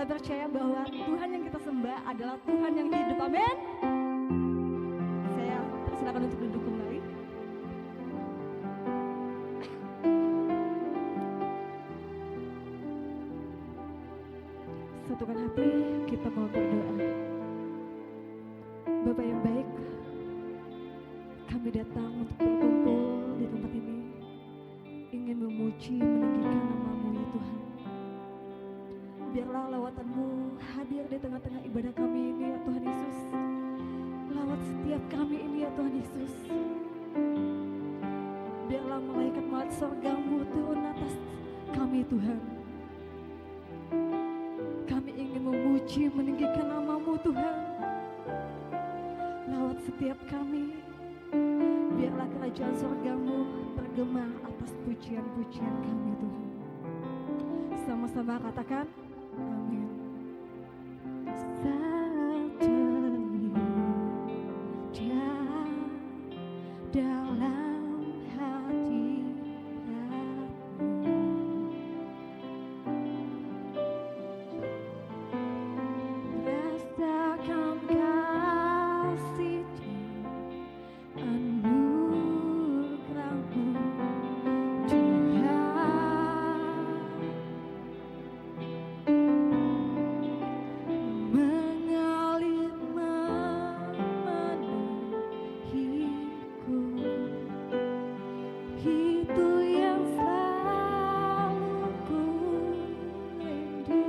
percaya bahwa Tuhan yang kita sembah adalah Tuhan yang hidup. Amin. Saya silakan untuk duduk kembali. Satukan hati, kita mau berdoa. Bapa yang baik, kami datang untuk berkumpul di tempat ini, ingin memuji, meninggikan nama-Mu ya Tuhan. Biarlah lawatan-Mu hadir di tengah-tengah ibadah kami ini ya Tuhan Yesus. Lawat setiap kami ini ya Tuhan Yesus. Biarlah malaikat surga-Mu turun atas kami Tuhan. Kami ingin memuji, meninggikan nama-Mu Tuhan. Lawat setiap kami. Biarlah kerajaan surga-Mu bergema atas pujian-pujian kami Tuhan. Sama-sama katakan, amin. Dalam hati rasakan kasih-Mu, anugerah-Mu Tuhan, mengalir memenuhiku. Itu yang selalu ku rindu,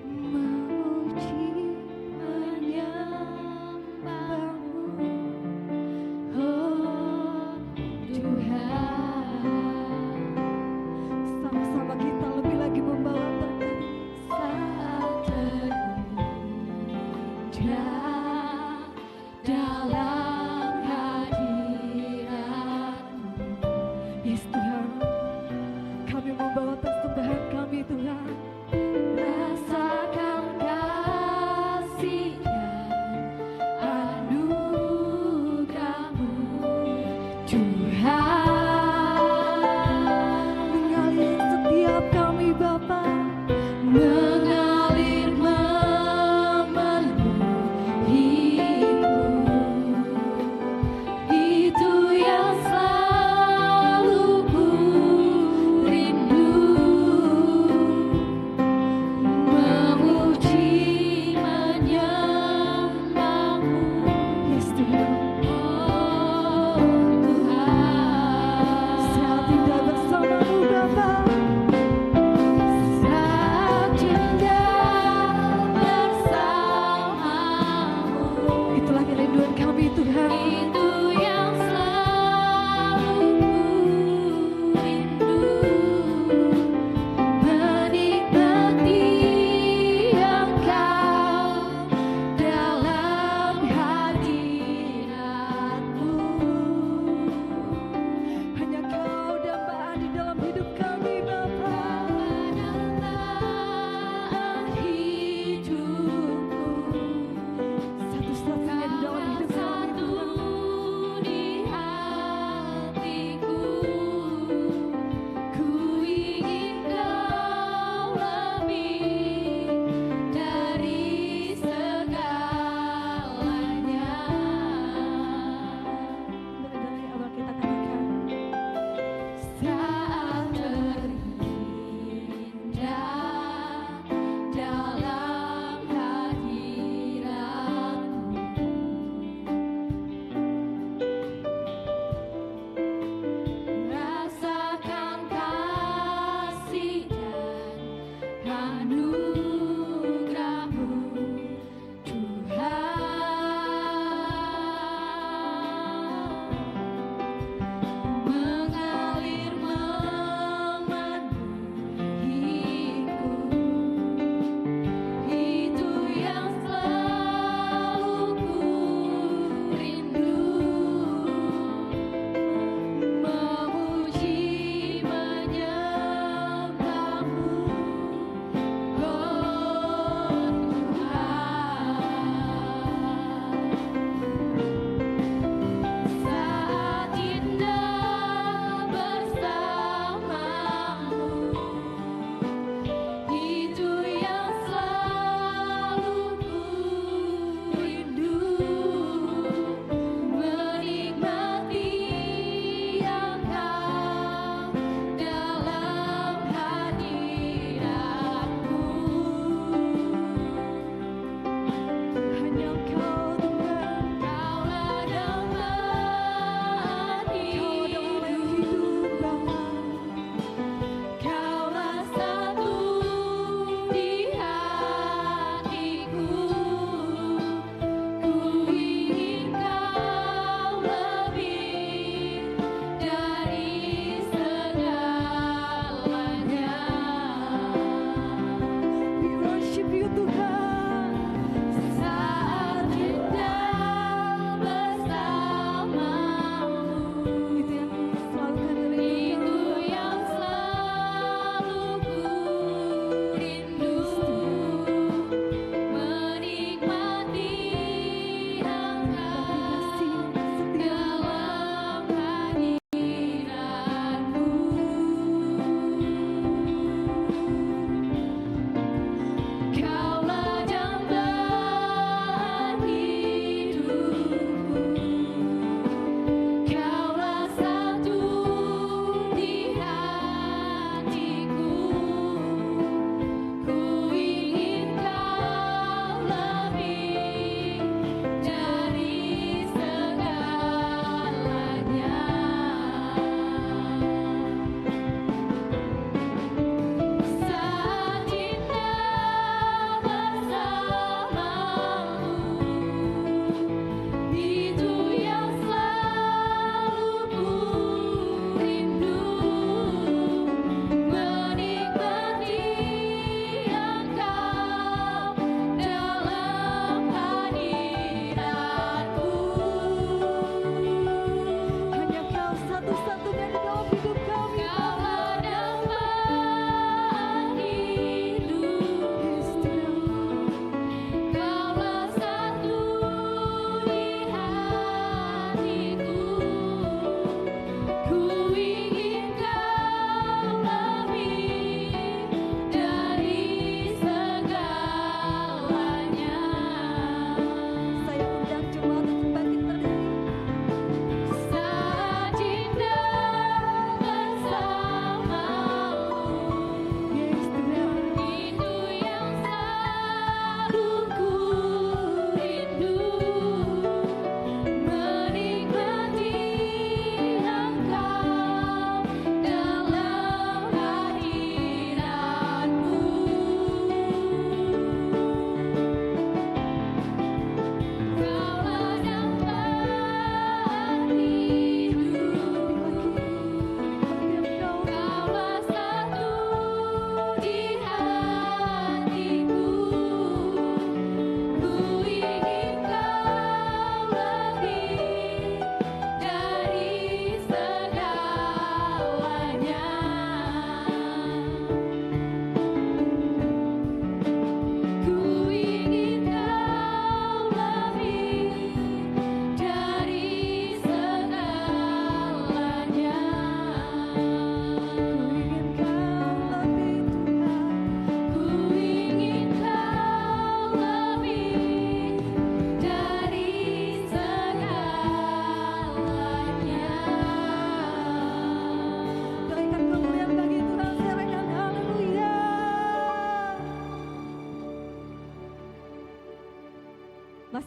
memuji, menyembah-Mu, oh Tuhan. Sama-sama kita lebih lagi membawa berkat saat terindah dalam hadirat-Mu. Yes Tuhan, kami membawa persembahan kami Tuhan. Rasakan kasih dan anugerah-Mu Tuhan, mengalir setiap kami Bapa, mengalir memenuhiku. Itu yang selalu ku rindu, memuji, menyembah-Mu. Yes Tuhan, oh Tuhan, saat indah bersama-Mu Bapa, saat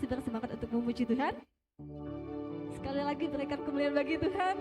masih bersemangat untuk memuji Tuhan? Sekali lagi berikan kemuliaan bagi Tuhan.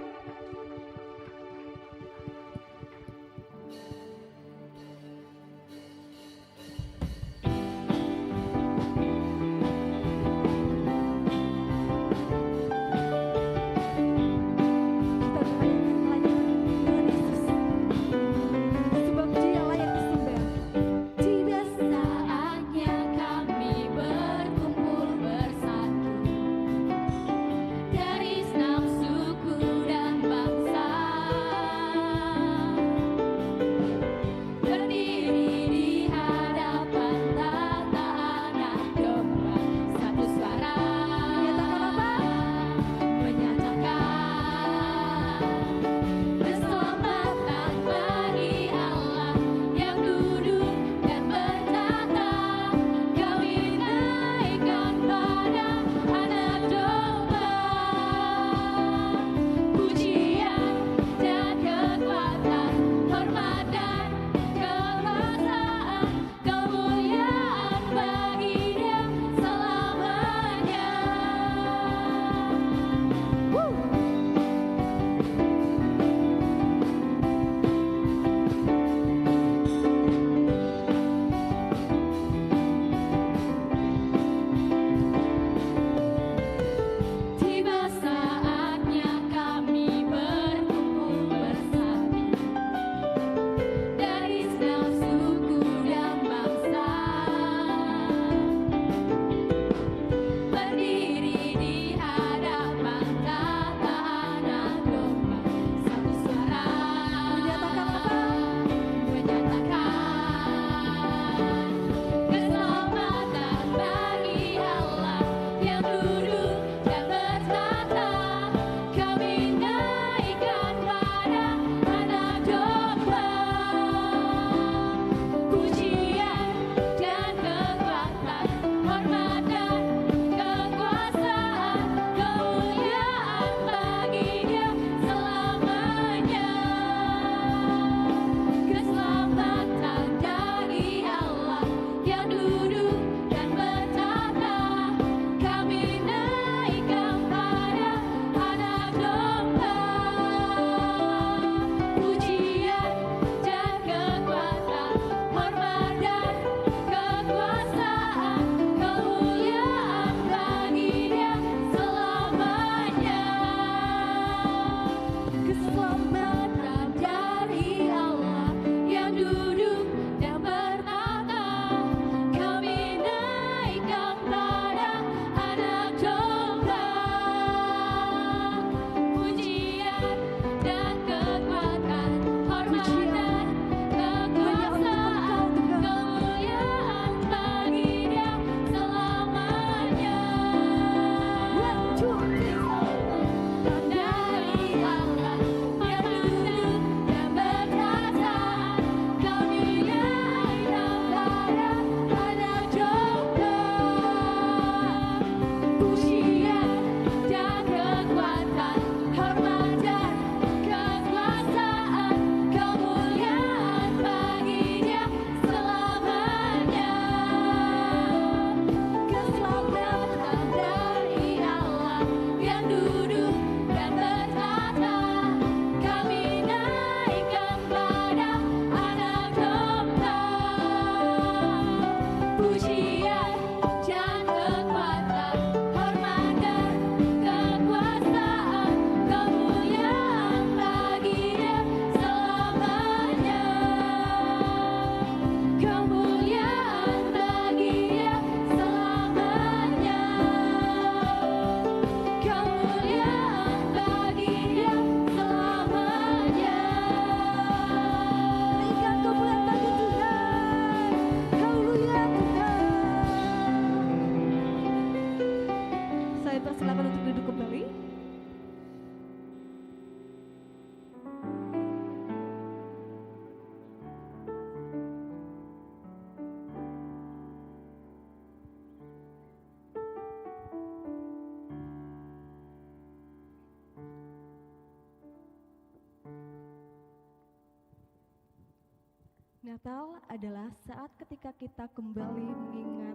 Natal adalah saat ketika kita kembali mengingat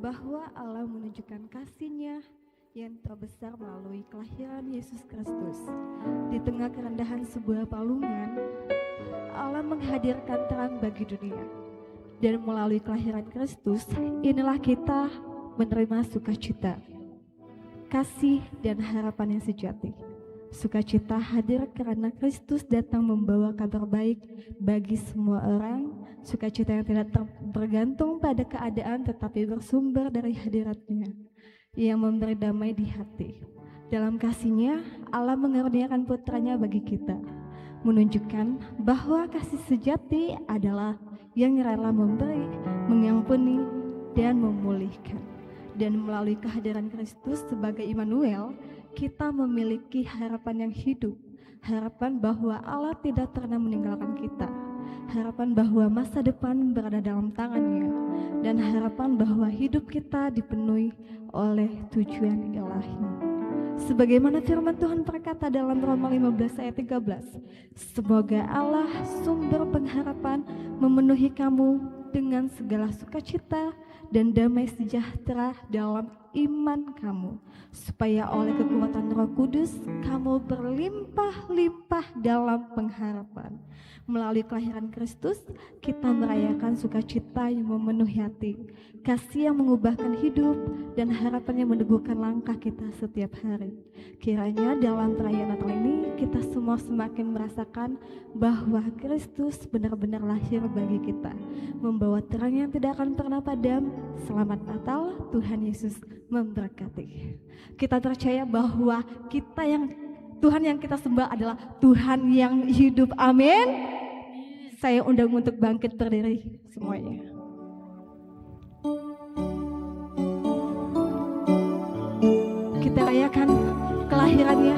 bahwa Allah menunjukkan kasih-Nya yang terbesar melalui kelahiran Yesus Kristus. Di tengah kerendahan sebuah palungan, Allah menghadirkan terang bagi dunia. Dan melalui kelahiran Kristus, inilah kita menerima sukacita, kasih dan harapan yang sejati. Sukacita hadir karena Kristus datang membawa kabar baik bagi semua orang. Sukacita yang tidak bergantung pada keadaan tetapi bersumber dari hadirat-Nya yang memberi damai di hati. Dalam kasih-Nya, Allah mengaruniakan putranya bagi kita, menunjukkan bahwa kasih sejati adalah yang rela memberi, mengampuni, dan memulihkan. Dan melalui kehadiran Kristus sebagai Immanuel, kita memiliki harapan yang hidup, harapan bahwa Allah tidak pernah meninggalkan kita, harapan bahwa masa depan berada dalam tangan-Nya, dan harapan bahwa hidup kita dipenuhi oleh tujuan ilahi. Sebagaimana firman Tuhan berkata dalam Roma 15 ayat 13, semoga Allah sumber pengharapan memenuhi kamu dengan segala sukacita dan damai sejahtera dalam iman kamu, supaya oleh kekuatan Roh Kudus kamu berlimpah-limpah dalam pengharapan. Melalui kelahiran Kristus, kita merayakan sukacita yang memenuhi hati, kasih yang mengubahkan hidup, dan harapan yang meneguhkan langkah kita setiap hari. Kiranya dalam perayaan Natal ini kita semua semakin merasakan bahwa Kristus benar-benar lahir bagi kita, membawa terang yang tidak akan pernah padam. Selamat Natal, Tuhan Yesus memberkati. Kita percaya bahwa Tuhan yang kita sembah adalah Tuhan yang hidup. Amin. Saya undang untuk bangkit berdiri semuanya. Kita rayakan kelahirannya,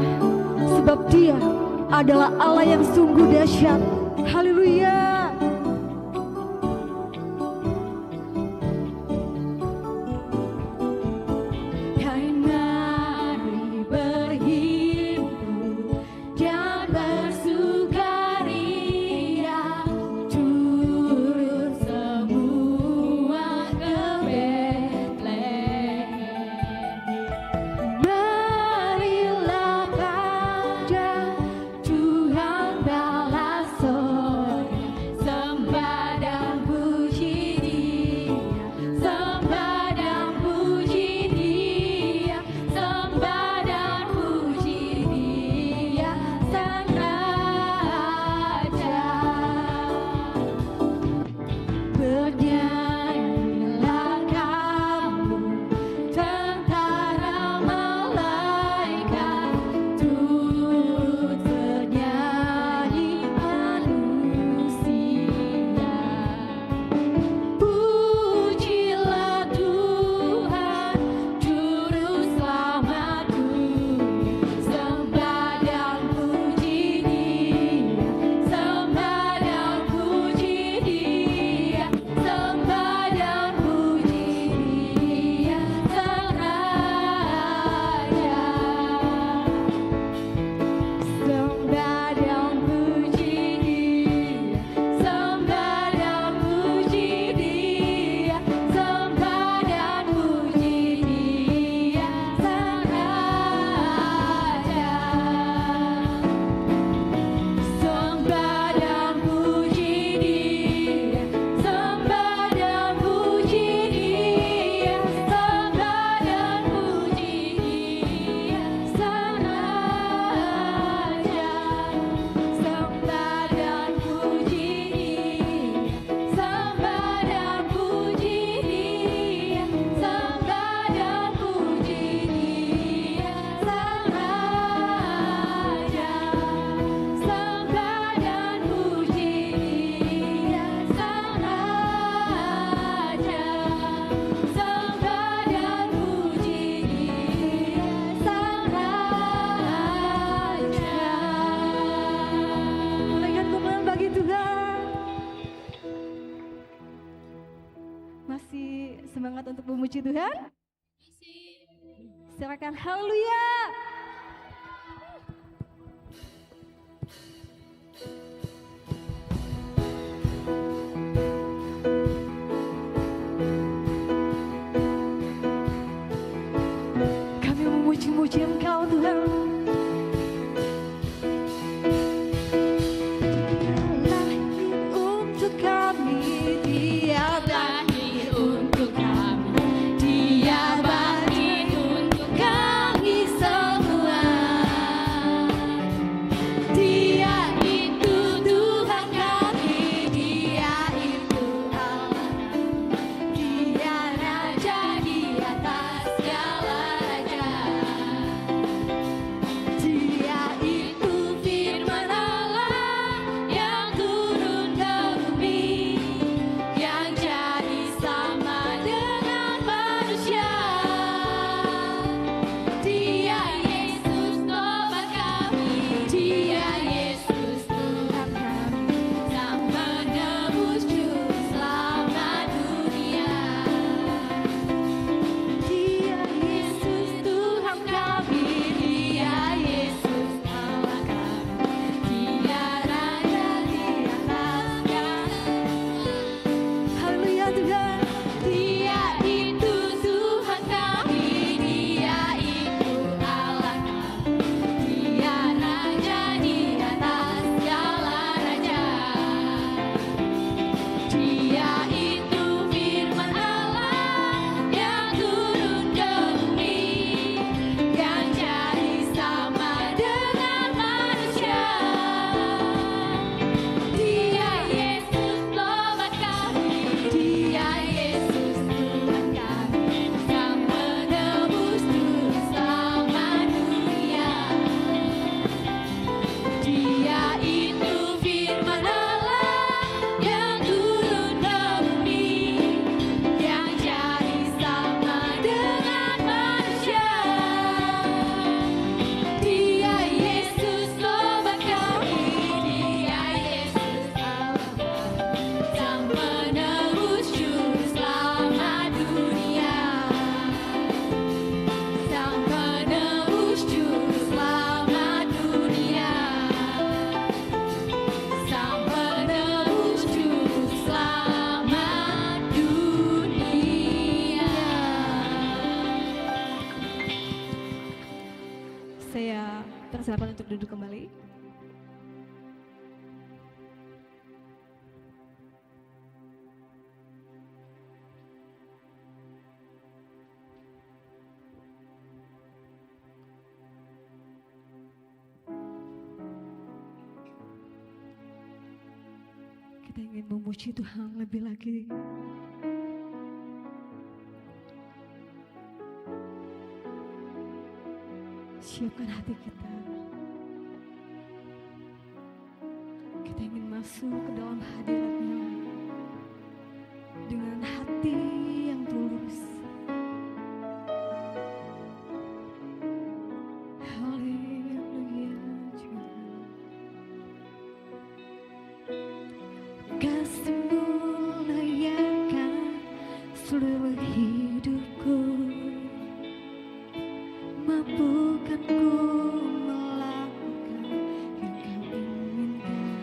sebab Dia adalah Allah yang sungguh dahsyat. Haleluya. Semangat untuk memuji Tuhan. Silakan, haleluya. duduk kembali. Kita ingin memuji Tuhan lebih lagi. Siapkan hati kita. Kita ingin masuk ke dalam hadirat-Nya dengan hati yang tulus. Haleluya Tuhan. Kasih-Mu layakan seluruh hidupku. Mampukan ku melakukan yang Kau inginkan.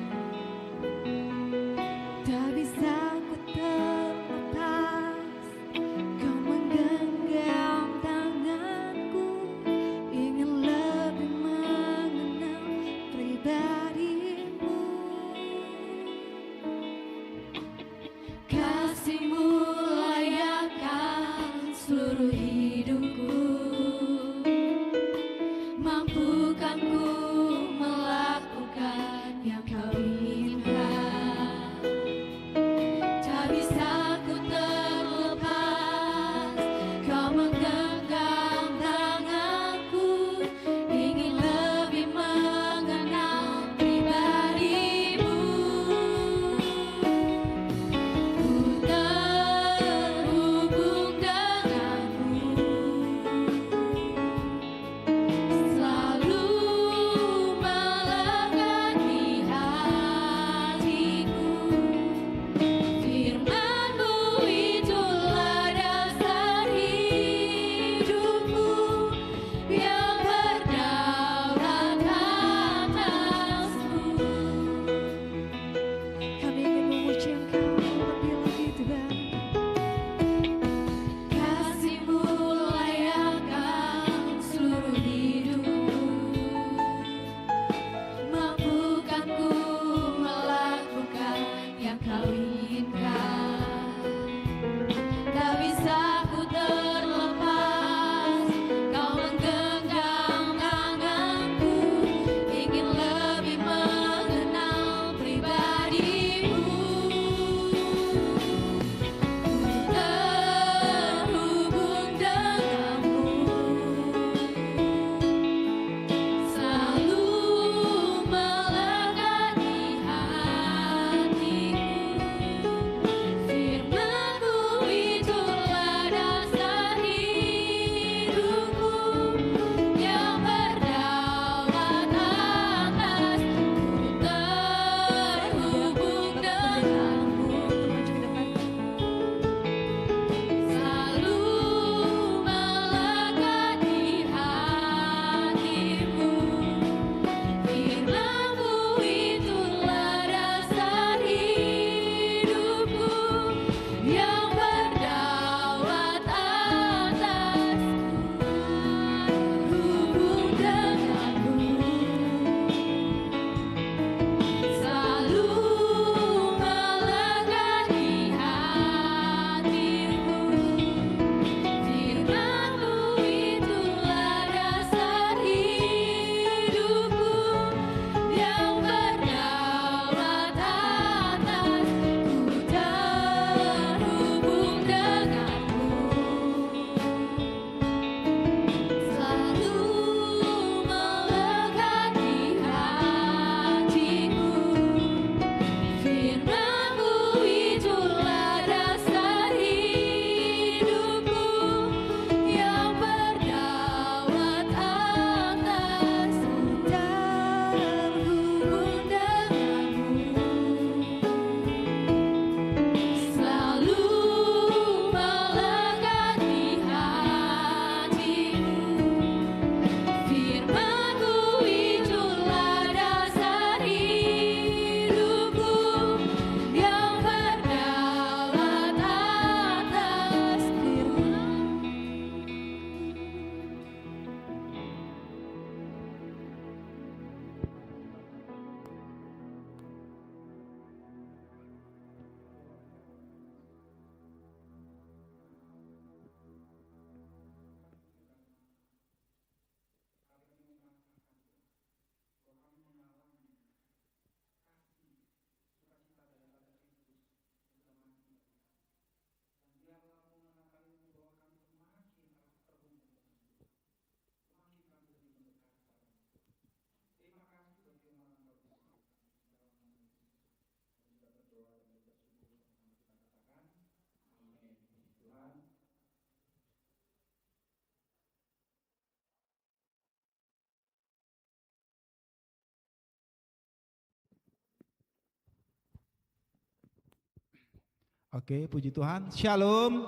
Oke, puji Tuhan. Shalom.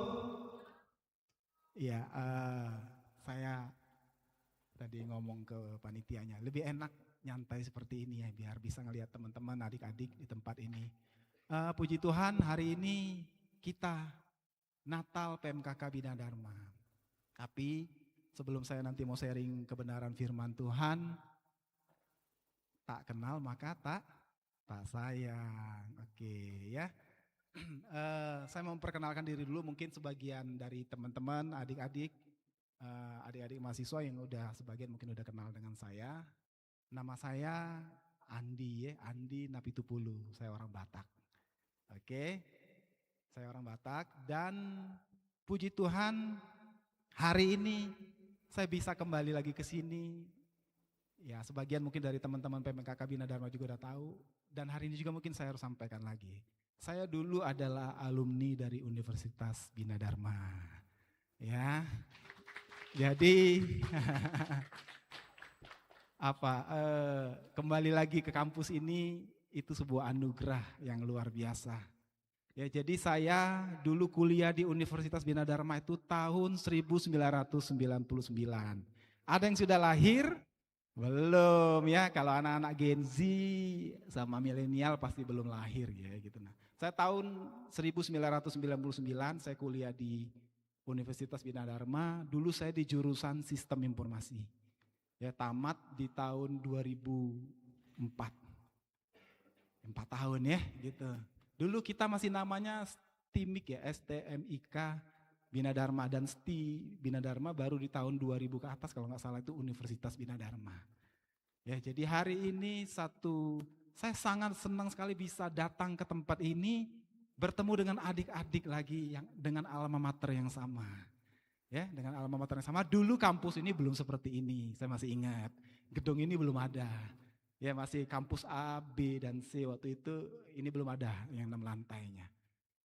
Ya, saya tadi ngomong ke panitianya, lebih enak nyantai seperti ini ya, biar bisa ngelihat teman-teman adik-adik di tempat ini. Puji Tuhan, hari ini kita Natal PMKK Bina Dharma. Tapi sebelum saya nanti mau sharing kebenaran firman Tuhan, tak kenal maka tak sayang. Oke ya. Saya mau memperkenalkan diri dulu, mungkin sebagian dari teman-teman, adik-adik mahasiswa yang udah sebagian mungkin udah kenal dengan saya. Nama saya Andi ya, Andi Napitupulu, saya orang Batak. Oke, saya orang Batak dan puji Tuhan hari ini saya bisa kembali lagi ke sini. Ya, sebagian mungkin dari teman-teman PMKK Bina Dharma juga udah tahu, dan hari ini juga mungkin saya harus sampaikan lagi. Saya dulu adalah alumni dari Universitas Bina Dharma. Ya. Jadi kembali lagi ke kampus ini itu sebuah anugerah yang luar biasa. Ya, jadi saya dulu kuliah di Universitas Bina Dharma itu tahun 1999. Ada yang sudah lahir? Belum ya, kalau anak-anak Gen Z sama milenial pasti belum lahir ya gitu. Nah, saya tahun 1999 saya kuliah di Universitas Bina Dharma. Dulu saya di jurusan Sistem Informasi. Ya, tamat di tahun 2004. 4 tahun ya gitu. Dulu kita masih namanya STIMIK ya, STMIK Bina Dharma, dan STI Bina Dharma baru di tahun 2000 ke atas kalau nggak salah itu Universitas Bina Dharma. Ya, jadi hari ini saya sangat senang sekali bisa datang ke tempat ini, bertemu dengan adik-adik lagi yang dengan alma mater yang sama. Ya, dengan alma mater yang sama. Dulu kampus ini belum seperti ini, saya masih ingat. Gedung ini belum ada. Ya, masih kampus A, B, dan C waktu itu, ini belum ada yang 6 lantainya.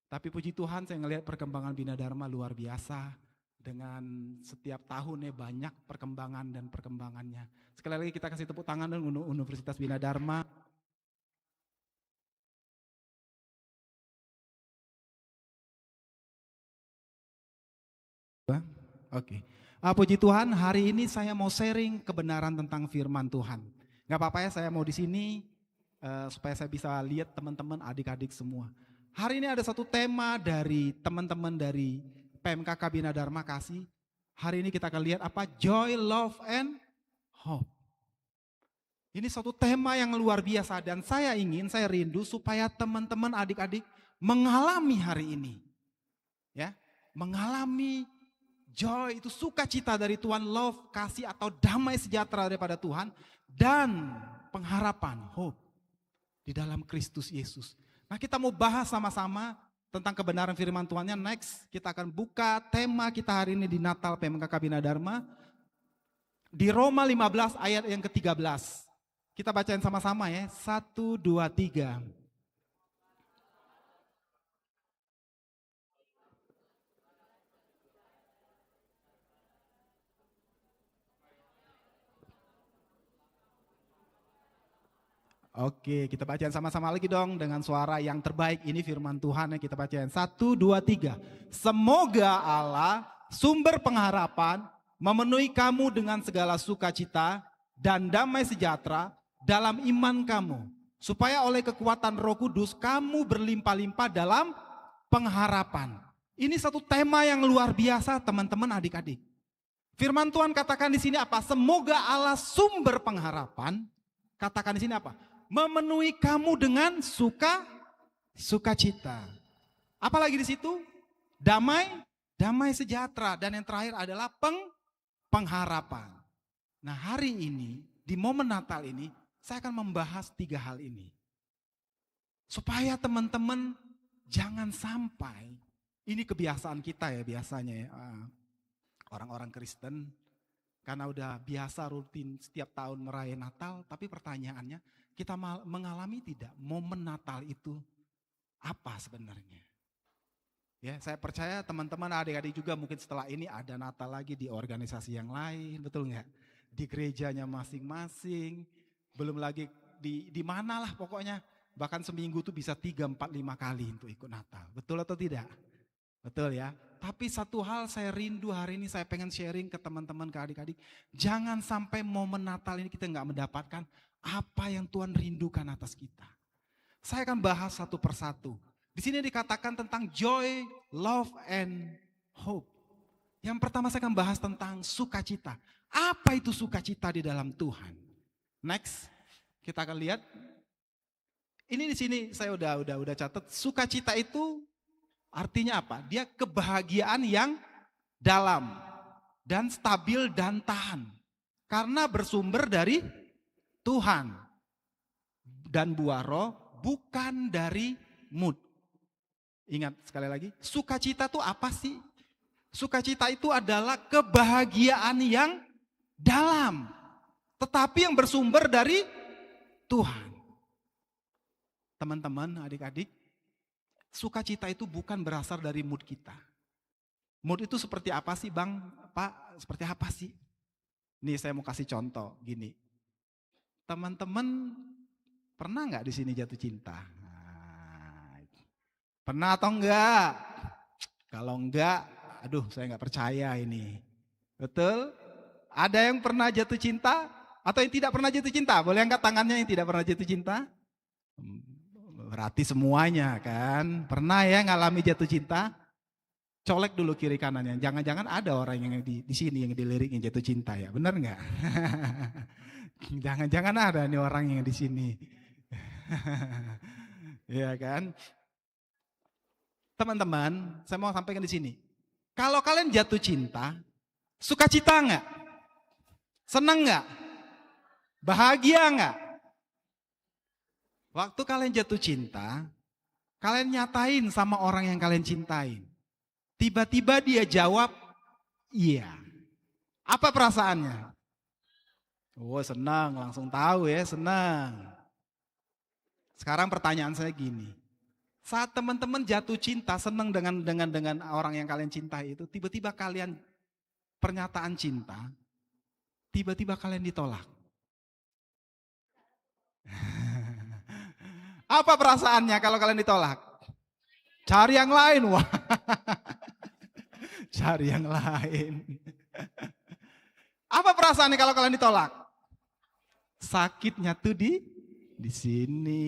Tapi puji Tuhan saya ngelihat perkembangan Bina Dharma luar biasa. Dengan setiap tahunnya banyak perkembangan dan perkembangannya. Sekali lagi kita kasih tepuk tangan untuk Universitas Bina Dharma. Oke. Puji Tuhan, hari ini saya mau sharing kebenaran tentang firman Tuhan. Gak apa-apa ya, saya mau di sini supaya saya bisa lihat teman-teman, adik-adik semua. Hari ini ada satu tema dari teman-teman dari PMKK Bina Dharma Kasih. Hari ini kita akan lihat apa? Joy, Love, and Hope. Ini satu tema yang luar biasa dan saya rindu supaya teman-teman, adik-adik mengalami hari ini. Ya, mengalami joy, itu sukacita dari Tuhan, love, kasih atau damai sejahtera daripada Tuhan, dan pengharapan, hope, di dalam Kristus Yesus. Nah, kita mau bahas sama-sama tentang kebenaran firman Tuhannya. Next, kita akan buka tema kita hari ini di Natal PMKK Bina Dharma. Di Roma 15 ayat yang ke-13. Kita bacain sama-sama ya, 1, 2, 3. Oke, kita bacain sama-sama lagi dong dengan suara yang terbaik. Ini firman Tuhan yang kita bacain. 1, 2, 3. Semoga Allah, sumber pengharapan, memenuhi kamu dengan segala sukacita dan damai sejahtera dalam iman kamu. Supaya oleh kekuatan Roh Kudus kamu berlimpah-limpah dalam pengharapan. Ini satu tema yang luar biasa teman-teman, adik-adik. Firman Tuhan katakan di sini apa? Semoga Allah sumber pengharapan, katakan di sini apa? Memenuhi kamu dengan sukacita. Apalagi di situ? Damai sejahtera, dan yang terakhir adalah pengharapan. Nah, hari ini di momen Natal ini saya akan membahas 3 hal ini. Supaya teman-teman jangan sampai, ini kebiasaan kita ya biasanya ya, orang-orang Kristen, karena udah biasa rutin setiap tahun merayakan Natal, tapi pertanyaannya, kita mengalami tidak momen Natal itu apa sebenarnya? Ya, saya percaya teman-teman, adik-adik juga mungkin setelah ini ada Natal lagi di organisasi yang lain, betul nggak? Di gerejanya masing-masing, belum lagi di mana lah pokoknya Bahkan seminggu tuh bisa 3, 4, 5 kali untuk ikut Natal. Betul atau tidak? Betul ya. Tapi satu hal saya rindu hari ini, saya pengen sharing ke teman-teman, ke adik-adik. Jangan sampai momen Natal ini kita nggak mendapatkan apa yang Tuhan rindukan atas kita. Saya akan bahas satu persatu. Di sini dikatakan tentang joy, love, and hope. Yang pertama saya akan bahas tentang sukacita. Apa itu sukacita di dalam Tuhan? Next, kita akan lihat. Ini di sini saya udah catat. Sukacita itu artinya apa? Dia kebahagiaan yang dalam dan stabil dan tahan. Karena bersumber dari Tuhan. Dan buah roh bukan dari mood. Ingat sekali lagi, sukacita itu apa sih? Sukacita itu adalah kebahagiaan yang dalam, tetapi yang bersumber dari Tuhan. Teman-teman, adik-adik, sukacita itu bukan berasal dari mood kita. Mood itu seperti apa sih Bang? Pak, seperti apa sih? Nih saya mau kasih contoh gini. Teman-teman pernah nggak di sini jatuh cinta? Nah, pernah atau enggak? Kalau enggak, aduh saya nggak percaya ini. Betul? Ada yang pernah jatuh cinta atau yang tidak pernah jatuh cinta? Boleh angkat tangannya yang tidak pernah jatuh cinta? Berarti semuanya kan. Pernah ya ngalami jatuh cinta? Colek dulu kiri kanannya. Jangan-jangan ada orang yang di sini yang dilirik yang jatuh cinta ya. Benar nggak? Jangan-jangan ada nih orang yang di sini. Ya kan? Teman-teman, saya mau sampaikan di sini. Kalau kalian jatuh cinta, sukacita nggak? Senang nggak? Bahagia nggak? Waktu kalian jatuh cinta, kalian nyatain sama orang yang kalian cintain. Tiba-tiba dia jawab, iya. Apa perasaannya? Oh senang, langsung tahu ya, senang. Sekarang pertanyaan saya gini. Saat teman-teman jatuh cinta, senang dengan orang yang kalian cintai itu, tiba-tiba kalian pernyataan cinta, tiba-tiba kalian ditolak. Apa perasaannya kalau kalian ditolak? Cari yang lain, wah. Cari yang lain. Apa perasaannya kalau kalian ditolak? Sakitnya tuh di sini.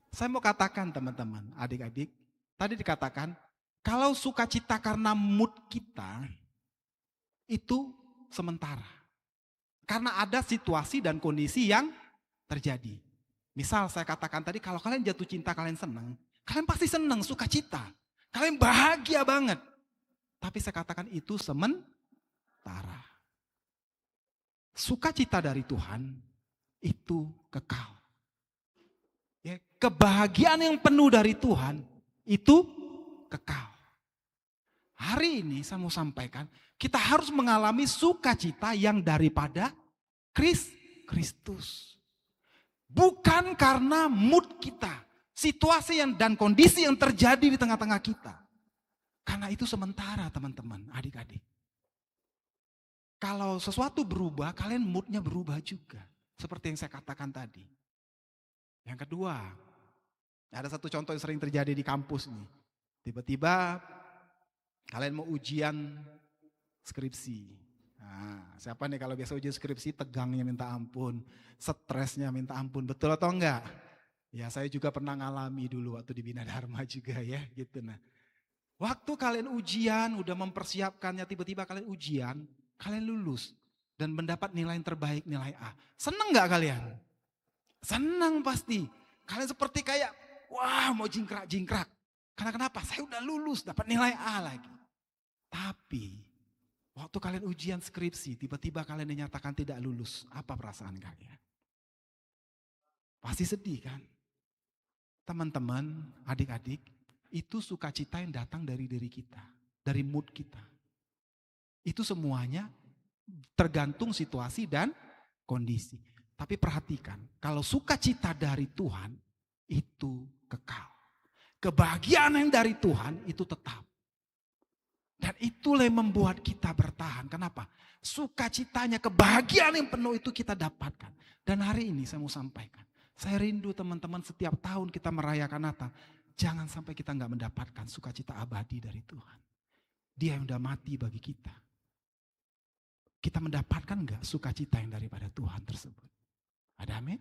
Saya mau katakan teman-teman, adik-adik, tadi dikatakan kalau sukacita karena mood kita itu sementara. Karena ada situasi dan kondisi yang terjadi. Misal saya katakan tadi kalau kalian jatuh cinta, kalian senang, kalian pasti senang, sukacita. Kalian bahagia banget. Tapi saya katakan itu sementara. Sukacita dari Tuhan itu kekal. Ya, kebahagiaan yang penuh dari Tuhan itu kekal. Hari ini saya mau sampaikan, kita harus mengalami sukacita yang daripada Kristus. Bukan karena mood kita, situasi dan kondisi yang terjadi di tengah-tengah kita. Karena itu sementara teman-teman, adik-adik. Kalau sesuatu berubah, kalian moodnya berubah juga. Seperti yang saya katakan tadi. Yang kedua, ada satu contoh yang sering terjadi di kampus nih. Tiba-tiba kalian mau ujian skripsi. Nah, siapa nih kalau biasa ujian skripsi tegangnya minta ampun, stresnya minta ampun, betul atau enggak? Ya saya juga pernah ngalami dulu waktu di Bina Dharma juga ya gitu. Nah, waktu kalian ujian, udah mempersiapkannya, tiba-tiba kalian ujian, kalian lulus dan mendapat nilai yang terbaik, nilai A. Seneng enggak kalian? Senang pasti. Kalian seperti kayak, wah mau jingkrak-jingkrak. Karena kenapa? Saya udah lulus, dapat nilai A lagi. Tapi, waktu kalian ujian skripsi, tiba-tiba kalian dinyatakan tidak lulus. Apa perasaan kalian? Pasti sedih kan? Teman-teman, adik-adik, itu sukacita yang datang dari diri kita. Dari mood kita. Itu semuanya tergantung situasi dan kondisi. Tapi perhatikan, kalau sukacita dari Tuhan itu kekal. Kebahagiaan yang dari Tuhan itu tetap. Dan itulah yang membuat kita bertahan. Kenapa? Sukacitanya, kebahagiaan yang penuh itu kita dapatkan. Dan hari ini saya mau sampaikan. Saya rindu teman-teman setiap tahun kita merayakan Natal. Jangan sampai kita nggak mendapatkan sukacita abadi dari Tuhan. Dia yang udah mati bagi kita. Kita mendapatkan nggak sukacita yang daripada Tuhan tersebut? Ada amin?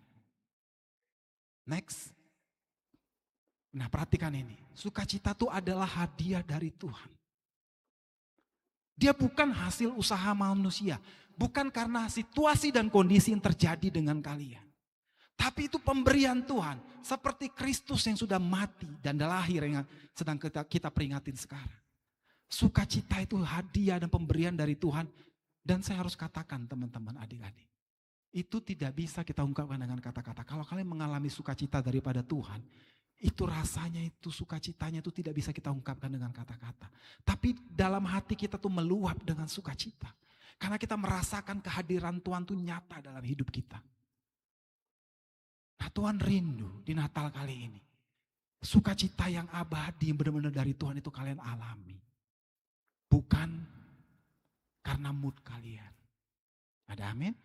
Next. Nah perhatikan ini. Sukacita itu adalah hadiah dari Tuhan. Dia bukan hasil usaha manusia. Bukan karena situasi dan kondisi yang terjadi dengan kalian. Tapi itu pemberian Tuhan. Seperti Kristus yang sudah mati dan lahir yang sedang kita peringatin sekarang. Sukacita itu hadiah dan pemberian dari Tuhan. Dan saya harus katakan teman-teman adik-adik. Itu tidak bisa kita ungkapkan dengan kata-kata. Kalau kalian mengalami sukacita daripada Tuhan. Itu rasanya itu sukacitanya itu tidak bisa kita ungkapkan dengan kata-kata. Tapi dalam hati kita tuh meluap dengan sukacita. Karena kita merasakan kehadiran Tuhan tuh nyata dalam hidup kita. Nah Tuhan rindu di Natal kali ini. Sukacita yang abadi yang benar-benar dari Tuhan itu kalian alami. Bukan karena mood kalian. Ada amin?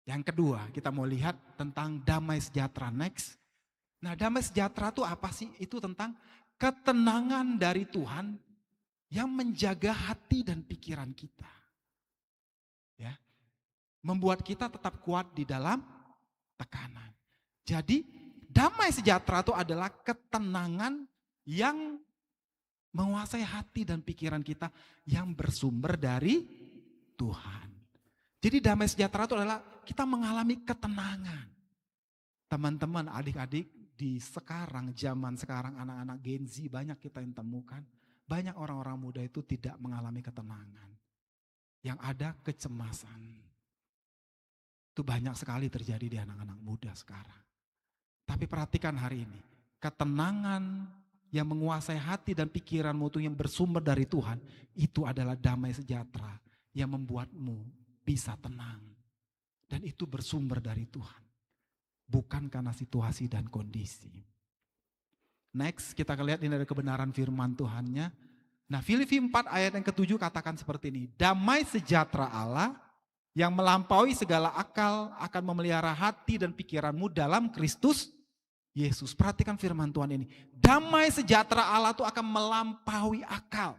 Yang kedua kita mau lihat tentang damai sejahtera next. Nah damai sejahtera itu apa sih? Itu tentang ketenangan dari Tuhan yang menjaga hati dan pikiran kita. Ya, membuat kita tetap kuat di dalam tekanan. Jadi damai sejahtera itu adalah ketenangan yang menguasai hati dan pikiran kita yang bersumber dari Tuhan. Jadi damai sejahtera itu adalah kita mengalami ketenangan. Teman-teman, adik-adik di sekarang, zaman sekarang anak-anak Gen Z banyak kita yang temukan. Banyak orang-orang muda itu tidak mengalami ketenangan. Yang ada kecemasan. Itu banyak sekali terjadi di anak-anak muda sekarang. Tapi perhatikan hari ini. Ketenangan yang menguasai hati dan pikiranmu itu yang bersumber dari Tuhan. Itu adalah damai sejahtera yang membuatmu bisa tenang. Dan itu bersumber dari Tuhan. Bukan karena situasi dan kondisi. Next kita lihat ini ada kebenaran firman Tuhannya. Nah Filipi 4 ayat yang ke-7 katakan seperti ini. Damai sejahtera Allah yang melampaui segala akal akan memelihara hati dan pikiranmu dalam Kristus Yesus. Perhatikan firman Tuhan ini. Damai sejahtera Allah itu akan melampaui akal.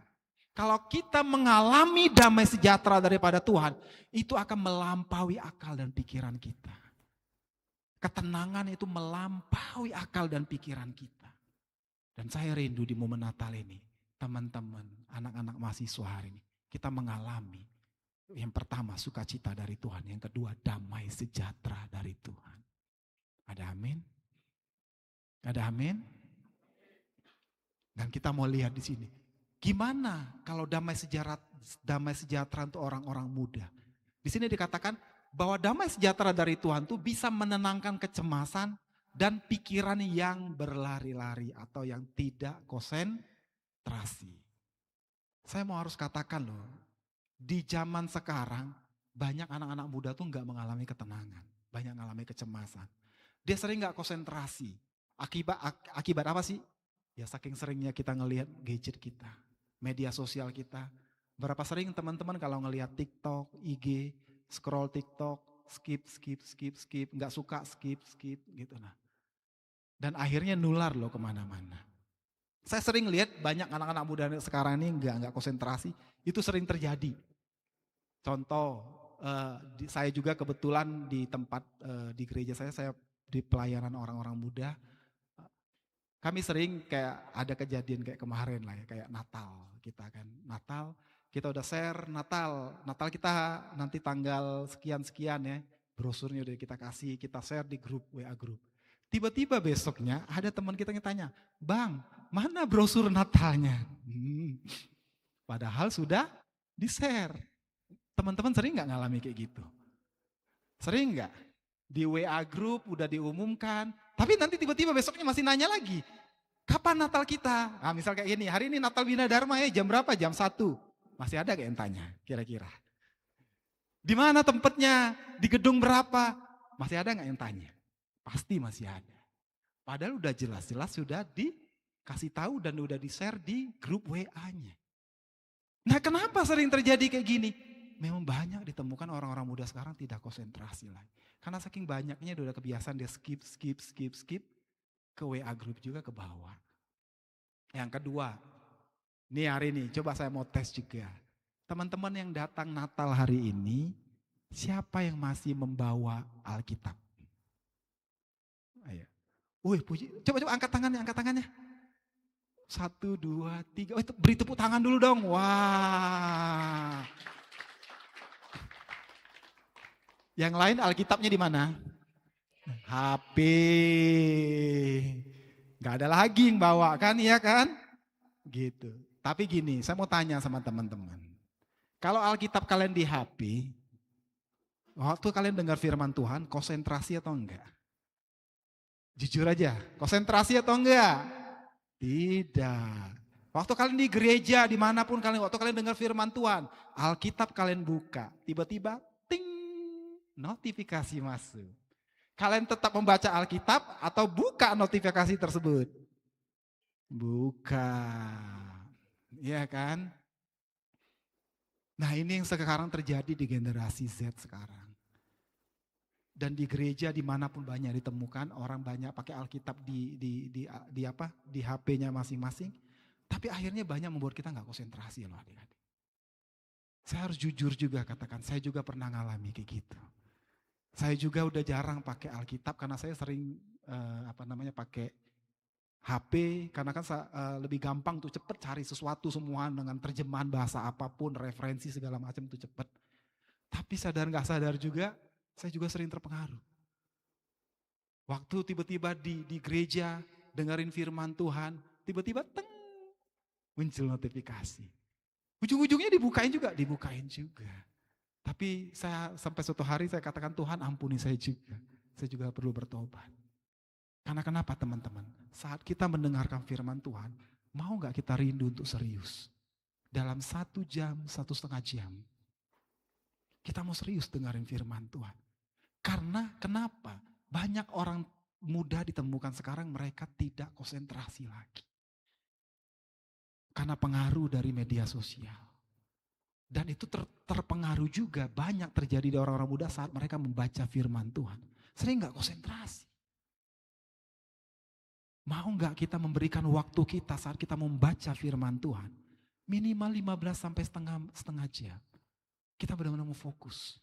Kalau kita mengalami damai sejahtera daripada Tuhan, itu akan melampaui akal dan pikiran kita. Ketenangan itu melampaui akal dan pikiran kita. Dan saya rindu di momen Natal ini, teman-teman, anak-anak mahasiswa hari ini, kita mengalami yang pertama sukacita dari Tuhan, yang kedua damai sejahtera dari Tuhan. Ada amin? Ada amin? Dan kita mau lihat di sini, gimana kalau damai sejahtera untuk orang-orang muda? Di sini dikatakan bahwa damai sejahtera dari Tuhan itu bisa menenangkan kecemasan dan pikiran yang berlari-lari atau yang tidak konsentrasi. Saya mau harus katakan loh, di zaman sekarang banyak anak-anak muda tuh nggak mengalami ketenangan, banyak mengalami kecemasan. Dia sering nggak konsentrasi. Akibat apa sih? Ya saking seringnya kita ngelihat gadget kita, media sosial kita. Berapa sering teman-teman kalau ngelihat TikTok, IG, scroll TikTok, skip, nggak suka skip gitu nah. Dan akhirnya nular loh kemana-mana. Saya sering lihat banyak anak-anak muda sekarang ini nggak konsentrasi, itu sering terjadi. Contoh, saya juga kebetulan di tempat di gereja saya di pelayanan orang-orang muda. Kami sering kayak ada kejadian kayak kemarin lah ya, kayak Natal kita kan. Natal kita udah share Natal kita nanti tanggal sekian-sekian ya. Brosurnya udah kita kasih, kita share di grup WA grup. Tiba-tiba besoknya ada teman kita yang tanya, "Bang, mana brosur Natalnya?" Padahal sudah di-share. Teman-teman sering gak ngalami kayak gitu? Sering gak? Di WA grup udah diumumkan, tapi nanti tiba-tiba besoknya masih nanya lagi, "Kapan Natal kita?" Nah misal kayak gini, "Hari ini Natal Bina Dharma ya, jam berapa?" "Jam 1. Masih ada gak yang tanya kira-kira? "Di mana tempatnya? Di gedung berapa?" Masih ada gak yang tanya? Pasti masih ada. Padahal udah jelas-jelas sudah dikasih tahu dan udah di-share di grup WA-nya. Nah kenapa sering terjadi kayak gini? memang banyak ditemukan orang-orang muda sekarang tidak konsentrasi lagi. Karena saking banyaknya dia udah kebiasaan dia skip, ke WA group juga ke bawah. Yang kedua, nih hari ini coba saya mau tes juga. Teman-teman yang datang Natal hari ini, siapa yang masih membawa Alkitab? Ayo. Puji. Coba angkat tangannya. 1, 2, 3. Oh, itu beri tepuk tangan dulu dong. Wah. Yang lain Alkitabnya di mana? HP. Gak ada lagi yang bawa kan, iya kan? Gitu. Tapi gini, saya mau tanya sama teman-teman. Kalau Alkitab kalian di HP, waktu kalian dengar firman Tuhan, konsentrasi atau enggak? Jujur aja, konsentrasi atau enggak? Tidak. Waktu kalian di gereja, dimanapun kalian, waktu kalian dengar firman Tuhan, Alkitab kalian buka, tiba-tiba ting, notifikasi masuk. Kalian tetap membaca Alkitab atau buka notifikasi tersebut? Buka. Iya kan? Nah ini yang sekarang terjadi di generasi Z sekarang. Dan di gereja dimanapun banyak ditemukan, orang banyak pakai Alkitab di HP-nya masing-masing. Tapi akhirnya banyak membuat kita nggak konsentrasi loh adik-adik. Saya harus jujur juga katakan, saya juga pernah ngalami kayak gitu. Saya juga udah jarang pakai Alkitab karena saya sering pakai HP karena kan lebih gampang tuh cepet cari sesuatu semua dengan terjemahan bahasa apapun, referensi segala macam tuh cepet. Tapi sadar nggak sadar juga, saya juga sering terpengaruh. Waktu tiba-tiba di gereja dengerin firman Tuhan, tiba-tiba muncul notifikasi. Ujung-ujungnya dibukain juga. Tapi saya sampai suatu hari saya katakan Tuhan ampuni saya juga. Saya juga perlu bertobat. Karena kenapa teman-teman? Saat kita mendengarkan firman Tuhan, mau gak kita rindu untuk serius? Dalam 1 jam, 1,5 jam. Kita mau serius dengerin firman Tuhan. Karena kenapa? Banyak orang muda ditemukan sekarang mereka tidak konsentrasi lagi. Karena pengaruh dari media sosial. Dan itu terpengaruh juga banyak terjadi di orang-orang muda saat mereka membaca firman Tuhan. Sering gak konsentrasi. Mau gak kita memberikan waktu kita saat kita membaca firman Tuhan. Minimal 15 sampai setengah jam. Kita benar-benar mau fokus.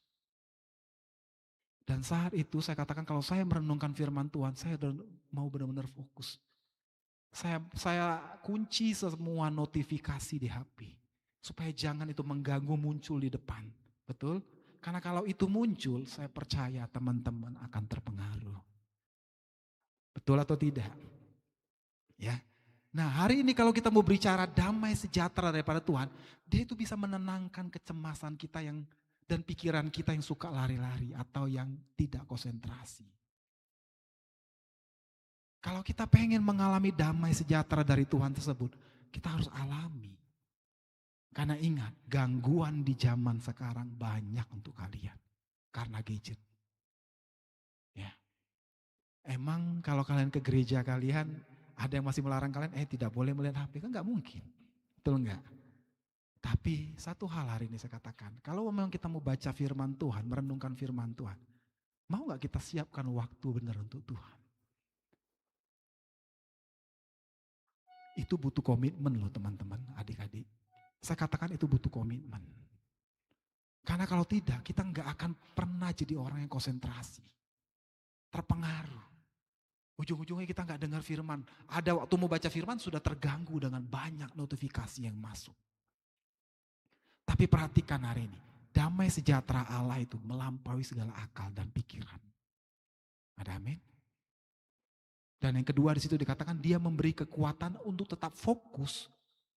Dan saat itu saya katakan kalau saya merenungkan firman Tuhan, saya mau benar-benar fokus. Saya kunci semua notifikasi di HP. Supaya jangan itu mengganggu muncul di depan. Betul? Karena kalau itu muncul, saya percaya teman-teman akan terpengaruh. Betul atau tidak? Ya. Nah hari ini kalau kita mau bicara damai sejahtera daripada Tuhan, dia itu bisa menenangkan kecemasan kita dan pikiran kita yang suka lari-lari atau yang tidak konsentrasi. Kalau kita pengen mengalami damai sejahtera dari Tuhan tersebut, kita harus alami. Karena ingat, gangguan di zaman sekarang banyak untuk kalian. Karena gadget. Ya. Emang kalau kalian ke gereja kalian, ada yang masih melarang kalian, tidak boleh melihat HP. Kan gak mungkin. Betul enggak? Tapi satu hal hari ini saya katakan, kalau memang kita mau baca firman Tuhan, merenungkan firman Tuhan, mau gak kita siapkan waktu benar untuk Tuhan? Itu butuh komitmen loh teman-teman, adik-adik. Saya katakan itu butuh komitmen. Karena kalau tidak, kita nggak akan pernah jadi orang yang konsentrasi. Terpengaruh. Ujung-ujungnya kita nggak dengar firman. Ada waktu mau baca firman sudah terganggu dengan banyak notifikasi yang masuk. Tapi perhatikan hari ini. Damai sejahtera Allah itu melampaui segala akal dan pikiran. Ada amin? Dan yang kedua di situ dikatakan dia memberi kekuatan untuk tetap fokus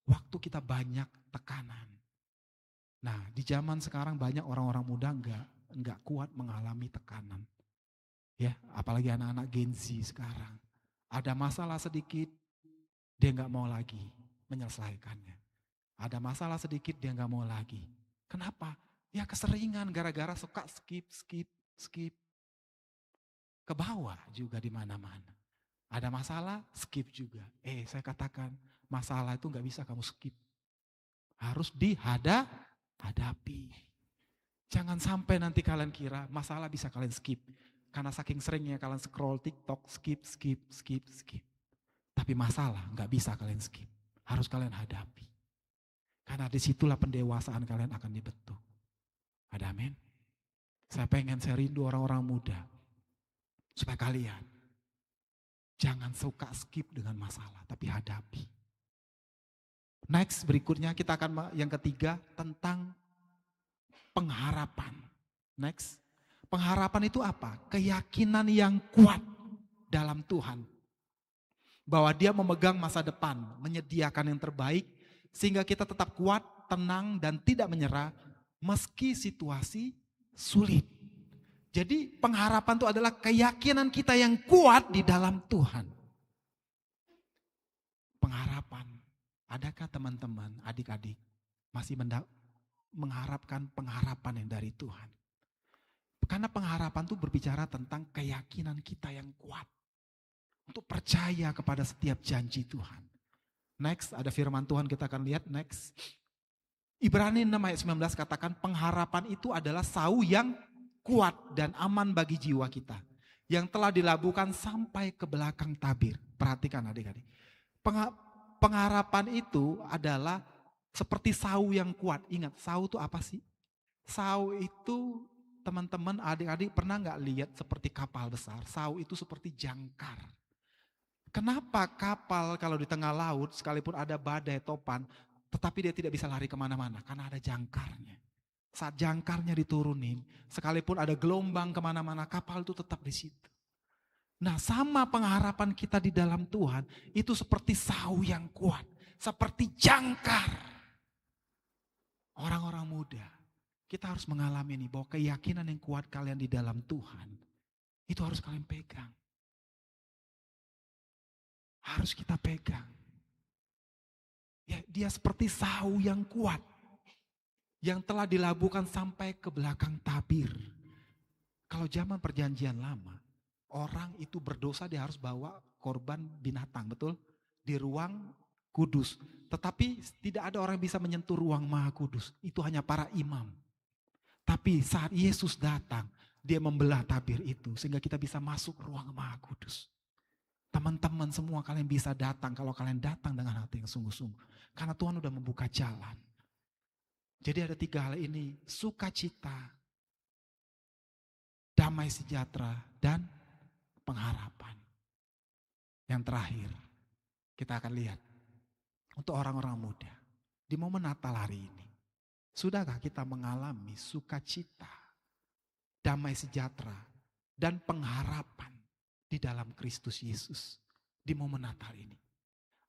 waktu kita banyak tekanan. Nah di zaman sekarang banyak orang-orang muda nggak kuat mengalami tekanan. Ya, apalagi anak-anak Gen Z sekarang. Ada masalah sedikit, dia nggak mau lagi menyelesaikannya. Ada masalah sedikit, dia nggak mau lagi. Kenapa? Ya keseringan gara-gara suka skip. Ke bawah juga di mana-mana. Ada masalah, skip juga. Saya katakan masalah itu nggak bisa kamu skip. Harus dihadapi. Jangan sampai nanti kalian kira masalah bisa kalian skip. Karena saking seringnya kalian scroll TikTok, skip. Tapi masalah nggak bisa kalian skip. Harus kalian hadapi. Karena disitulah pendewasaan kalian akan dibentuk. Ada amin? Saya rindu orang-orang muda. Supaya kalian jangan suka skip dengan masalah, tapi hadapi. Next, berikutnya kita akan yang ketiga tentang pengharapan. Next, pengharapan itu apa? Keyakinan yang kuat dalam Tuhan. Bahwa Dia memegang masa depan, menyediakan yang terbaik, sehingga kita tetap kuat, tenang, dan tidak menyerah, meski situasi sulit. Jadi pengharapan itu adalah keyakinan kita yang kuat di dalam Tuhan. Pengharapan. Adakah teman-teman, adik-adik masih mengharapkan pengharapan yang dari Tuhan? Karena pengharapan itu berbicara tentang keyakinan kita yang kuat. Untuk percaya kepada setiap janji Tuhan. Next, ada firman Tuhan kita akan lihat. Next. Ibrani 6 ayat 19 katakan pengharapan itu adalah sau yang kuat dan aman bagi jiwa kita. Yang telah dilabuhkan sampai ke belakang tabir. Perhatikan adik-adik. Pengharapan itu adalah seperti sau yang kuat. Ingat, sau itu apa sih? Sau itu teman-teman adik-adik pernah gak lihat seperti kapal besar? Sau itu seperti jangkar. Kenapa kapal kalau di tengah laut sekalipun ada badai topan, tetapi dia tidak bisa lari kemana-mana? Karena ada jangkarnya. Saat jangkarnya diturunin, sekalipun ada gelombang kemana-mana, kapal itu tetap di situ. Nah, sama pengharapan kita di dalam Tuhan, itu seperti sau yang kuat, seperti jangkar. Orang-orang muda, kita harus mengalami ini, bahwa keyakinan yang kuat kalian di dalam Tuhan, itu harus kalian pegang. Harus kita pegang. Ya, dia seperti sau yang kuat, yang telah dilabuhkan sampai ke belakang tabir. Kalau zaman perjanjian lama, orang itu berdosa dia harus bawa korban binatang, betul? Di ruang kudus. Tetapi tidak ada orang yang bisa menyentuh ruang maha kudus. Itu hanya para imam. Tapi saat Yesus datang, dia membelah tabir itu sehingga kita bisa masuk ruang maha kudus. Teman-teman semua kalian bisa datang kalau kalian datang dengan hati yang sungguh-sungguh. Karena Tuhan sudah membuka jalan. Jadi ada 3 hal ini, sukacita, damai sejahtera, dan pengharapan. Yang terakhir, kita akan lihat untuk orang-orang muda di momen Natal hari ini. Sudahkah kita mengalami sukacita, damai sejahtera, dan pengharapan di dalam Kristus Yesus di momen Natal ini?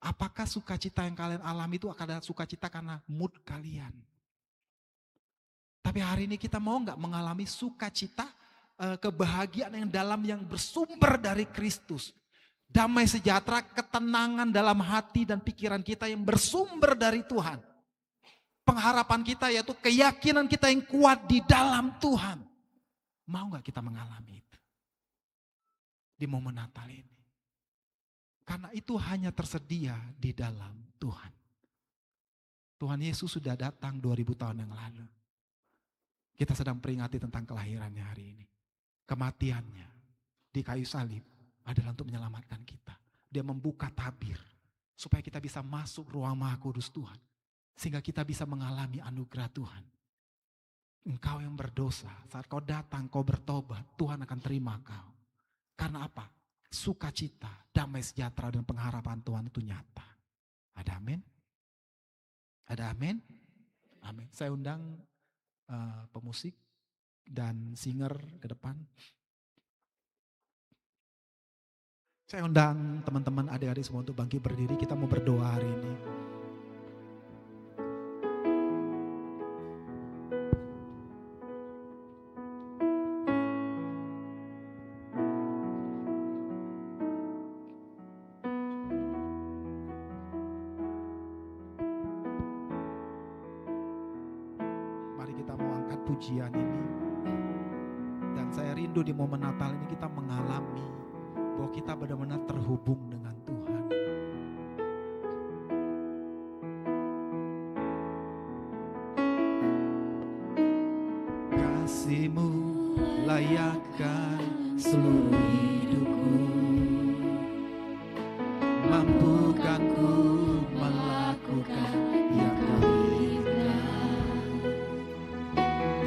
Apakah sukacita yang kalian alami itu akan ada sukacita karena mood kalian? Tapi hari ini kita mau gak mengalami sukacita, kebahagiaan yang dalam yang bersumber dari Kristus. Damai sejahtera, ketenangan dalam hati dan pikiran kita yang bersumber dari Tuhan. Pengharapan kita yaitu keyakinan kita yang kuat di dalam Tuhan. Mau gak kita mengalami itu? Di momen Natal ini. Karena itu hanya tersedia di dalam Tuhan. Tuhan Yesus sudah datang 2000 tahun yang lalu. Kita sedang peringati tentang kelahirannya hari ini. Kematiannya di kayu salib adalah untuk menyelamatkan kita. Dia membuka tabir supaya kita bisa masuk ruang maha kudus Tuhan. Sehingga kita bisa mengalami anugerah Tuhan. Engkau yang berdosa, saat kau datang, kau bertobat, Tuhan akan terima kau. Karena apa? Sukacita, damai sejahtera dan pengharapan Tuhan itu nyata. Ada amin? Ada amin? Amin. Saya undang pemusik dan singer ke depan. Saya undang teman-teman adik-adik semua untuk bangkit berdiri. Kita mau berdoa hari ini. Pujian ini, dan saya rindu di momen Natal ini kita mengalami bahwa kita benar-benar terhubung dengan Tuhan. layakkan seluruh hidupku. Mampukan ku melakukan yang kau inginkan.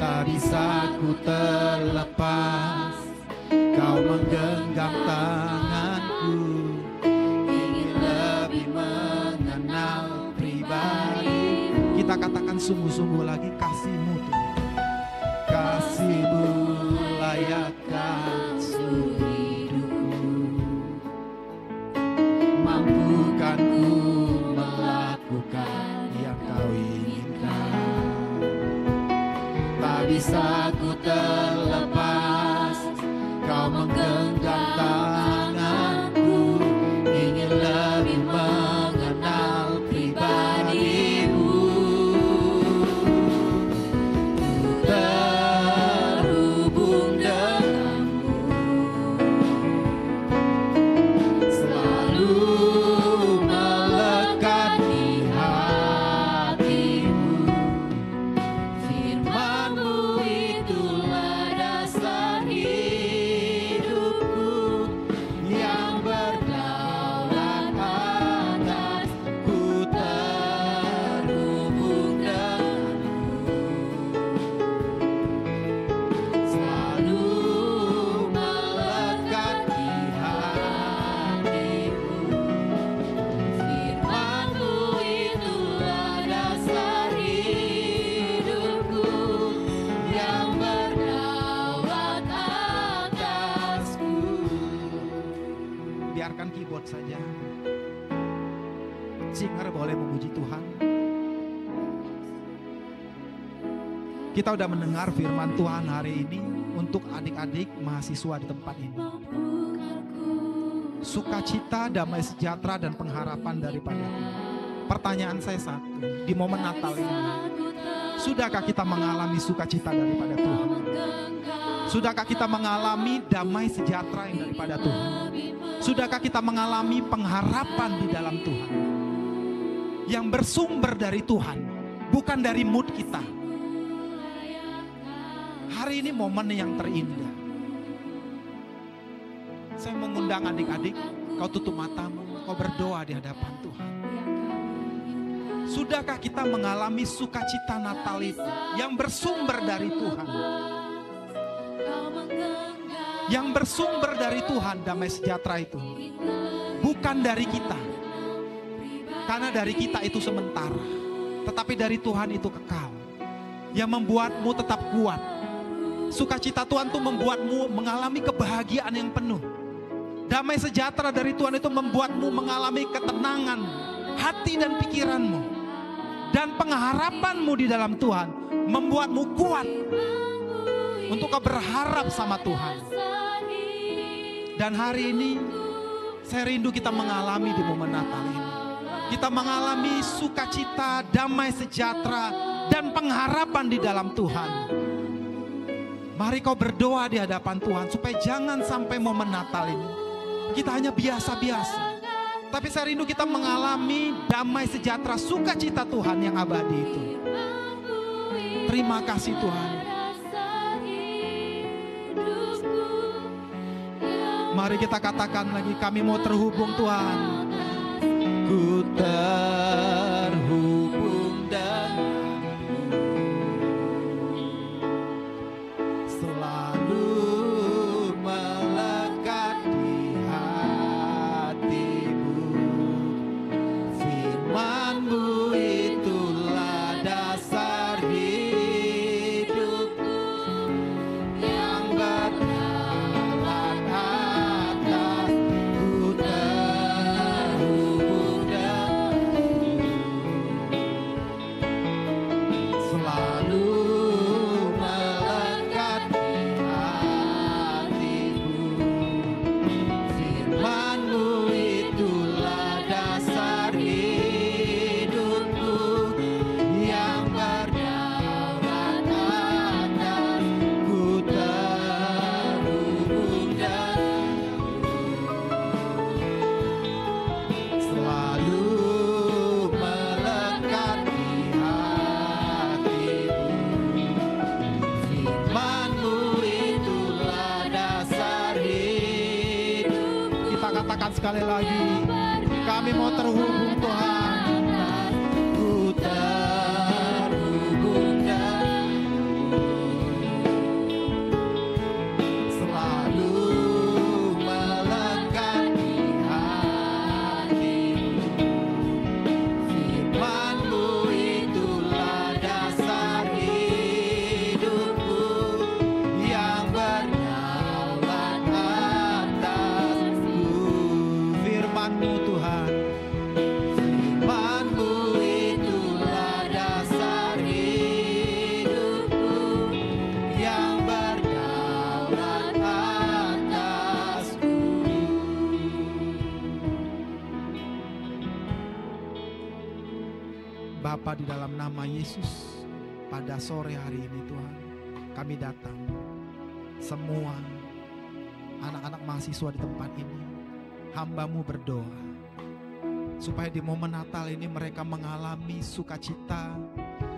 Tak bisa ku terlepas, kau menggenggam tanganku. Ingin lebih mengenal pribadi. Kita katakan sungguh-sungguh lagi, kasih-Mu Tuhan. Kasih-Mu layakkan seluruh hidupku. Mampukan ku melakukan yang kau inginkan. Tak bisa ku terlepas, kau menggenggam tanganku. Ingin lebih mengenal pribadi-Mu. Ku terhubung denganmu, selalu melekat di hatimu. Firman-Mu itulah dasar hidupku, yang berdaulat atas. Ku terhubung denganmu, selalu melekat di hatimu. Firman-Mu itulah dasar hidupku, yang berdaulat atasku. Biarkan keyboard saja. Singer boleh memuji Tuhan. Kita udah mendengar firman Tuhan hari ini untuk adik-adik mahasiswa di tempat ini. Sukacita, damai sejahtera, dan pengharapan daripada Tuhan. Pertanyaan saya satu, di momen Natal ini, sudahkah kita mengalami sukacita daripada Tuhan? Sudahkah kita mengalami damai sejahtera yang daripada Tuhan? Sudahkah kita mengalami pengharapan di dalam Tuhan? Yang bersumber dari Tuhan, bukan dari mood kita. Hari ini momen yang terindah. Saya mengundang adik-adik, kau tutup matamu, kau berdoa di hadapan Tuhan. Sudahkah kita mengalami sukacita Natal itu yang bersumber dari Tuhan? Yang bersumber dari Tuhan, damai sejahtera itu bukan dari kita. Karena dari kita itu sementara, tetapi dari Tuhan itu kekal. Yang membuatmu tetap kuat. Sukacita Tuhan itu membuatmu mengalami kebahagiaan yang penuh. Damai sejahtera dari Tuhan itu membuatmu mengalami ketenangan hati dan pikiranmu. Dan pengharapanmu di dalam Tuhan membuatmu kuat untuk kau berharap sama Tuhan. Dan hari ini saya rindu kita mengalami di momen Natal ini. Kita mengalami sukacita, damai sejahtera, dan pengharapan di dalam Tuhan. Mari kau berdoa di hadapan Tuhan supaya jangan sampai momen Natal ini kita hanya biasa-biasa. Tapi saya rindu kita mengalami damai sejahtera, sukacita Tuhan yang abadi itu. Terima kasih Tuhan. Mari kita katakan lagi, kami mau terhubung Tuhan. Ku terhubung denganmu, selalu melekat di hatimu. Firman-Mu itulah dasar hidupku, yang berdaulat atas. Ku terhubung denganmu, sekali lagi. Kami mau terhubung Tuhan. Ku terhubung denganmu, selalu melekat di hatimu. Firman-Mu itulah dasar hidupku yang berdaulat atasku. Firman-Mu Tuhan, Firman-Mu itulah dasar hidupku yang berdaulat atasku. Bapa, di dalam nama Yesus, pada sore hari ini Tuhan, kami datang. Semua anak-anak mahasiswa di tempat ini, hamba-Mu berdoa supaya di momen Natal ini mereka mengalami sukacita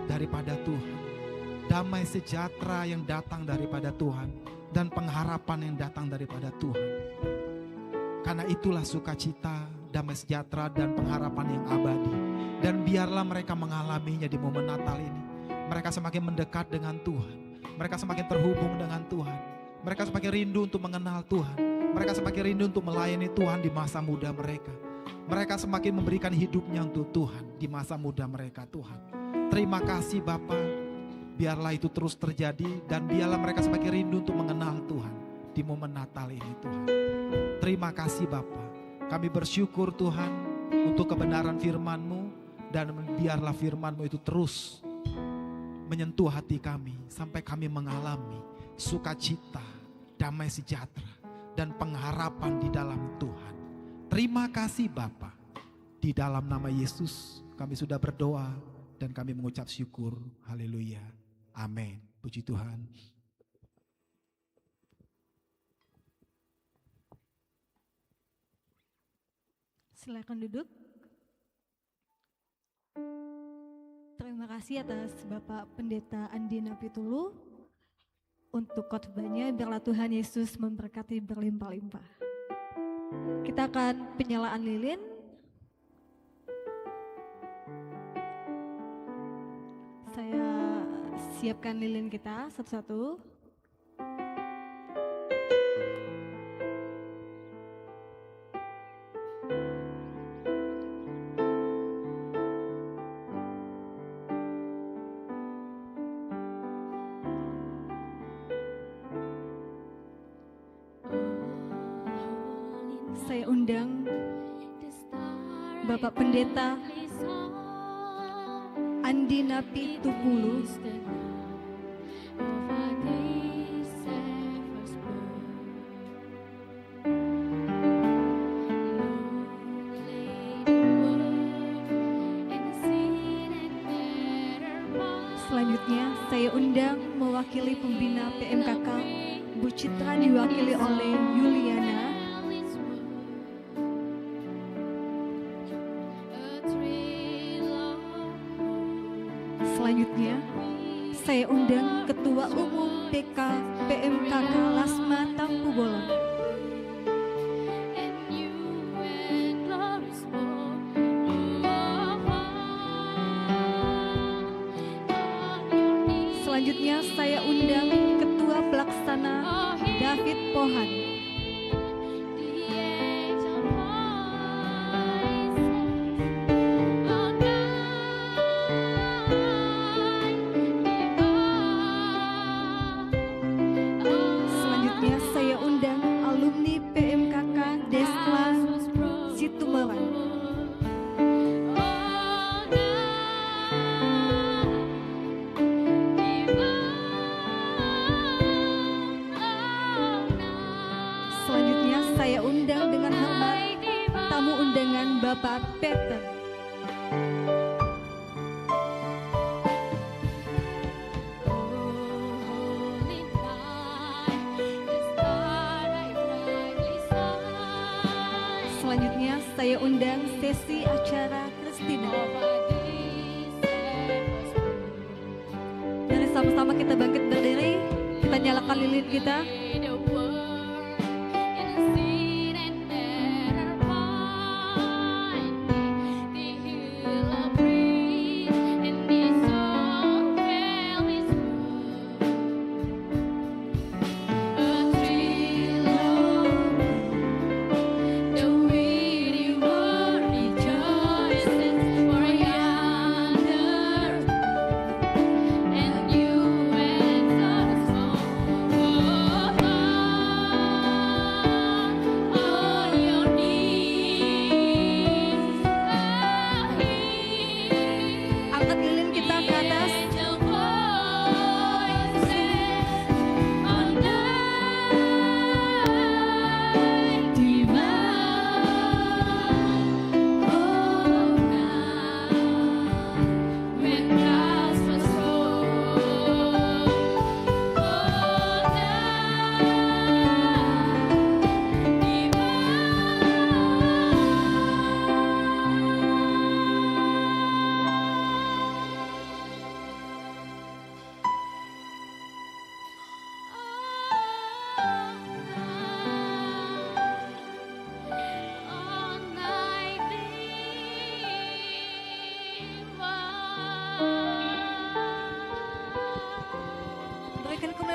daripada Tuhan, damai sejahtera yang datang daripada Tuhan, dan pengharapan yang datang daripada Tuhan. Karena itulah sukacita, damai sejahtera, dan pengharapan yang abadi. Dan biarlah mereka mengalaminya di momen Natal ini. Mereka semakin mendekat dengan Tuhan, mereka semakin terhubung dengan Tuhan, mereka semakin rindu untuk mengenal Tuhan, mereka semakin rindu untuk melayani Tuhan di masa muda mereka. Mereka semakin memberikan hidupnya untuk Tuhan di masa muda mereka, Tuhan. Terima kasih Bapa, biarlah itu terus terjadi, dan biarlah mereka semakin rindu untuk mengenal Tuhan di momen Natal ini, Tuhan. Terima kasih Bapa, kami bersyukur Tuhan untuk kebenaran firman-Mu, dan biarlah firman-Mu itu terus menyentuh hati kami sampai kami mengalami sukacita, damai sejahtera, dan pengharapan di dalam Tuhan. Terima kasih Bapa. Di dalam nama Yesus kami sudah berdoa dan kami mengucap syukur. Haleluya. Amin. Puji Tuhan. Silakan duduk. Terima kasih atas Bapak Pendeta Andi Napitulu untuk khotbahnya. Biarlah Tuhan Yesus memberkati berlimpah-limpah. Kita akan penyalaan lilin. Saya siapkan lilin kita satu-satu. Saya undang Bapak Pendeta Andi Napitulu selanjutnya. Saya undang mewakili pembina PMKK Bu Citra diwakili oleh Yuliana. Selanjutnya, saya undang Ketua Umum PK PMKK Lasma Tampu Bolon. Selanjutnya, saya undang Ketua Pelaksana David Pohan. Bapak Peter. Selanjutnya saya undang sesi acara Kristina. Mari sama-sama kita bangkit berdiri, kita nyalakan lilin kita.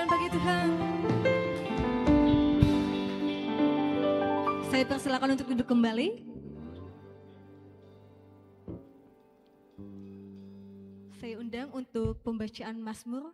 pujian bagi Tuhan. Saya persilakan untuk duduk kembali. Saya undang untuk pembacaan Mazmur.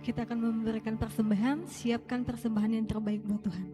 Kita akan memberikan persembahan, siapkan persembahan yang terbaik buat Tuhan.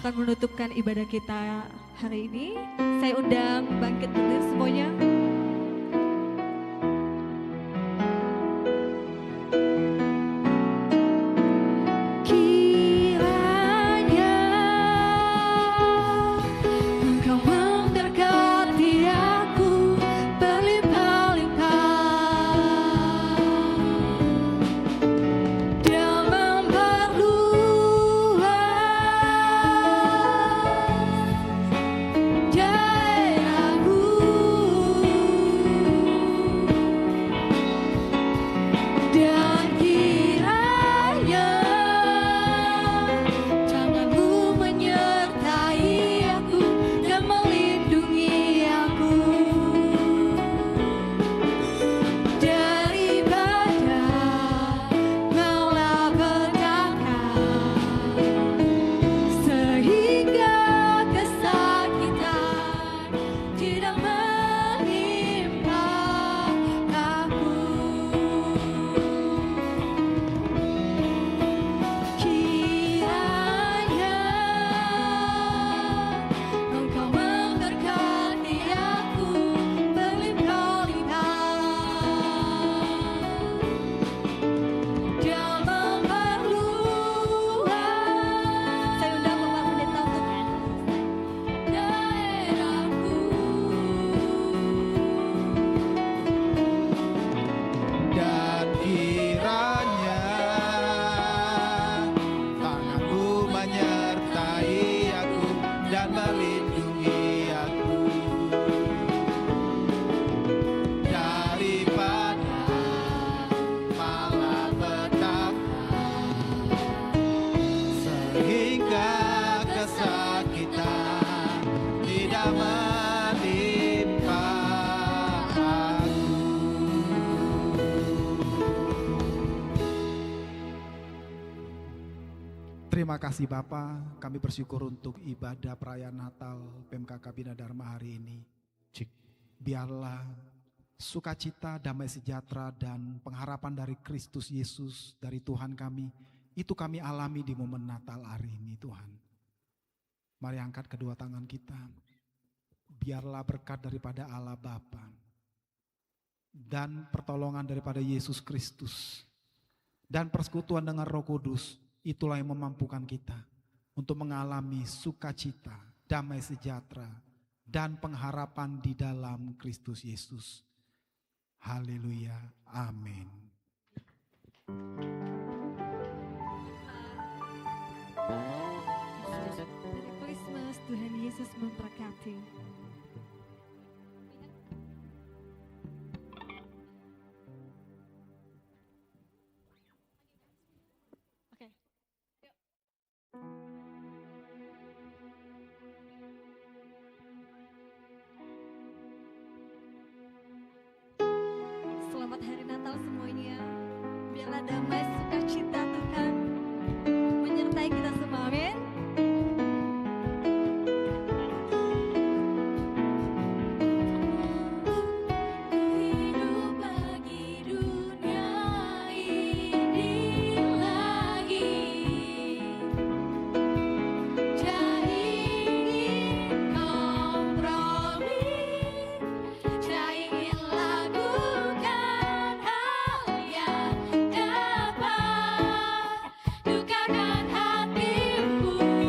kita akan menutupkan ibadah kita hari ini. Saya undang bangkit berdiri semuanya. Terima kasih Bapak, kami bersyukur untuk ibadah perayaan Natal PMKK Bina Dharma hari ini. Biarlah sukacita, damai sejahtera, dan pengharapan dari Kristus Yesus, dari Tuhan kami, itu kami alami di momen Natal hari ini Tuhan. Mari angkat kedua tangan kita. Biarlah berkat daripada Allah Bapa dan pertolongan daripada Yesus Kristus dan persekutuan dengan Roh Kudus, itulah yang memampukan kita untuk mengalami sukacita, damai sejahtera, dan pengharapan di dalam Kristus Yesus. Haleluya, amin. Merry Christmas, Tuhan Yesus memberkati. Selamat Hari Natal semuanya. Biarlah damai sukacita Tuhan menyertai kita semua, amin. Dukakan hatimu.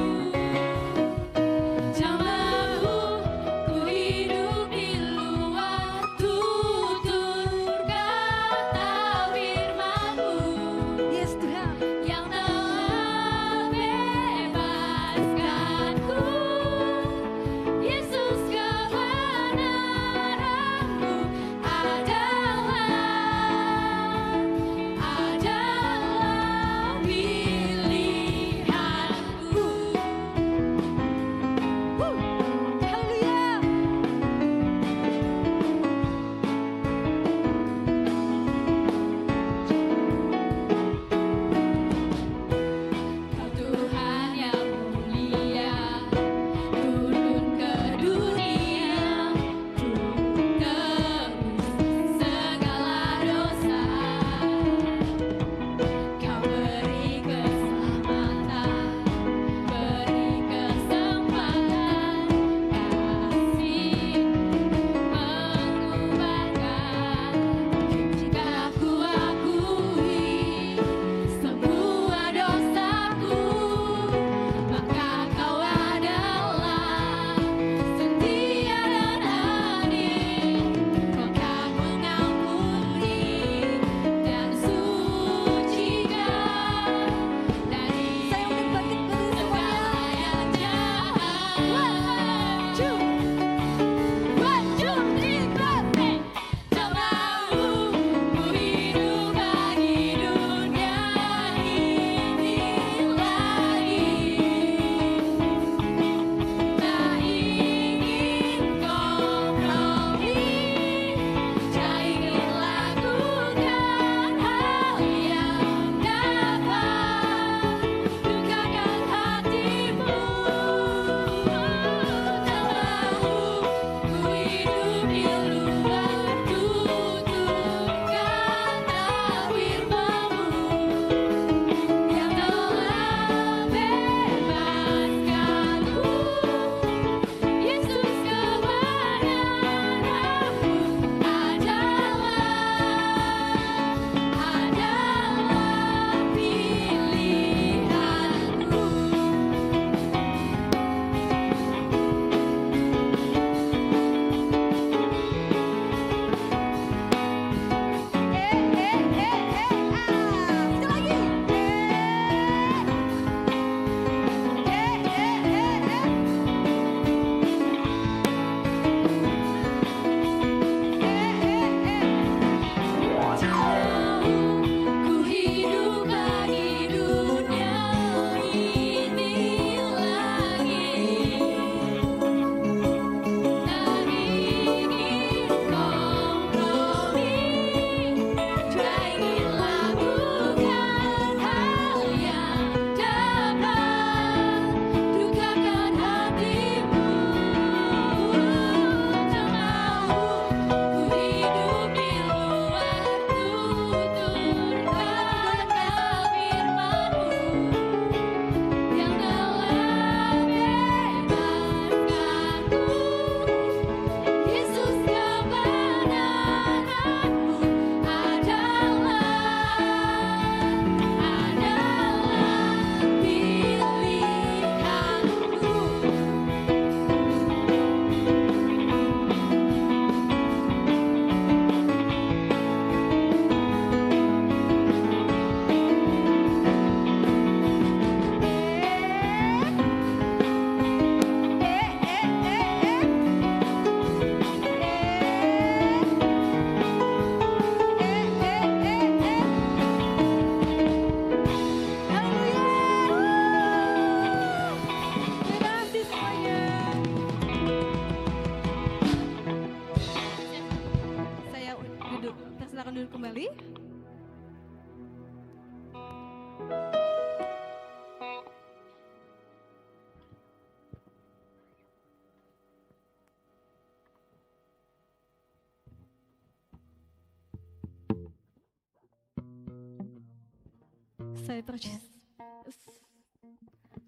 silakan duduk kembali.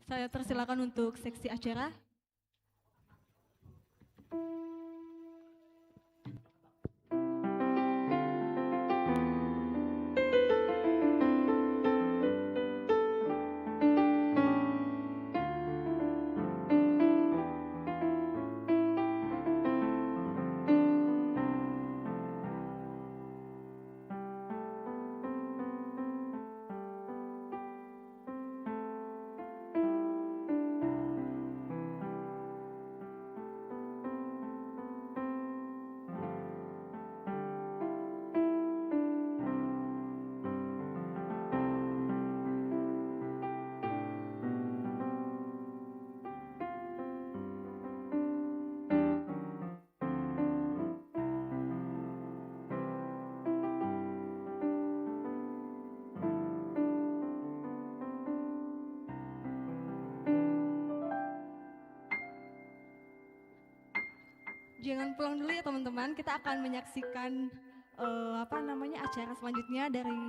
Saya persilakan untuk seksi acara. Jangan pulang dulu ya teman-teman, kita akan menyaksikan acara selanjutnya dari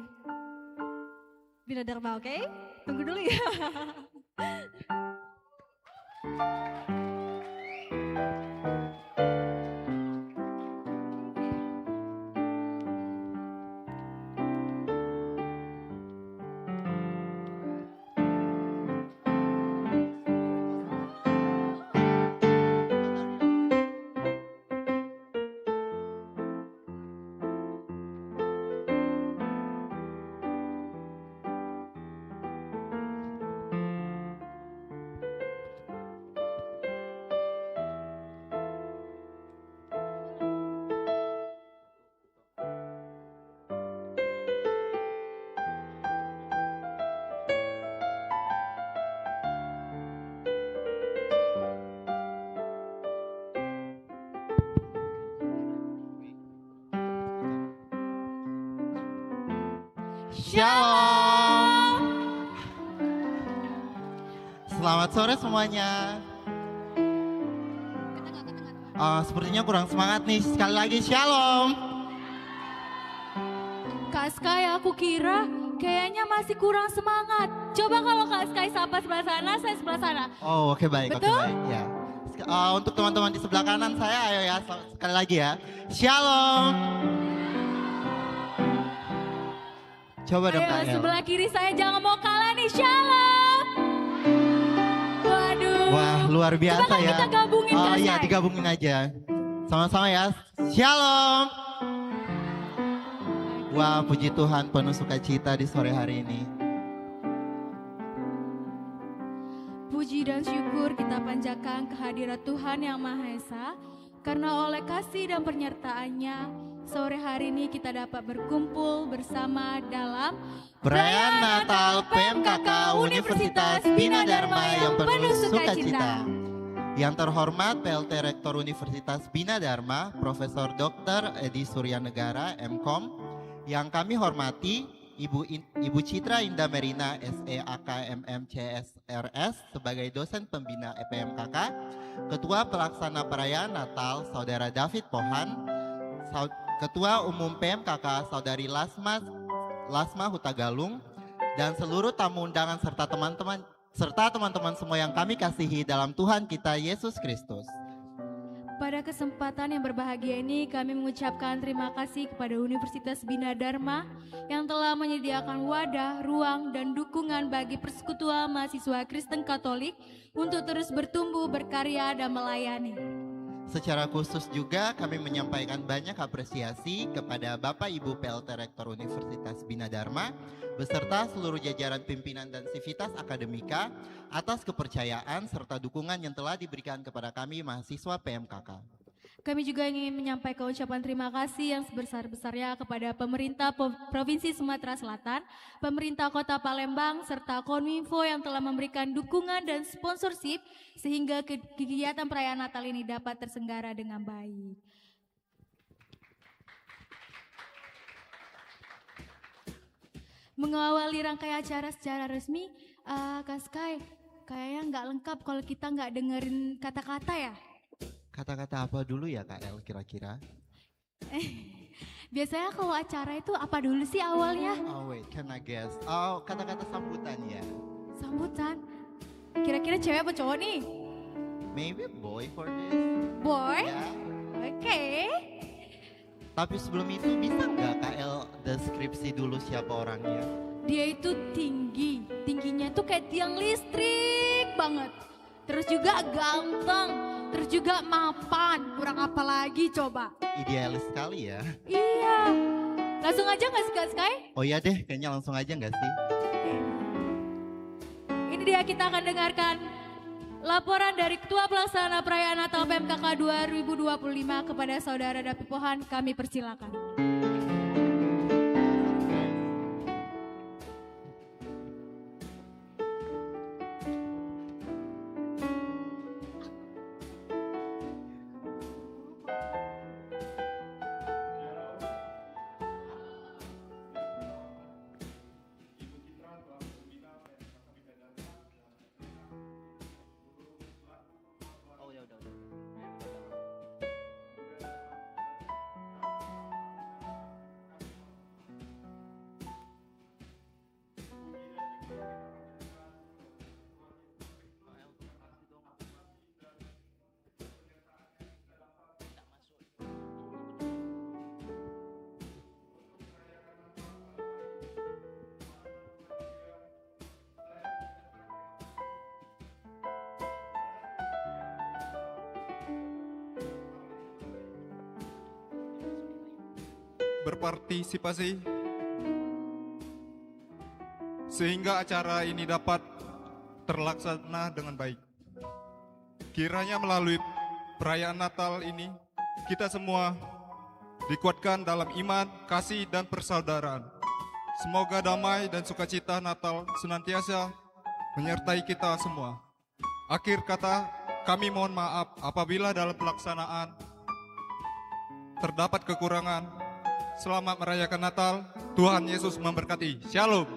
Bina Dharma, oke? Tunggu dulu ya. Shalom. Selamat sore semuanya. Sepertinya kurang semangat nih. Sekali lagi shalom. Kak Sky, aku kira kayaknya masih kurang semangat. Coba kalau Kak Sky sapa sebelah sana, saya sebelah sana. Oh, oke baik. Betul? Oke baik. Ya. Untuk teman-teman di sebelah kanan saya, ayo ya sekali lagi ya. Shalom. Coba dong Kak El. Sebelah kiri saya jangan mau kalah nih, shalom. Waduh. Wah, luar biasa Coba kan ya. kita gabungin Kak Iya, Sky. digabungin aja. Sama-sama ya. Shalom. Wah, puji Tuhan penuh sukacita di sore hari ini. Puji dan syukur kita panjatkan kehadirat Tuhan Yang Maha Esa, karena oleh kasih dan penyertaan-Nya, sore hari ini kita dapat berkumpul bersama dalam Perayaan Natal PMKK Universitas Bina Dharma yang penuh sukacita. Yang terhormat PLT Rektor Universitas Bina Dharma, Profesor Dr. Edi Suryanegara, MKom. Yang kami hormati Ibu Citra Indah Merina, SEAK MMCSRS sebagai dosen pembina EPMKK, Ketua Pelaksana Perayaan Natal Saudara David Pohan, Ketua Umum PMKK Saudari Lasma Hutagalung, dan seluruh tamu undangan serta teman-teman semua yang kami kasihi dalam Tuhan kita Yesus Kristus. Pada kesempatan yang berbahagia ini kami mengucapkan terima kasih kepada Universitas Bina Dharma yang telah menyediakan wadah, ruang, dan dukungan bagi persekutuan mahasiswa Kristen Katolik untuk terus bertumbuh, berkarya, dan melayani. Secara khusus juga kami menyampaikan banyak apresiasi kepada Bapak Ibu PLT Rektor Universitas Bina Dharma beserta seluruh jajaran pimpinan dan sivitas akademika atas kepercayaan serta dukungan yang telah diberikan kepada kami mahasiswa PMKK. Kami juga ingin menyampaikan ucapan terima kasih yang sebesar-besarnya kepada pemerintah Provinsi Sumatera Selatan, pemerintah Kota Palembang, serta Kominfo yang telah memberikan dukungan dan sponsorship sehingga kegiatan perayaan Natal ini dapat terselenggara dengan baik. mengawali rangkaian acara secara resmi, Kak Sky, kayaknya nggak lengkap kalau kita nggak dengerin kata-kata ya. Kata-kata apa dulu ya Kak El kira-kira? Biasanya kalau acara itu apa dulu sih awalnya? Oh wait, can I guess? Oh, kata-kata sambutan ya. Sambutan. Kira-kira cewek apa cowok nih? Maybe boy for this. Boy? Ya. Oke. Tapi sebelum itu bisa nggak Kak El deskripsi dulu siapa orangnya? Dia itu tinggi. Tingginya tuh kayak tiang listrik banget. Terus juga ganteng. Terus juga mapan. Kurang apa lagi coba? Idealis sekali ya. Iya. Langsung aja gak sih Kak Sky? Oh iya deh, kayaknya langsung aja nggak sih? Ini dia, kita akan dengarkan laporan dari Ketua Pelaksana Perayaan Natal PMKK 2025 kepada Saudara David Pohan. Kami persilakan. Oh ya udah. Berpartisipasi sehingga acara ini dapat terlaksana dengan baik. Kiranya melalui perayaan Natal ini kita semua dikuatkan dalam iman, kasih, dan persaudaraan. Semoga damai dan sukacita Natal senantiasa menyertai kita semua. Akhir kata, kami mohon maaf apabila dalam pelaksanaan terdapat kekurangan. Selamat merayakan Natal, Tuhan Yesus memberkati. Shalom.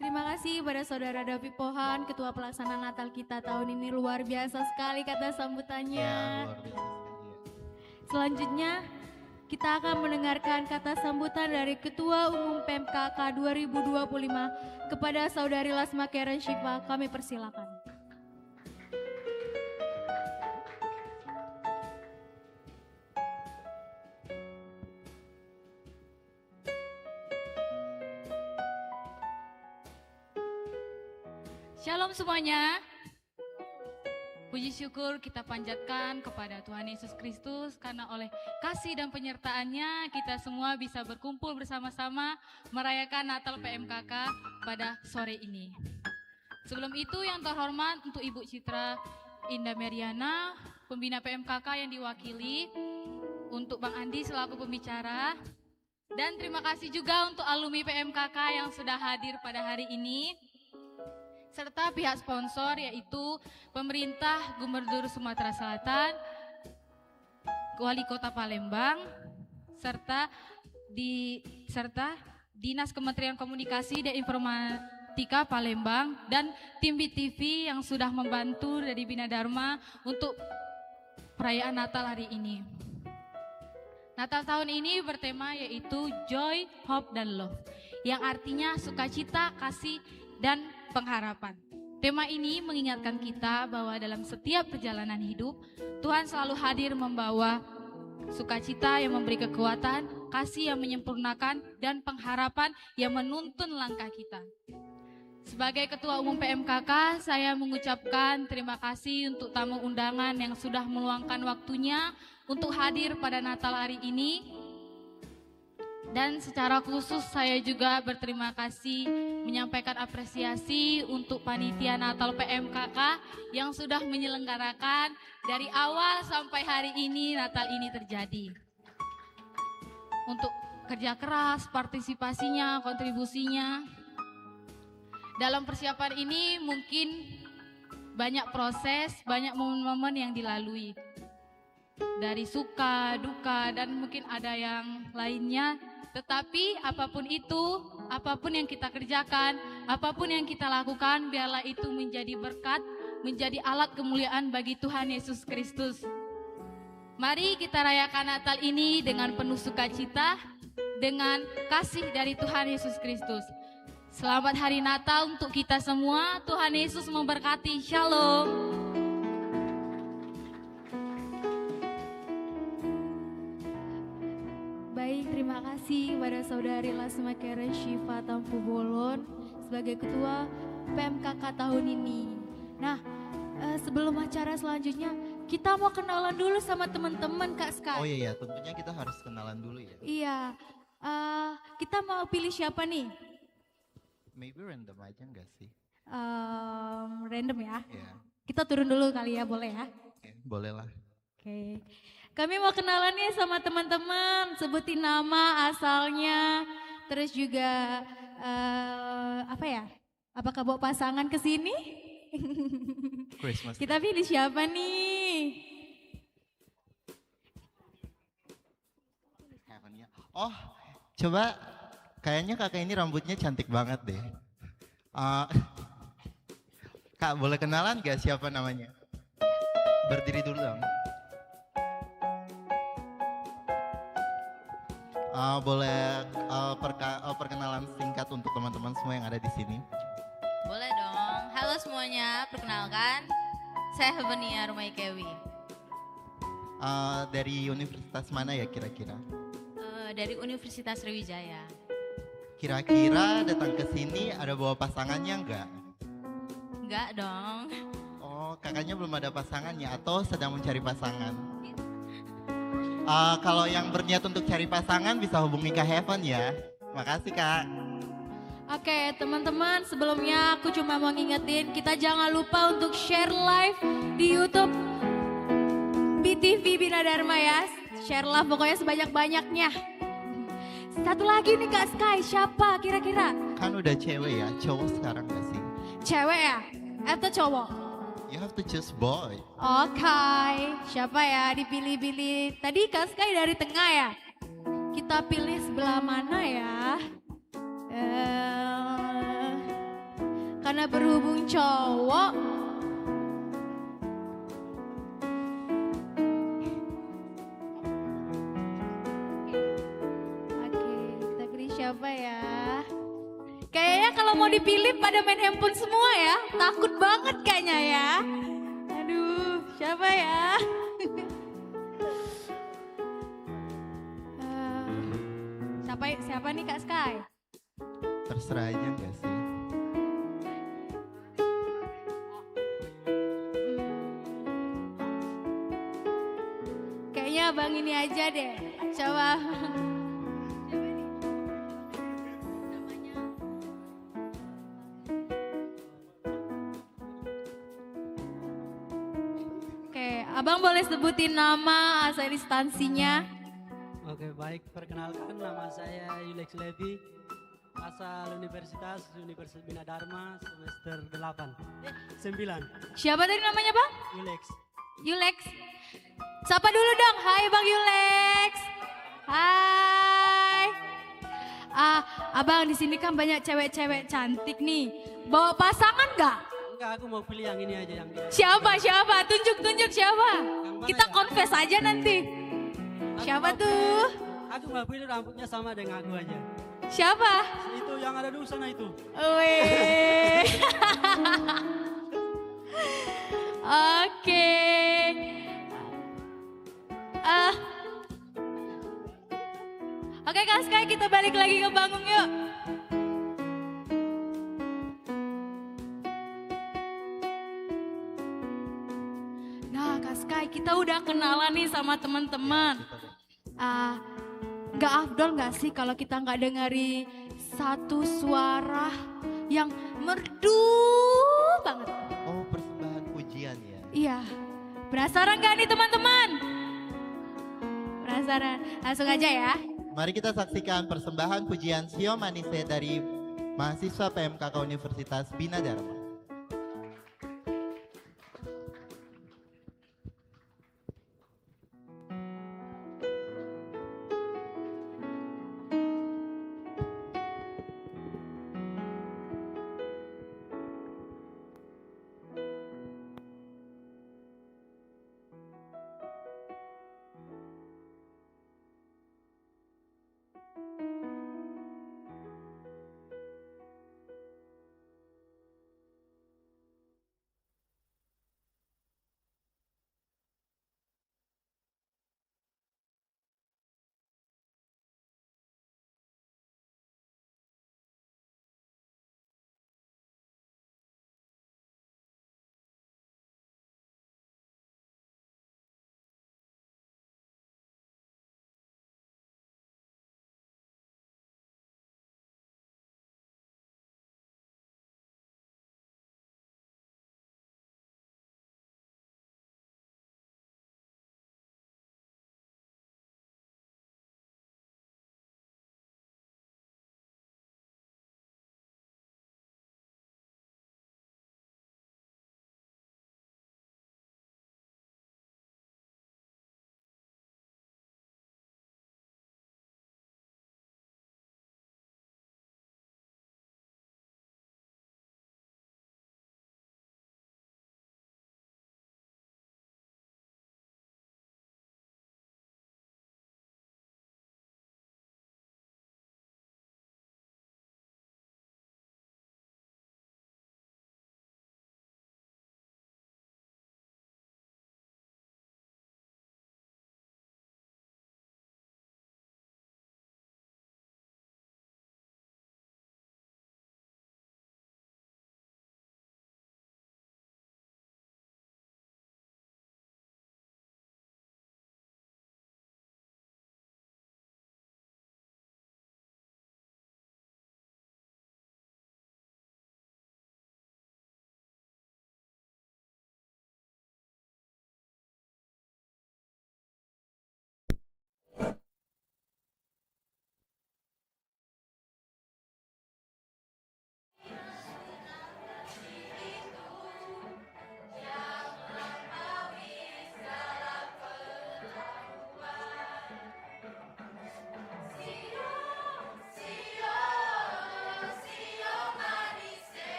Terima kasih pada Saudara David Pohan, Ketua Pelaksana Natal kita tahun ini. Luar biasa sekali kata sambutannya. Ya, luar biasa sekali ya. Selanjutnya kita akan mendengarkan kata sambutan dari Ketua Umum PMKK 2025 kepada Saudari Lasma Karen Syifa. Kami persilakan. Shalom semuanya. Puji syukur kita panjatkan kepada Tuhan Yesus Kristus karena oleh kasih dan penyertaannya kita semua bisa berkumpul bersama-sama merayakan Natal PMKK pada sore ini. Sebelum itu yang terhormat untuk Ibu Citra Indah Meriana, pembina PMKK yang diwakili, untuk Bang Andi selaku pembicara, dan terima kasih juga untuk alumni PMKK yang sudah hadir pada hari ini, serta pihak sponsor yaitu pemerintah Gubernur Sumatera Selatan, Wali Kota Palembang, serta Dinas Kementerian Komunikasi dan Informatika Palembang, dan tim BTV yang sudah membantu dari Bina Dharma untuk perayaan Natal hari ini. Natal tahun ini bertema yaitu Joy, Hope, dan Love, yang artinya sukacita, kasih, dan pengharapan. Tema ini mengingatkan kita bahwa dalam setiap perjalanan hidup, Tuhan selalu hadir membawa sukacita yang memberi kekuatan, kasih yang menyempurnakan, dan pengharapan yang menuntun langkah kita. Sebagai Ketua Umum PMKK, saya mengucapkan terima kasih untuk tamu undangan yang sudah meluangkan waktunya untuk hadir pada Natal hari ini. Dan secara khusus saya juga berterima kasih menyampaikan apresiasi untuk panitia Natal PMKK yang sudah menyelenggarakan dari awal sampai hari ini Natal ini terjadi. Untuk kerja keras, partisipasinya, kontribusinya. dalam persiapan ini mungkin banyak proses, banyak momen-momen yang dilalui. Dari suka, duka, dan mungkin ada yang lainnya. Tetapi apapun itu, apapun yang kita kerjakan, apapun yang kita lakukan, biarlah itu menjadi berkat, menjadi alat kemuliaan bagi Tuhan Yesus Kristus. Mari kita rayakan Natal ini dengan penuh sukacita, dengan kasih dari Tuhan Yesus Kristus. Selamat Hari Natal untuk kita semua. Tuhan Yesus memberkati. Shalom. Baik, terima kasih kepada Saudari Lasma Karen Syifa Tampu Bolon sebagai Ketua PMKK tahun ini. Nah, sebelum acara selanjutnya, kita mau kenalan dulu sama teman-teman Kak Sky. Oh iya, tentunya kita harus kenalan dulu ya. Iya, kita mau pilih siapa nih? Maybe random aja enggak sih? Random ya? Ya, Kita turun dulu kali ya, boleh ya? boleh lah. Oke. Kami mau kenalan nih sama teman-teman, sebutin nama, asalnya, terus juga apa ya? Apakah bawa pasangan ke sini? Christmas. Kita pilih siapa nih? Oh, coba kayaknya kakak ini rambutnya cantik banget deh. Kak, boleh kenalan gak siapa namanya? Berdiri dulu dong. Boleh perkenalan singkat untuk teman-teman semua yang ada di sini. Boleh dong. Halo semuanya, perkenalkan. Saya Hebenia Rumaikewi. Dari universitas mana ya kira-kira? Dari Universitas Sriwijaya. Kira-kira datang ke sini ada bawa pasangannya enggak? Enggak dong. Oh, kakaknya belum ada pasangannya atau sedang mencari pasangan? Kalau yang berniat untuk cari pasangan bisa hubungi Kak Heaven ya. Makasih Kak. Oke teman-teman, sebelumnya aku cuma mau ngingetin, kita jangan lupa untuk share live di YouTube BTV Bina Dharma ya. Share live pokoknya sebanyak-banyaknya. Satu lagi nih Kak Sky, siapa kira-kira? Kan udah cewek ya, cowok sekarang gak sih? Cewek ya? Atau cowok? You have to choose boy. Oke, siapa ya dipilih-pilih? Tadi Kak Sky dari tengah ya? Kita pilih sebelah mana ya? Karena berhubung cowok, kita pilih siapa ya? Kayaknya kalau mau dipilih pada main handphone semua ya, takut banget kayaknya ya. Aduh, siapa ya? Siapa nih Kak Sky? Terserah aja gak sih? Kayaknya abang ini aja deh. Coba. Oke, abang boleh sebutin nama, asal instansinya. Oke, baik. Perkenalkan, nama saya Yulex Levi, asal Universitas Bina Dharma, semester 9. Siapa tadi namanya bang? Yulex. Yulex. Sapa dulu dong, hai Bang Yulex. Hai. Abang di sini kan banyak cewek-cewek cantik nih. Bawa pasangan nggak? Enggak, aku mau pilih yang ini aja yang ini. Siapa? Tunjuk siapa? Yang mana Kita ya? confess aja nanti. Siapa tuh? Aku mau pilih rambutnya sama dengan aku aja. Siapa? Itu yang ada di sana itu. Wih. Oke. Oke Kak Sky, kita balik lagi ke panggung yuk. Nah Kak Sky, kita udah kenalan nih sama teman-teman. Gak afdol gak sih kalau kita gak dengari satu suara yang merdu banget? Oh, persembahan pujian ya? Iya, penasaran gak nih teman-teman? Penasaran? Langsung aja ya. Mari kita saksikan persembahan pujian Sio Manise dari mahasiswa PMKK Universitas Bina Dharma.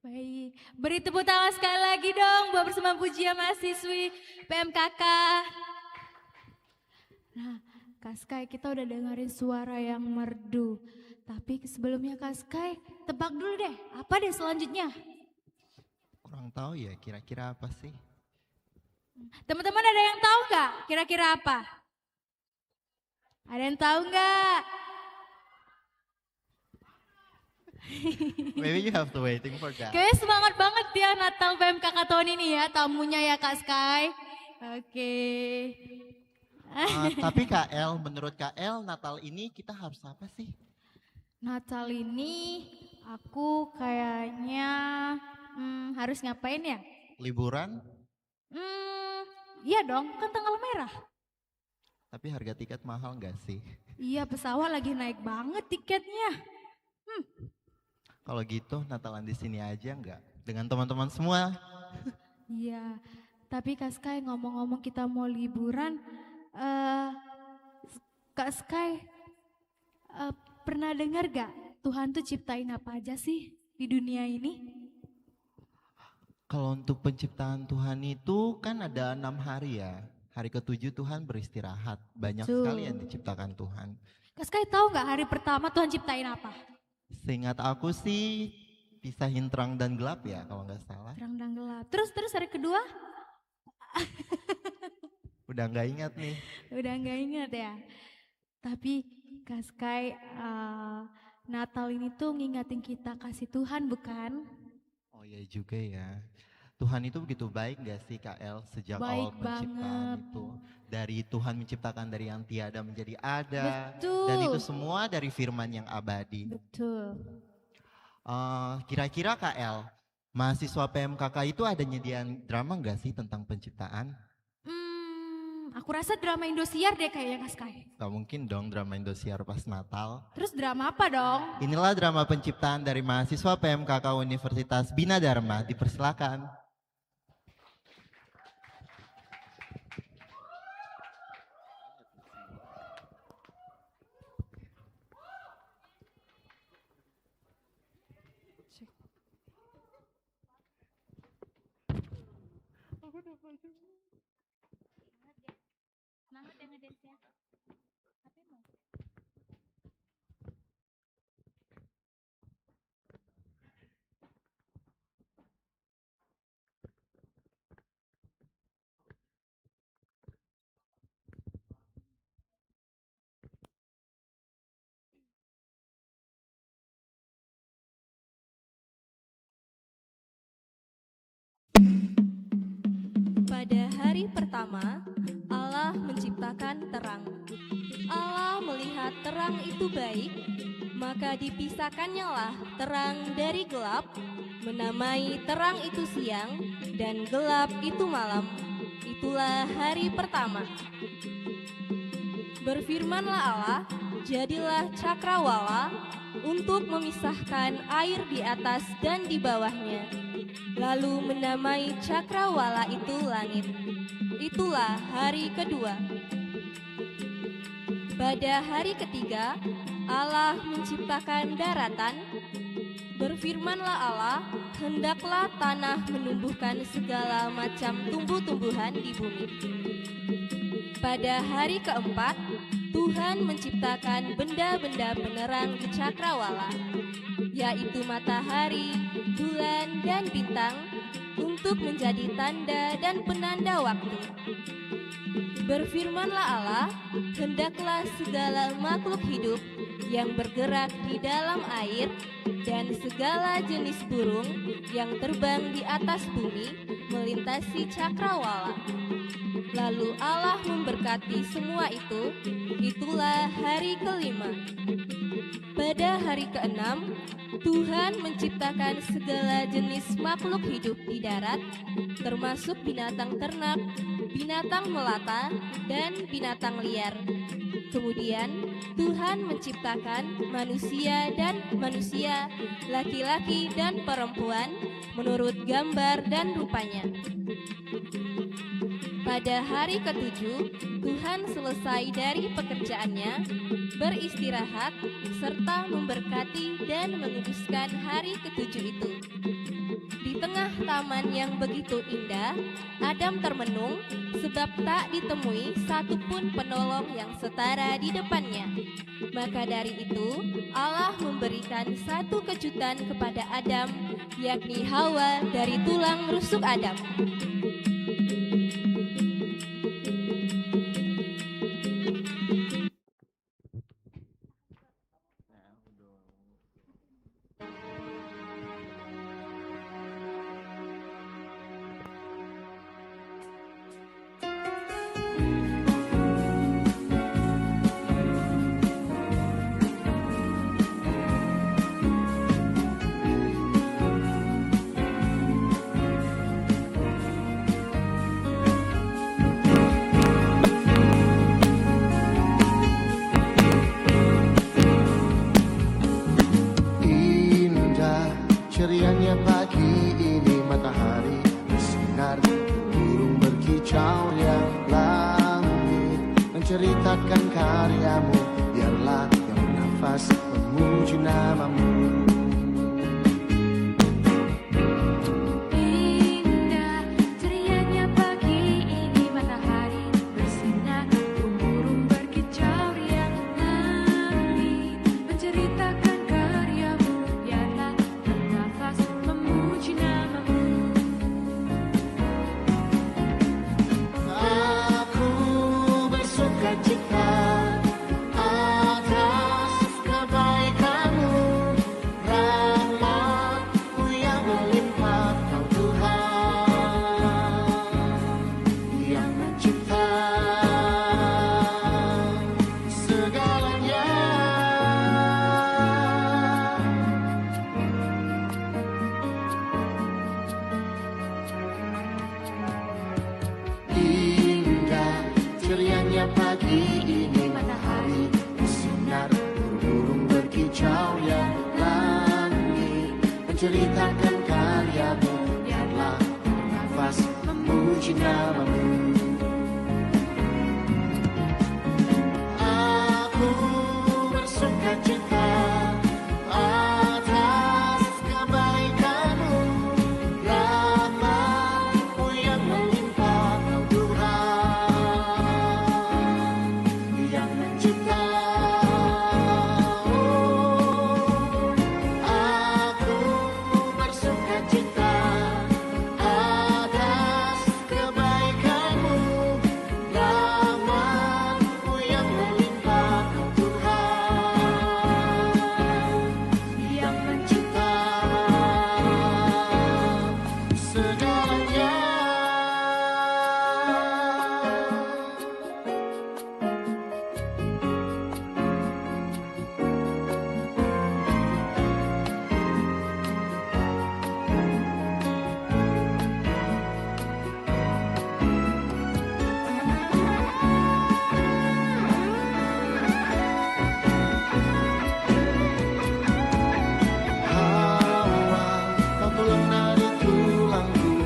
Baik, beri tepuk tangan sekali lagi dong buat persembahan pujian mahasiswi PMKK. Nah, Kak Sky, kita udah dengerin suara yang merdu. Tapi sebelumnya Kak Sky, tebak dulu deh, apa deh selanjutnya? Kurang tahu ya, kira-kira apa sih? Teman-teman ada yang tahu nggak? Kira-kira apa? Ada yang tahu nggak? Maybe you have to waiting for that. Kayaknya semangat banget ya Natal PMKK tahun ini ya, tamunya ya Kak Sky. Oke. Tapi KL, menurut KL Natal ini kita harus apa sih? Natal ini aku kayaknya harus ngapain ya? Liburan? Iya dong, kan tanggal merah. Tapi harga tiket mahal nggak sih? Iya, pesawat lagi naik banget tiketnya. Kalau gitu Natalan di sini aja nggak? Dengan teman-teman semua? Iya, tapi Kak Sky ngomong-ngomong kita mau liburan, Kak Sky pernah dengar gak Tuhan tuh ciptain apa aja sih di dunia ini? Kalau untuk penciptaan Tuhan itu kan ada 6 hari ya. Hari ke-7 Tuhan beristirahat. Banyak Betul. sekali yang diciptakan Tuhan. Kak Sky tahu nggak hari pertama Tuhan ciptain apa? Seingat aku sih pisahin terang dan gelap ya kalau nggak salah. Terang dan gelap. Terus hari kedua? Udah nggak ingat nih. Udah nggak ingat ya. Tapi Kak Sky, Natal ini tuh ngingatin kita kasih Tuhan bukan? Oh ya juga ya. Tuhan itu begitu baik gak sih KL sejak Baik awal penciptaan banget. itu. Dari Tuhan menciptakan dari yang tiada menjadi ada. Betul. Dan itu semua dari firman yang abadi. Betul. Kira-kira KL, mahasiswa PMKK itu ada nyediain drama gak sih tentang penciptaan? Aku rasa drama Indosiar deh kayaknya Kak Sky. Gak mungkin dong drama Indosiar pas Natal. Terus drama apa dong? Inilah drama penciptaan dari mahasiswa PMKK Universitas Bina Dharma. Dipersilakan. Semangat ya ngedance ya. Pada hari pertama, Allah menciptakan terang. Allah melihat terang itu baik, maka dipisahkannya lah terang dari gelap, menamai terang itu siang dan gelap itu malam. Itulah hari pertama. Berfirmanlah Allah, jadilah cakrawala untuk memisahkan air di atas dan di bawahnya. Lalu menamai cakrawala itu langit. Itulah hari kedua. Pada hari ketiga, Allah menciptakan daratan. Berfirmanlah Allah, hendaklah tanah menumbuhkan segala macam tumbuh-tumbuhan di bumi. Pada hari keempat, Tuhan menciptakan benda-benda penerang di cakrawala, yaitu matahari, bulan, dan bintang, untuk menjadi tanda dan penanda waktu. Berfirmanlah Allah, hendaklah segala makhluk hidup yang bergerak di dalam air dan segala jenis burung yang terbang di atas bumi melintasi cakrawala. Lalu Allah memberkati semua itu. Itulah hari kelima. Pada hari keenam, Tuhan menciptakan segala jenis makhluk hidup di darat, termasuk binatang ternak, binatang melata, dan binatang liar. Kemudian Tuhan menciptakan manusia dan manusia, laki-laki dan perempuan, menurut gambar dan rupanya. Pada hari ketujuh, Tuhan selesai dari pekerjaannya, beristirahat, serta memberkati dan menguduskan hari ketujuh itu. taman yang begitu indah, Adam termenung sebab tak ditemui satupun penolong yang setara di depannya. Maka dari itu, Allah memberikan satu kejutan kepada Adam, yakni Hawa dari tulang rusuk Adam. Cerianya pagi ini matahari bersinar, burung berkicau yang langit menceritakan karyamu, biarlah yang bernafas memuji namamu. Cerianya pagi ini matahari bersinar, burung berkicau yang langit menceritakan karyamu, biarlah bernafas memuji namamu. Aku bersuka cita atas kebaikanmu, rahmat-Mu yang melimpah, Kau Tuhan yang mencipta. Aku bersuka cita atas kebaikanmu, rahmat-Mu yang melimpah, Kau Tuhan yang mencipta segalanya. Hawa, kau tulang dari tulangku,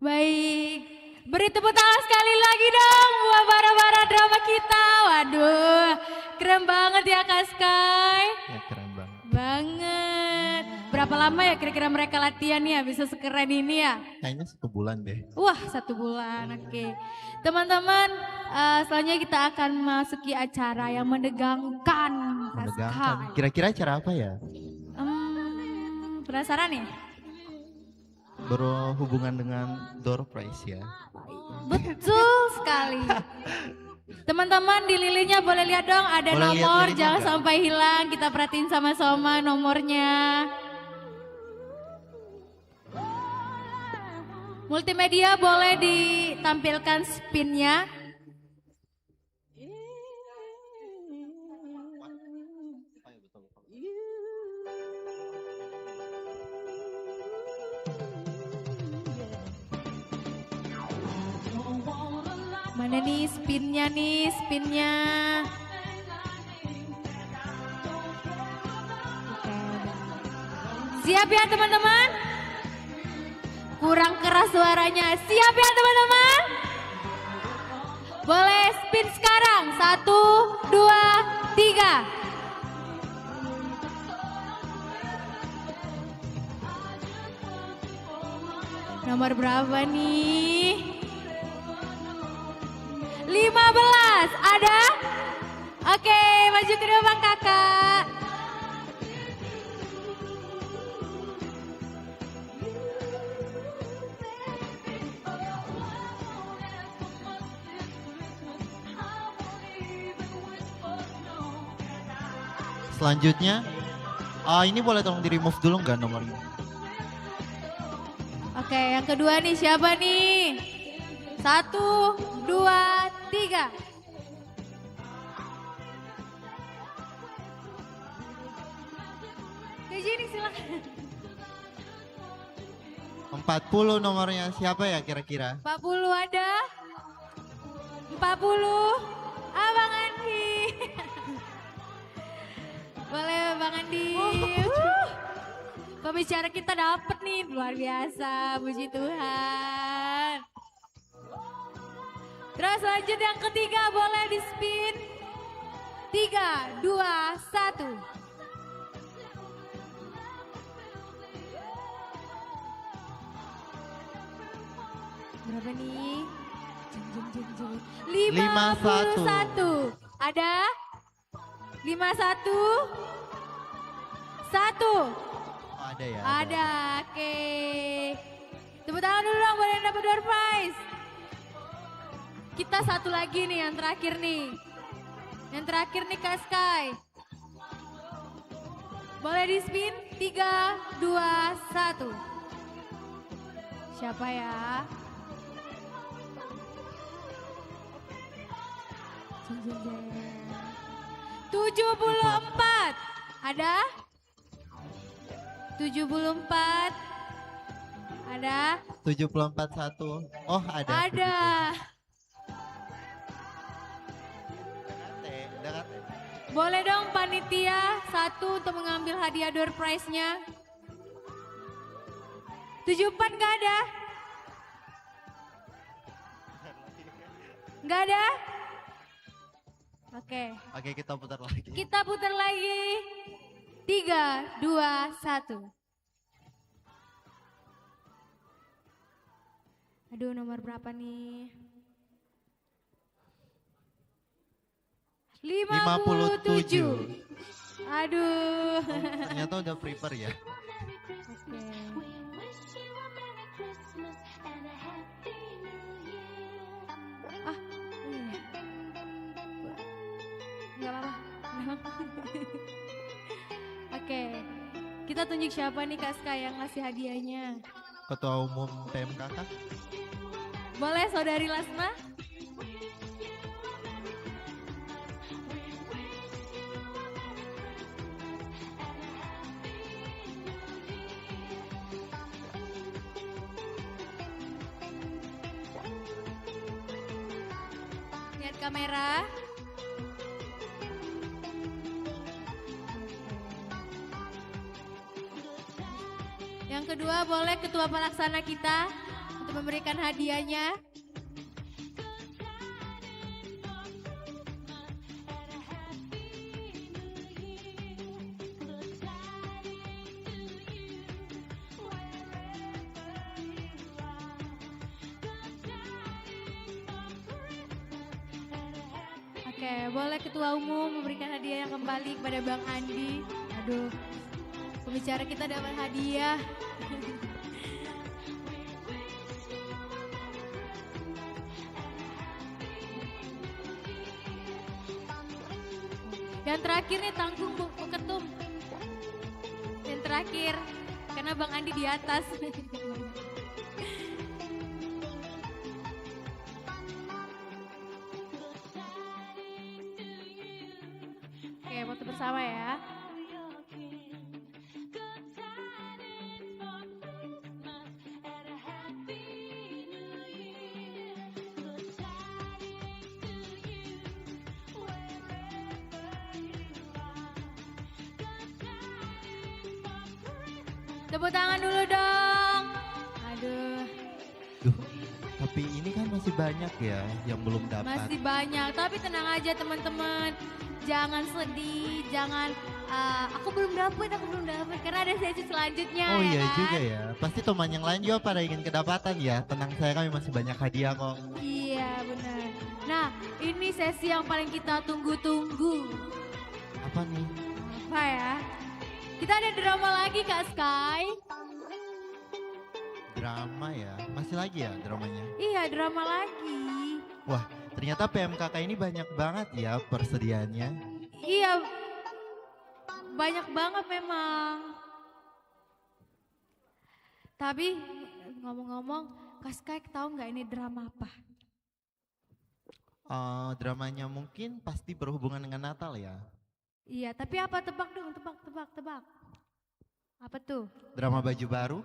Baik, beri tepuk tangan sekali lagi dong buat para drama kita. Waduh, keren banget ya Kak Sky. Ya keren banget. Banget. Berapa lama ya kira-kira mereka latihan ya bisa sekeren ini ya? Kayaknya 1 bulan deh. Wah 1 bulan, oke. Teman-teman, selanjutnya kita akan masuki acara yang menegangkan. Kak Menegangkan. Sky. Kira-kira acara apa ya? Penasaran ya? Berhubungan dengan door prize ya. Betul sekali. Teman-teman di lilinnya boleh lihat dong ada Boleh lihat nomor, lilinnya jangan enggak? sampai hilang. Kita perhatiin sama-sama nomornya. Multimedia boleh ditampilkan spinnya. Mana nih spinnya nih, spinnya. Oke. Siap ya teman-teman? Kurang keras suaranya. Siap ya teman-teman? Boleh spin sekarang. 1, 2, 3. Nomor berapa nih? 15, ada? Oke, maju ke depan kakak. Selanjutnya, ini boleh tolong di remove dulu nggak nomornya? Oke, yang kedua nih siapa nih? 1, 2, 3. Ke sini silakan. 40 nomornya siapa ya kira-kira? 40 ada? 40? Bang Andi. Boleh Bang Andi. Pembicara kita dapet nih, luar biasa, puji Tuhan. Terus lanjut yang ketiga, boleh di spin. 3, 2, 1. Berapa nih? 51. Ada? 51? 1. Ada ya? Ada, oke. Tepuk tangan dulu dong buat yang dapat door prize. Kita satu lagi nih, yang terakhir nih. Yang terakhir nih Kak Sky. Boleh di spin? 3, 2, 1. Siapa ya? 74. Ada? 74. Ada? 74 1. Oh ada. Ada. Boleh dong panitia 1 untuk mengambil hadiah door prize-nya. 74 nggak ada? Nggak ada? Oke. Oke, kita putar lagi. Kita putar lagi. 3, 2, 1. Aduh, nomor berapa nih? 57. Aduh. Ternyata udah prepare ya. Oke. Nggak apa-apa. Oke, kita tunjuk siapa nih Kak Ska yang ngasih hadiahnya. Ketua Umum PMKK. Boleh Saudari Lasma? Lihat kamera. Yang kedua boleh ketua pelaksana kita untuk memberikan hadiahnya. Oke, boleh ketua umum memberikan hadiah yang kembali kepada Bang Andi. Aduh, pembicara kita dapat hadiah. Yang terakhir nih tanggung Bu Ketum. Yang terakhir, karena Bang Andi di atas. Oke, foto bersama ya. Tepuk tangan dulu dong. Aduh. Duh, tapi ini kan masih banyak ya yang belum dapat. Masih banyak, tapi tenang aja teman-teman. Jangan sedih, jangan aku belum dapet, karena ada sesi selanjutnya. Oh ya iya kan? juga ya. Pasti teman yang lain juga pada ingin kedapatan ya. Tenang saya, kami masih banyak hadiah kok. Iya benar. Nah ini sesi yang paling kita tunggu-tunggu. Apa nih? Apa ya? Kita ada drama lagi Kak Sky. Drama ya? Masih lagi ya dramanya? Iya drama lagi. Wah, ternyata PMKK ini banyak banget ya persediaannya. Iya, banyak banget memang. Tapi ngomong-ngomong, Kak Sky tahu nggak ini drama apa? Dramanya mungkin pasti berhubungan dengan Natal ya. Iya, tapi apa? Tebak dong, tebak. Apa tuh? Drama baju baru,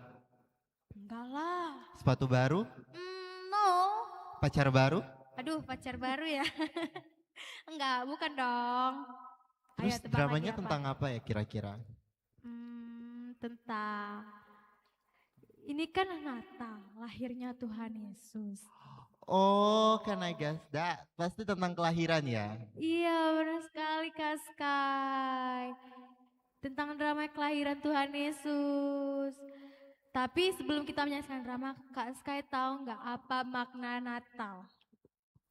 Enggak lah. sepatu baru, No. pacar baru. Aduh, pacar baru ya. Enggak, bukan dong. Terus Ayo, tebak dramanya lagi tentang apa ya kira-kira? Tentang ini kan Natal, lahirnya Tuhan Yesus. Oh, can I guess that? Pasti tentang kelahiran ya? Iya, benar sekali Kak Sky. Tentang drama kelahiran Tuhan Yesus. Tapi sebelum kita menyaksikan drama, Kak Sky tahu nggak apa makna Natal?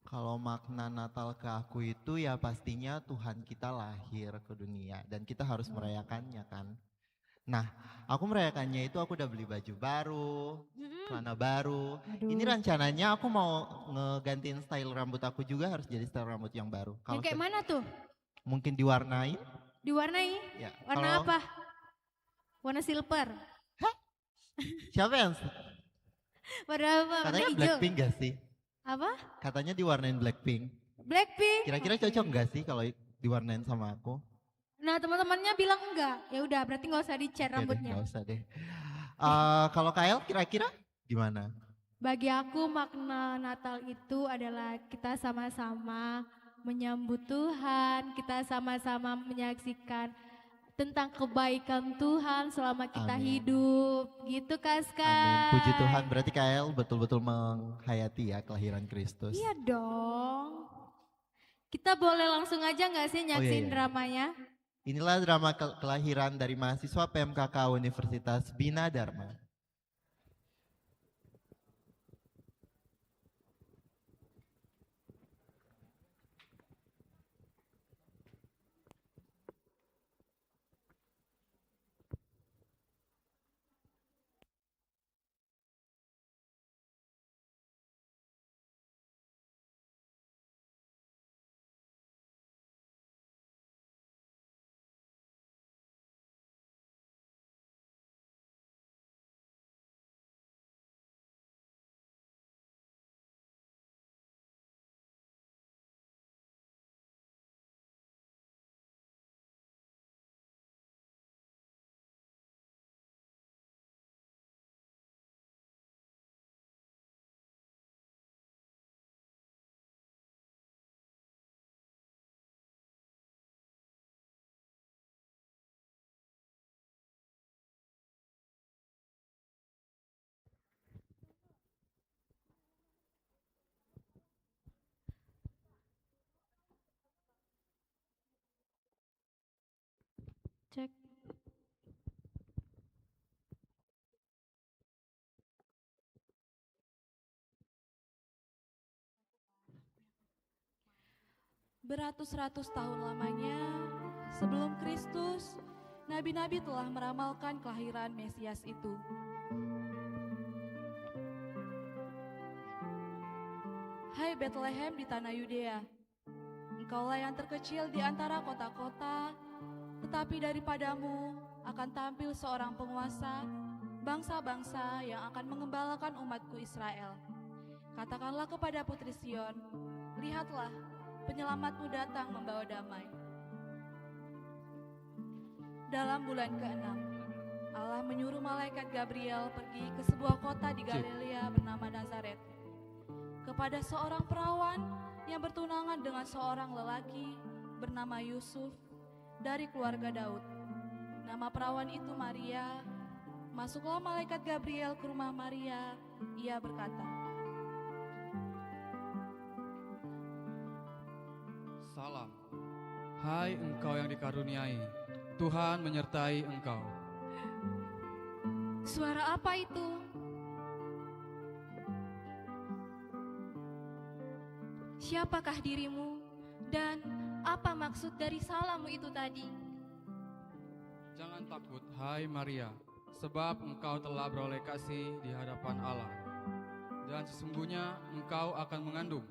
Kalau makna Natal ke aku itu ya pastinya Tuhan kita lahir ke dunia dan kita harus merayakannya kan. Nah, aku merayakannya itu aku udah beli baju baru, celana baru. Aduh. Ini rencananya aku mau ngegantiin style rambut aku juga harus jadi style rambut yang baru. Yang kayak mana tuh? Mungkin diwarnai. Diwarnai? Ya, Warna kalau- apa? Warna silver. Siapa yang Warna apa? Warna katanya hijau. Blackpink gak sih? Apa? Katanya diwarnain Blackpink. Blackpink. Kira-kira cocok gak sih kalau diwarnain sama aku? Nah teman-temannya bilang enggak. Ya udah berarti nggak usah dicat Ya deh, rambutnya. nggak usah deh. Kalau Kael kira-kira gimana? Bagi aku makna Natal itu adalah kita sama-sama menyambut Tuhan, kita sama-sama menyaksikan tentang kebaikan Tuhan selama kita Amin. hidup. Gitu Kak Sky. Amin. Puji Tuhan, berarti Kael betul-betul menghayati ya kelahiran Kristus. Iya dong. Kita boleh langsung aja nggak sih nyaksin iya. dramanya? Inilah drama kelahiran dari mahasiswa PMKK Universitas Bina Dharma. Cek. Beratus-ratus tahun lamanya sebelum Kristus, nabi-nabi telah meramalkan kelahiran Mesias itu. Hai Bethlehem di tanah Yudea, engkaulah yang terkecil di antara kota-kota, tetapi daripadamu akan tampil seorang penguasa bangsa-bangsa yang akan mengembalakan umatku Israel. Katakanlah kepada putri Sion, lihatlah, penyelamatmu datang membawa damai. Dalam bulan ke-6, Allah menyuruh malaikat Gabriel pergi ke sebuah kota di Galilea bernama Nazaret, kepada seorang perawan yang bertunangan dengan seorang lelaki bernama Yusuf dari keluarga Daud. Nama perawan itu Maria. Masuklah malaikat Gabriel ke rumah Maria. Ia berkata, Salam, hai engkau yang dikaruniai, Tuhan menyertai engkau. Suara apa itu? Siapakah dirimu dan apa maksud dari salammu itu tadi? Jangan takut, hai Maria, sebab engkau telah beroleh kasih di hadapan Allah. Dan sesungguhnya engkau akan mengandung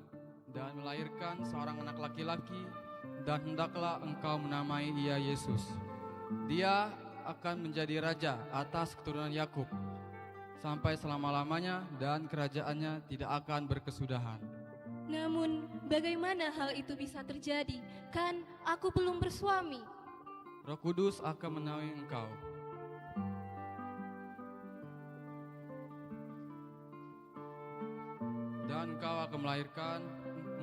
dan melahirkan seorang anak laki-laki, dan hendaklah engkau menamai ia Yesus. Dia akan menjadi raja atas keturunan Yakub sampai selama-lamanya, dan kerajaannya tidak akan berkesudahan. Namun, bagaimana hal itu bisa terjadi? Kan aku belum bersuami. Roh Kudus akan menaungi engkau. Dan engkau akan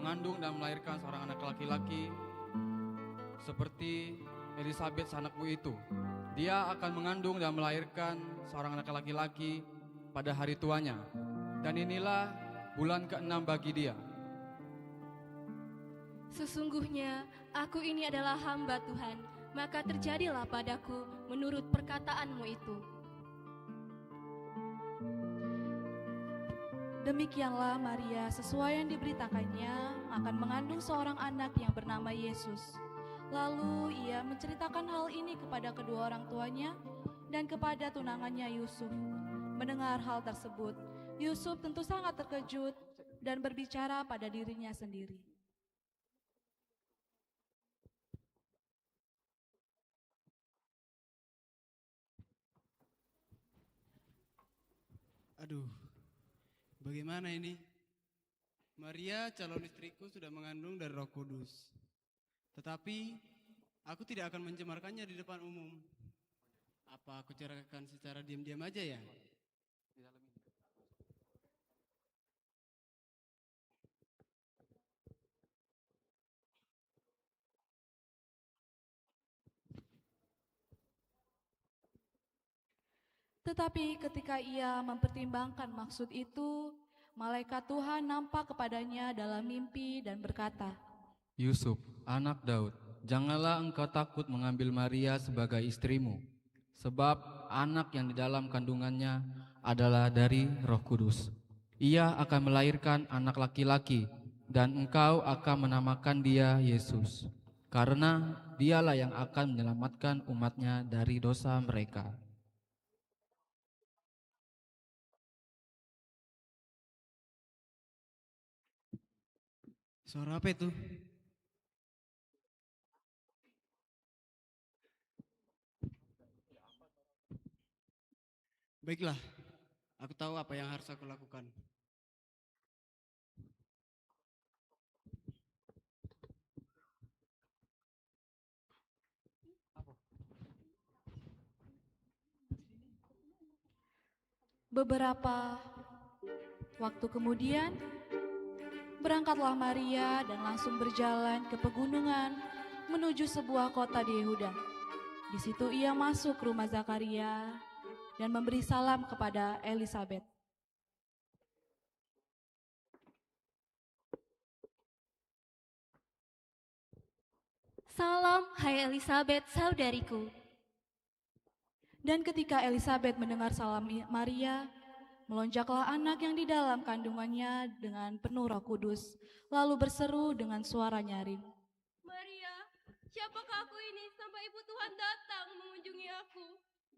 mengandung dan melahirkan seorang anak laki-laki seperti Elisabeth anakmu itu. Dia akan mengandung dan melahirkan seorang anak laki-laki pada hari tuanya. Dan inilah bulan ke-6 bagi dia. Sesungguhnya aku ini adalah hamba Tuhan, maka terjadilah padaku menurut perkataanmu itu. demikianlah Maria sesuai yang diberitakannya akan mengandung seorang anak yang bernama Yesus. Lalu ia menceritakan hal ini kepada kedua orang tuanya dan kepada tunangannya Yusuf. Mendengar hal tersebut, Yusuf tentu sangat terkejut dan berbicara pada dirinya sendiri. Aduh, bagaimana ini? Maria calon istriku sudah mengandung dari Roh Kudus. Tetapi aku tidak akan mencemarkannya di depan umum. Apa aku ceritakan secara diam-diam aja ya? Tetapi ketika ia mempertimbangkan maksud itu, malaikat Tuhan nampak kepadanya dalam mimpi dan berkata, Yusuf, anak Daud, janganlah engkau takut mengambil Maria sebagai istrimu, sebab anak yang di dalam kandungannya adalah dari Roh Kudus. Ia akan melahirkan anak laki-laki, dan engkau akan menamakan dia Yesus, karena dialah yang akan menyelamatkan umatnya dari dosa mereka. Suara apa itu? Baiklah, aku tahu apa yang harus aku lakukan. Beberapa waktu kemudian, berangkatlah Maria dan langsung berjalan ke pegunungan menuju sebuah kota di Yehuda. Di situ ia masuk ke rumah Zakaria dan memberi salam kepada Elisabet. Salam, hai Elisabet, saudariku. Dan ketika Elizabeth mendengar salam Maria, melonjaklah anak yang di dalam kandungannya dengan penuh Roh Kudus, lalu berseru dengan suara nyaring. Maria, siapakah aku ini sampai ibu Tuhan datang mengunjungi aku?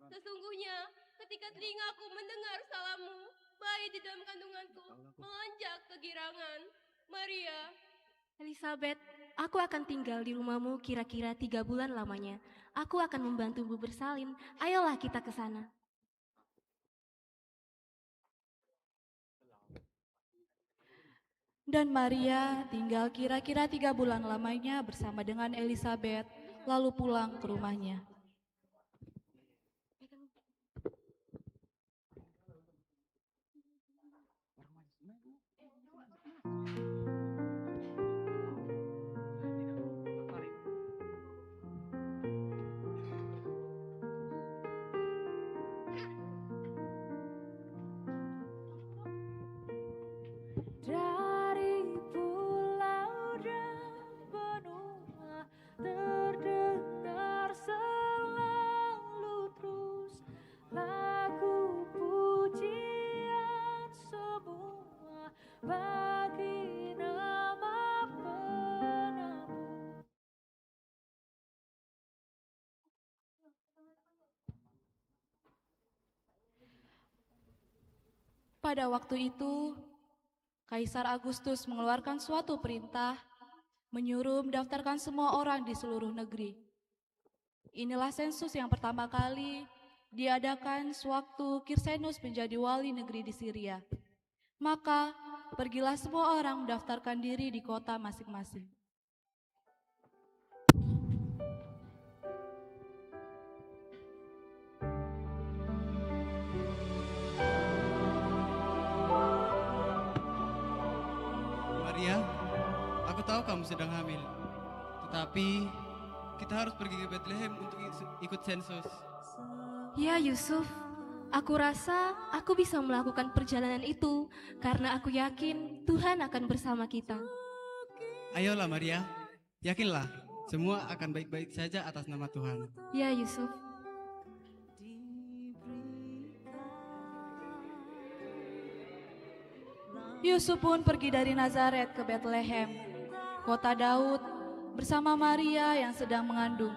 Sesungguhnya ketika telingaku mendengar salammu, bayi di dalam kandunganku melonjak kegirangan. Maria. Elizabeth, aku akan tinggal di rumahmu kira-kira 3 bulan lamanya. Aku akan membantumu bersalin. Ayolah kita ke sana. Dan Maria tinggal kira-kira 3 bulan lamanya bersama dengan Elizabeth, lalu pulang ke rumahnya. Dari pulau dan benua terdengar selalu terus lagu pujian semua bagi nama penebus. Pada waktu itu, Kaisar Agustus mengeluarkan suatu perintah menyuruh mendaftarkan semua orang di seluruh negeri. Inilah sensus yang pertama kali diadakan sewaktu Kirsenus menjadi wali negeri di Syria. Maka pergilah semua orang mendaftarkan diri di kota masing-masing. Maria, aku tahu kamu sedang hamil. Tetapi kita harus pergi ke Bethlehem untuk ikut sensus. Ya Yusuf, aku rasa aku bisa melakukan perjalanan itu karena aku yakin Tuhan akan bersama kita. Ayolah Maria, yakinlah semua akan baik-baik saja atas nama Tuhan. Ya Yusuf. Yusuf pun pergi dari Nazaret ke Bethlehem, kota Daud, bersama Maria yang sedang mengandung.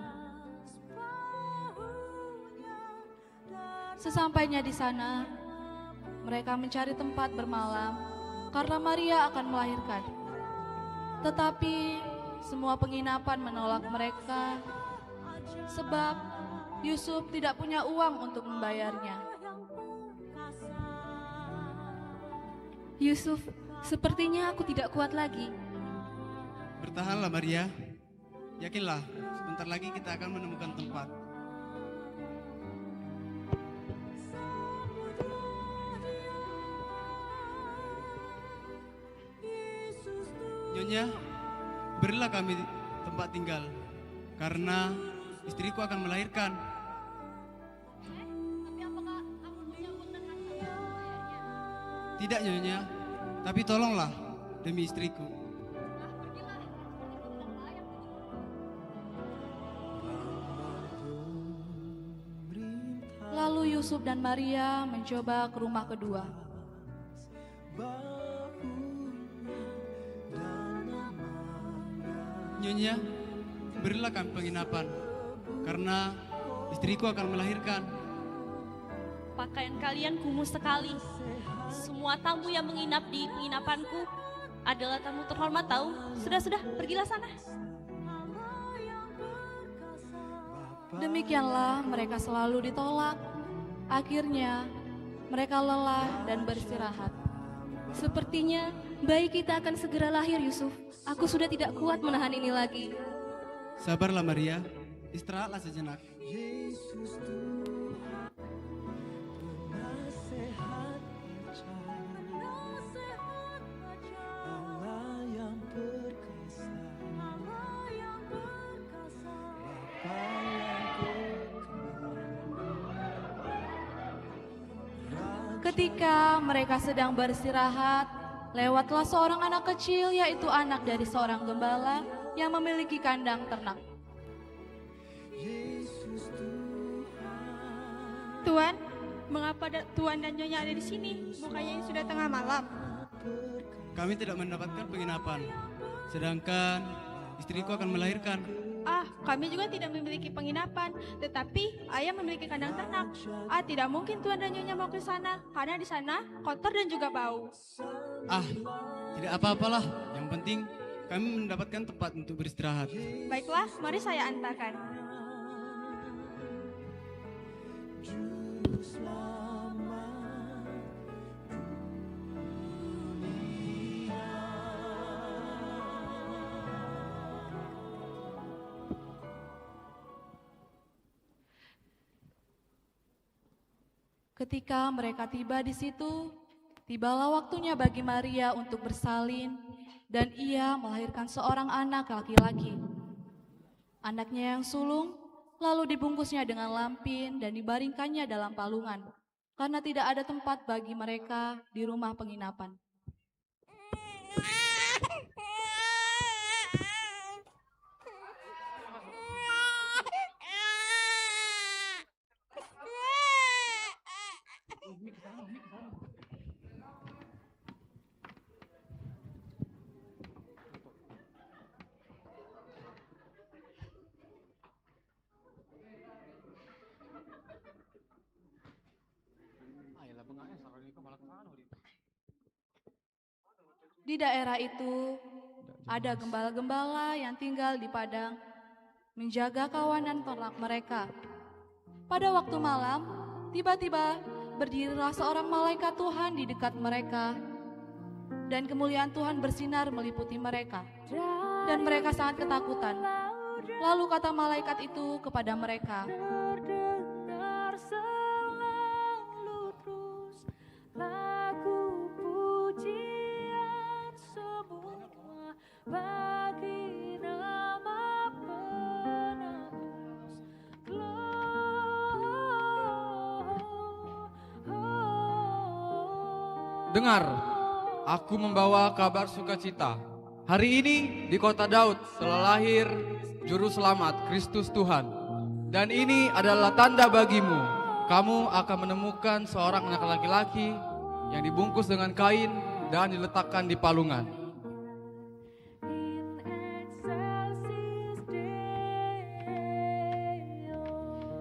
Sesampainya di sana, mereka mencari tempat bermalam karena Maria akan melahirkan. Tetapi semua penginapan menolak mereka sebab Yusuf tidak punya uang untuk membayarnya. Yusuf, sepertinya aku tidak kuat lagi. Bertahanlah Maria, yakinlah sebentar lagi kita akan menemukan tempat. Nyonya, berilah kami tempat tinggal, karena istriku akan melahirkan. Tidak Nyonya, tapi tolonglah demi istriku. Lalu Yusuf dan Maria mencoba ke rumah kedua. Nyonya, berilah kami penginapan, karena istriku akan melahirkan. Pakaian kalian kumuh sekali. Semua tamu yang menginap di penginapanku adalah tamu terhormat tahu. Sudah, pergilah sana. Demikianlah mereka selalu ditolak. Akhirnya mereka lelah dan beristirahat. Sepertinya bayi kita akan segera lahir Yusuf. Aku sudah tidak kuat menahan ini lagi. Sabarlah Maria, istirahatlah sejenak. Ketika mereka sedang beristirahat, lewatlah seorang anak kecil, yaitu anak dari seorang gembala yang memiliki kandang ternak. Tuan, mengapa Tuan dan Nyonya ada di sini? Bukannya ini sudah tengah malam. Kami tidak mendapatkan penginapan, sedangkan istriku akan melahirkan. Kami juga tidak memiliki penginapan, tetapi ayah memiliki kandang ternak. Tidak mungkin Tuan dan Nyonya mau ke sana, karena di sana kotor dan juga bau. Tidak apa-apalah. Yang penting kami mendapatkan tempat untuk beristirahat. Baiklah, mari saya antarkan. Ketika mereka tiba di situ, tibalah waktunya bagi Maria untuk bersalin dan ia melahirkan seorang anak laki-laki. Anaknya yang sulung lalu dibungkusnya dengan lampin dan dibaringkannya dalam palungan karena tidak ada tempat bagi mereka di rumah penginapan. Di daerah itu ada gembala-gembala yang tinggal di padang menjaga kawanan ternak mereka. Pada waktu malam, tiba-tiba berdirilah seorang malaikat Tuhan di dekat mereka dan kemuliaan Tuhan bersinar meliputi mereka dan mereka sangat ketakutan. Lalu kata malaikat itu kepada mereka, Terdengar selalu terus lagu pujian semua bagi nama penebus. Dengar, aku membawa kabar sukacita. Hari ini di kota Daud telah lahir Juru Selamat Kristus Tuhan. Dan ini adalah tanda bagimu. Kamu akan menemukan seorang anak laki-laki yang dibungkus dengan kain dan diletakkan di palungan.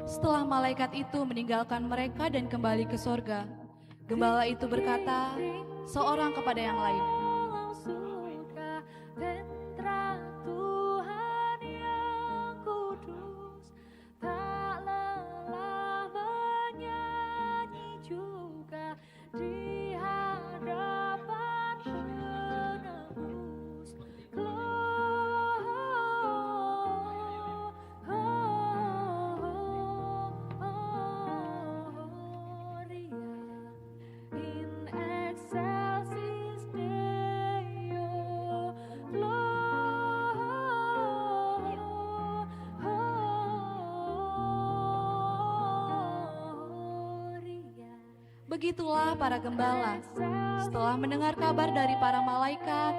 Setelah malaikat itu meninggalkan mereka dan kembali ke sorga, gembala itu berkata seorang kepada yang lain, Putra Tuhan yang kudus, tak lelah menyanyi juga di hadapan penebus. In excelsis Deo, Begitulah para gembala. Setelah mendengar kabar dari para malaikat,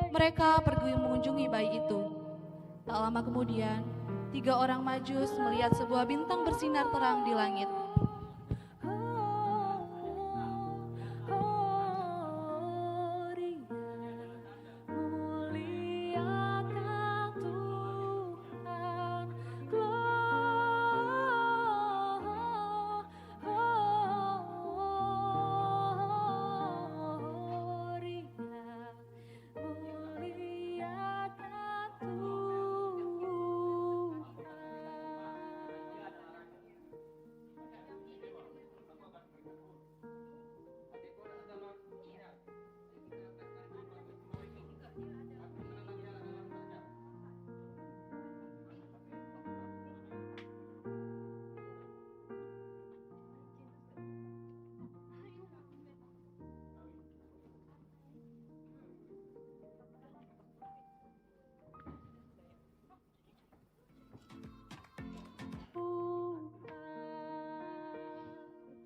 mereka pergi mengunjungi bayi itu. Tak lama kemudian, 3 orang majus melihat sebuah bintang bersinar terang di langit.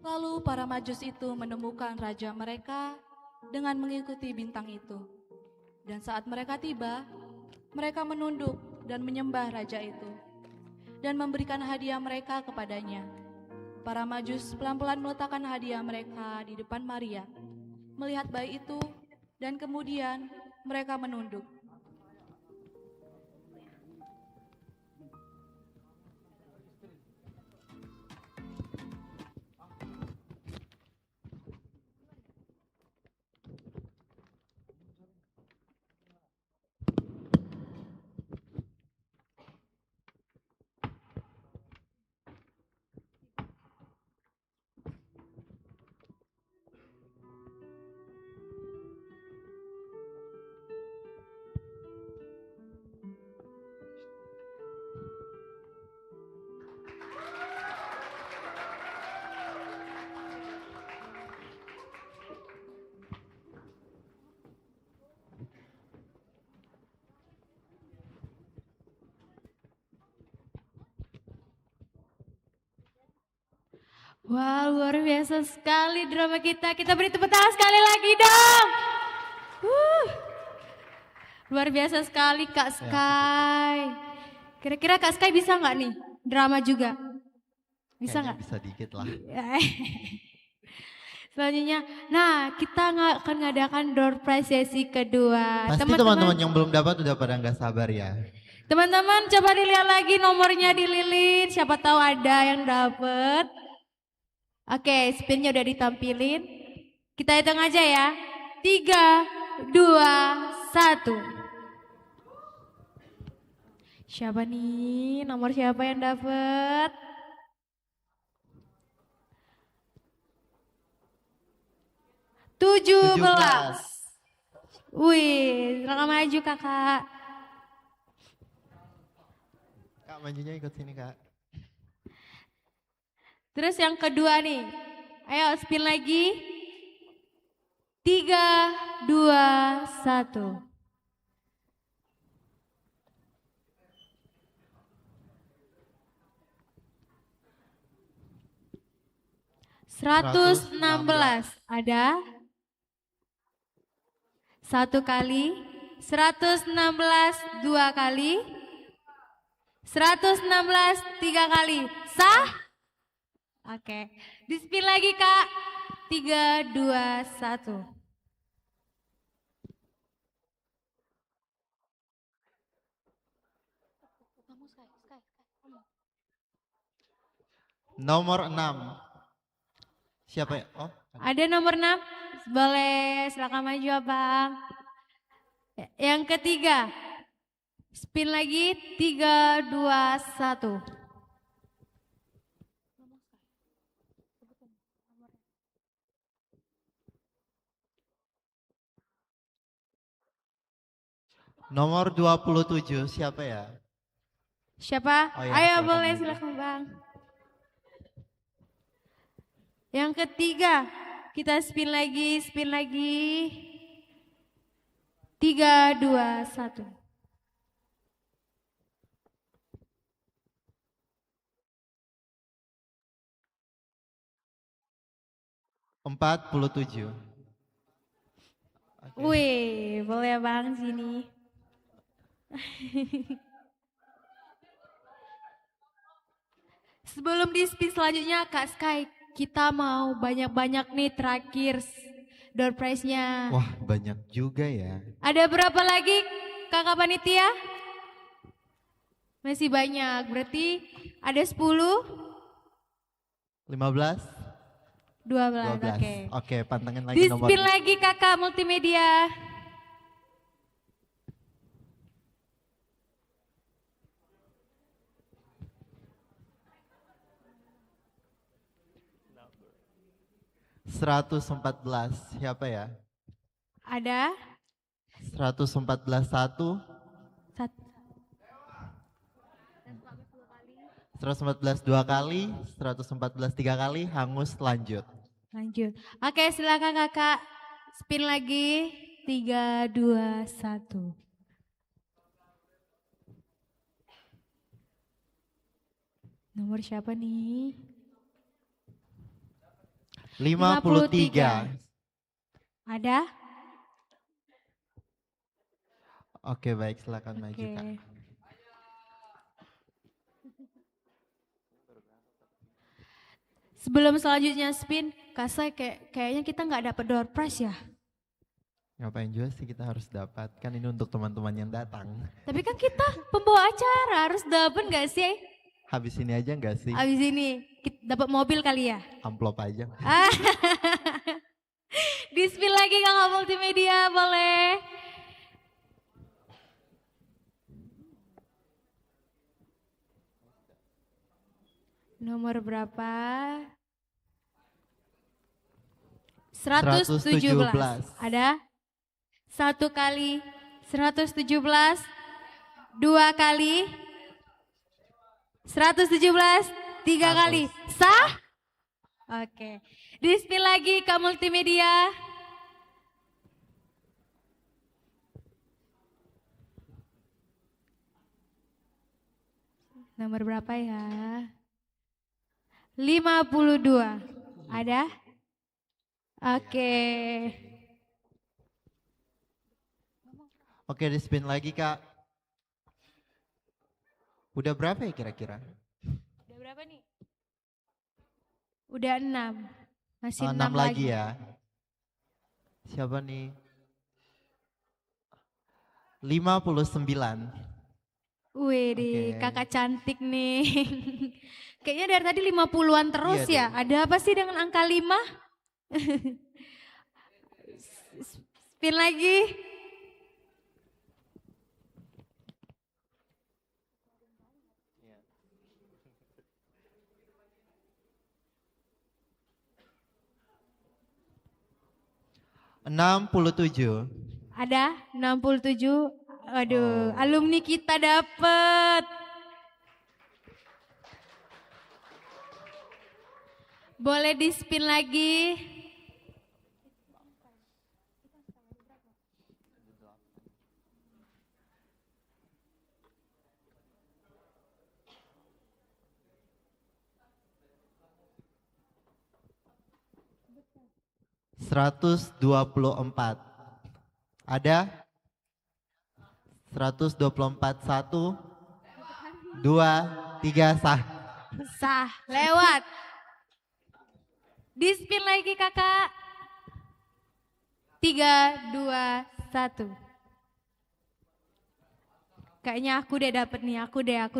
Lalu para majus itu menemukan raja mereka dengan mengikuti bintang itu. Dan saat mereka tiba, mereka menunduk dan menyembah raja itu dan memberikan hadiah mereka kepadanya. Para majus pelan-pelan meletakkan hadiah mereka di depan Maria. Melihat bayi itu, dan kemudian mereka menunduk. Wah, luar biasa sekali drama kita. Kita beri tepuk tangan sekali lagi dong. Luar biasa sekali Kak Sky. Kira-kira Kak Sky bisa nggak nih drama juga? Bisa nggak? Bisa dikit lah. Selanjutnya, nah kita akan ngadakan door prize sesi kedua. Pasti teman-teman yang belum dapat udah pada nggak sabar ya. Teman-teman coba dilihat lagi nomornya di lilin. Siapa tahu ada yang dapet. Oke, spinnya udah ditampilin. Kita hitung aja ya. 3, 2, 1. Siapa nih? Nomor siapa yang dapet? Tujuh 17. Wih, silakan maju kakak. Kak majunya ikut sini kak. Terus yang kedua nih, ayo spin lagi. 3, 2, 1. Seratus 16 ada? Satu kali. 116 2 kali. 116 3 kali. Sah? Oke, di spin lagi kak. 3, 2, 1. Nomor 6. Siapa ya? Oh, ada nomor 6. Boleh, silakan maju abang. Yang ketiga. Spin lagi. 3, 2, 1. Nomor 27 siapa ya? Siapa? Oh, ya, ayo silakan boleh maju. silakan bang. Yang ketiga, kita spin lagi, 3, 2, 1. Empat 47. Wih, boleh bang sini. Sebelum di spin selanjutnya Kak Sky, kita mau banyak-banyak nih terakhir door prize-nya. Wah banyak juga ya. Ada berapa lagi kakak panitia? Masih banyak, berarti ada 10? 15? 12, 12. oke. Oke, pantengin lagi Di nomor. spin lagi kakak multimedia. Seratus 14 siapa ya? Ada? 114 1. 114 2 kali, 114 3 kali, hangus lanjut. Lanjut. Oke, silakan kakak. Spin lagi. 3, 2, 1. Nomor siapa nih? 53. Ada? Oke baik, silakan maju Oke. Kak. Sebelum selanjutnya spin, Kak Sai kayaknya kita nggak dapat door prize ya. Ngapain juga sih kita harus dapat? Kan ini untuk teman-teman yang datang. Tapi kan kita pembawa acara harus dapat nggak sih? Habis ini aja nggak sih? Habis ini kita dapat mobil kali ya? Amplop aja. Di-spin lagi Kakak Multimedia, boleh. Nomor berapa? 117. Ada? 1 kali 117, 2 kali 117, 3 kali. Sah? Oke. Di-spin lagi Kak Multimedia. Nomor berapa ya? 52. Ada? Oke. Oke, di spin lagi Kak. Udah berapa ya kira-kira? Udah berapa nih? Udah 6. Masih 6 lagi ya. Siapa nih? 59. Wih, kakak cantik nih. Kayaknya dari tadi 50-an terus ya. Ada apa sih dengan angka 5? Spin lagi. $67. Ada 67. Aduh, alumni kita dapet. Boleh di spin lagi. $124. Ada? 124, 1, 2, 3, sah. Sah, lewat. Di spin lagi kakak. 3, 2, 1. Kayaknya aku deh dapet nih, aku deh. Aku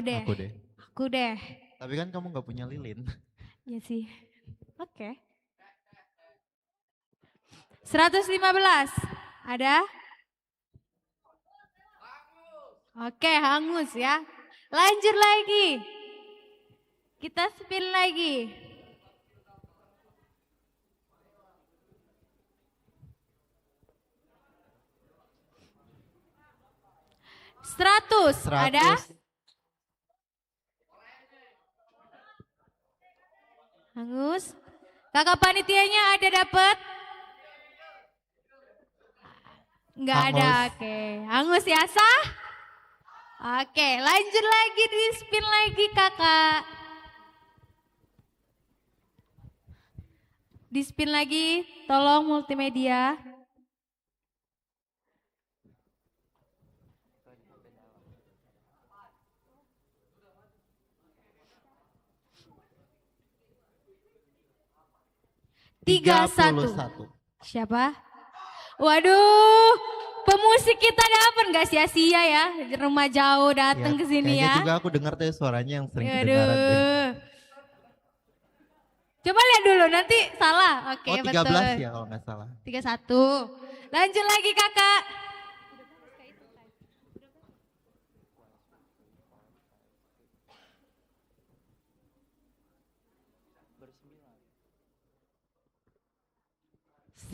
deh. Tapi kan kamu gak punya lilin. Iya sih. Oke. 115. Ada? Oke, hangus ya. Lanjut lagi. Kita spin lagi. Seratus. Ada? Hangus. Kakak panitianya ada dapat? Enggak ada, oke. Hangus ya, sah? Oke, lanjut lagi, di spin lagi kakak. Di spin lagi, tolong multimedia. Tiga satu. Siapa? Waduh, pemusik kita dapat nggak sia-sia ya, rumah jauh datang ke sini ya. Kayaknya juga aku dengar tuh suaranya yang sering kedengaran deh. Coba lihat dulu, nanti salah. Oke, 13 betul. Ya kalau nggak salah. 31. Lanjut lagi kakak.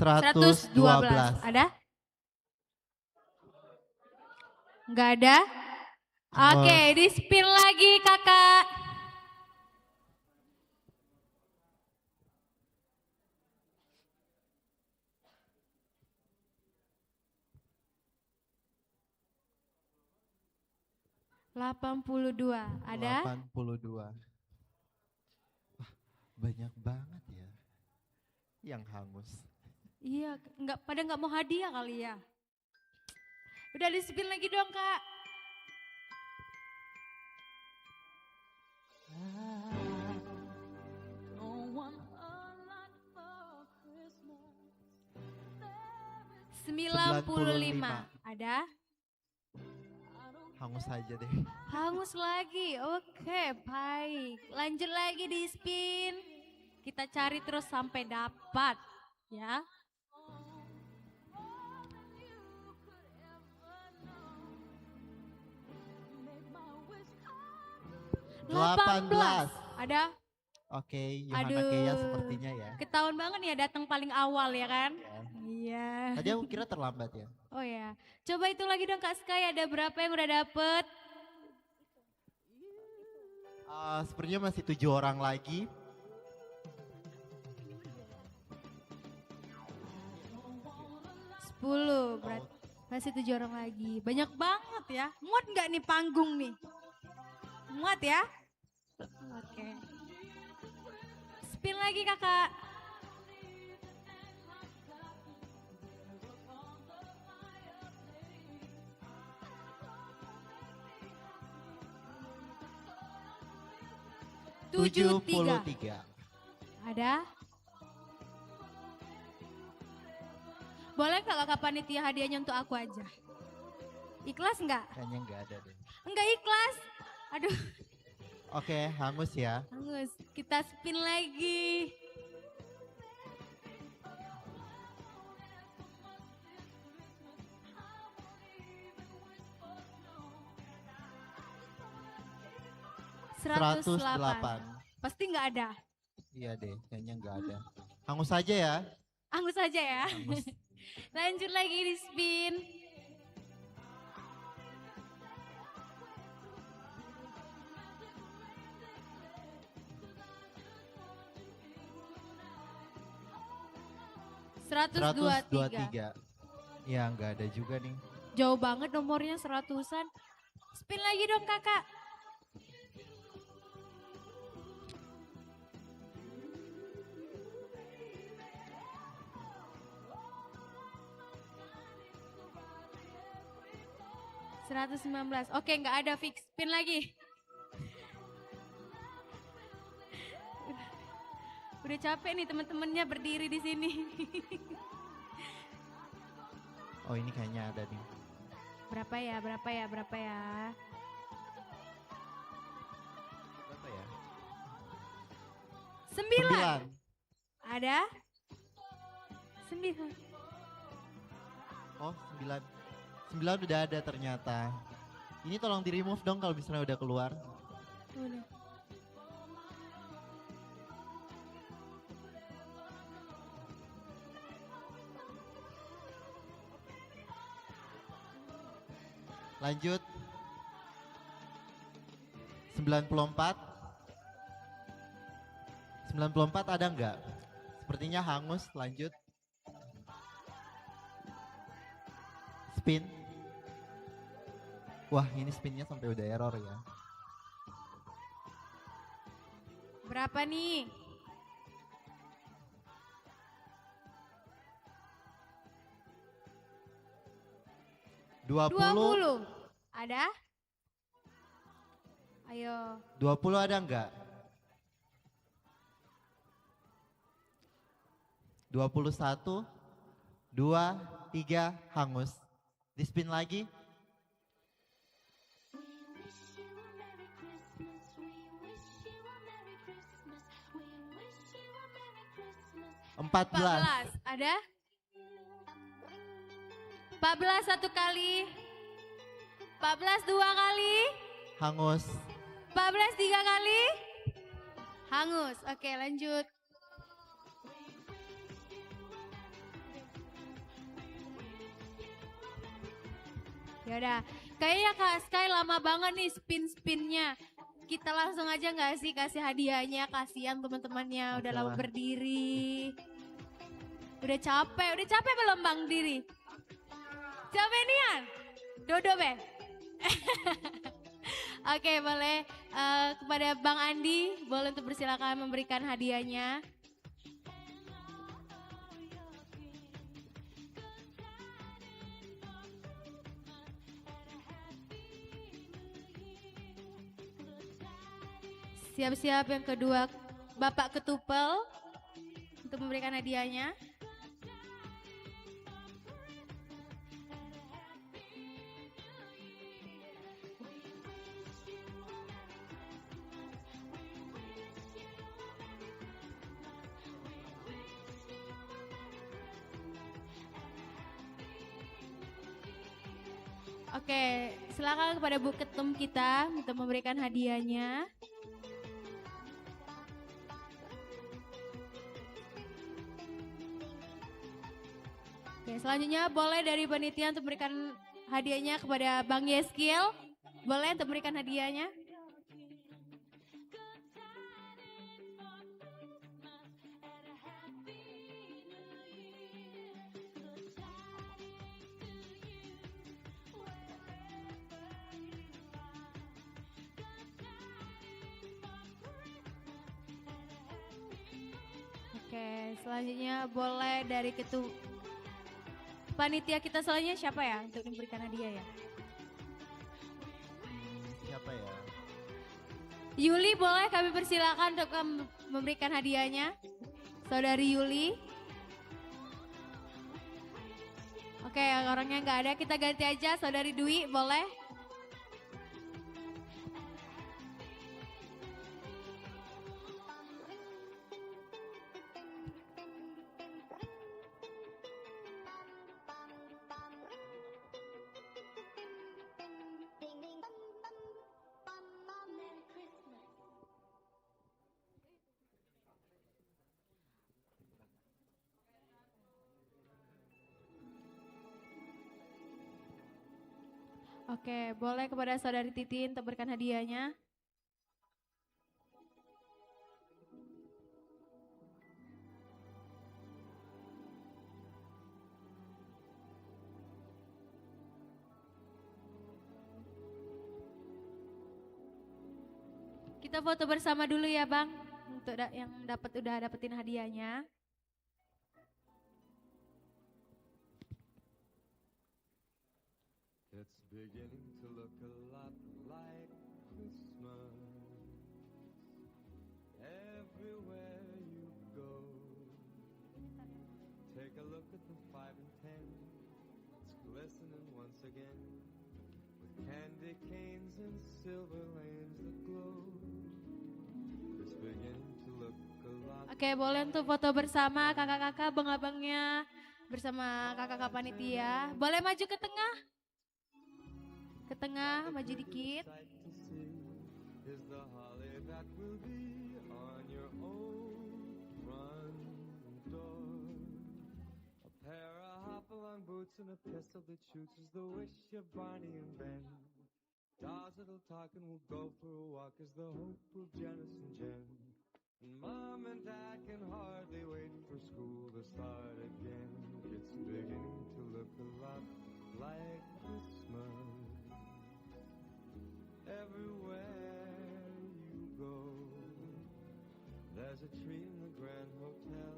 $112. Ada? Enggak ada? Oke, di spin lagi kakak. $82. Ada? 82. Wah, banyak banget ya yang hangus. Iya, pada nggak mau hadiah kali ya. Udah di spin lagi dong kak. 95. Ada? Hangus saja deh. Hangus lagi. Oke, baik. Lanjut lagi di spin. Kita cari terus sampai dapat, ya. Delapan belas. Ada? Oke, Yohana Kea sepertinya ya. Ketahuan banget nih ya datang paling awal ya kan? Iya. Tadi aku kira terlambat ya. Oh ya. Coba itu lagi dong Kak Sky, ada berapa yang udah dapet? Sepertinya masih 7 orang lagi. Berarti masih 7 orang lagi. Banyak banget ya. Muat nggak nih panggung nih? Muat ya? Oke. Spin lagi kakak. Tujuh 73. Ada? Boleh nggak kakak panitia hadiahnya untuk aku aja? Ikhlas nggak? Kayaknya nggak ada deh. Enggak ikhlas. Aduh. Oke, hangus ya. Hangus. Kita spin lagi. Seratus 108. delapan. Pasti nggak ada. Iya deh, kayaknya nggak ada. Hangus saja ya. Hangus aja ya. Hangus. Lanjut lagi di spin. Seratus dua tiga. Ya nggak ada juga nih. Jauh banget nomornya seratusan. Spin lagi dong kakak. Seratus 19. Oke, nggak ada fix. Spin lagi. Udah capek nih teman-temannya berdiri di sini. Oh ini kayaknya ada nih. Berapa ya? Berapa ya? Berapa ya? 9. Ada? 9. Oh 9. 9 udah ada ternyata. Ini tolong di remove dong kalau misalnya udah keluar. Udah. Lanjut. 94. 94 ada nggak? Sepertinya hangus. Lanjut. Spin. Wah ini spinnya sampai udah error ya. Berapa nih? Dua puluh. Ada? Ayo. 20 ada nggak? 21, 2, 3 hangus. Di spin lagi. Empat 14. Ada? 14 satu kali. 14 dua kali. Hangus. 14 tiga kali. Hangus. Oke, lanjut. Yaudah, kayaknya Kak Sky lama banget nih spin-spinnya. Kita langsung aja nggak sih kasih hadiahnya? Kasihan teman-temannya udah lama berdiri. Udah capek belum Bang Diri? Capek nian? Dodo be? Oke, boleh kepada Bang Andi, boleh untuk bersilakan memberikan hadiahnya. Siap-siap yang kedua, Bapak Ketupel untuk memberikan hadiahnya. Oke, silakan kepada Bu Ketum kita untuk memberikan hadiahnya. Oke, selanjutnya boleh dari panitia untuk memberikan hadiahnya kepada Bang Yeskil. Boleh untuk memberikan hadiahnya. Oke, selanjutnya boleh dari panitia kita selanjutnya siapa ya untuk memberikan hadiah ya? Siapa ya? Yuli boleh kami persilakan untuk memberikan hadiahnya. Saudari Yuli. Oke, orangnya nggak ada, kita ganti aja. Saudari Dwi boleh. Oke, boleh kepada Saudari Titin untuk berikan hadiahnya. Kita foto bersama dulu ya Bang, untuk yang udah dapetin hadiahnya. It's beginning to look a lot like Christmas everywhere you go. Take a look at the 5 and 10. It's glistening once again with candy canes and silver lanes that glow. It's beginning to look a lot. Oke, boleh untuk foto bersama kakak-kakak, bang-abangnya bersama kakak-kakak panitia. Boleh maju ke tengah. Ke tengah, maju dikit. Is the holly that will be on your own front door. A pair of hop-along boots and a pistol that shoots is the wish of Barney and Ben. Dolls that'll talk and will go for a walk is the hope of Janice and Jen. And Mom and Dad can hardly wait for school to start again. It's beginning to look a lot like Christmas everywhere you go. There's a tree in the Grand Hotel,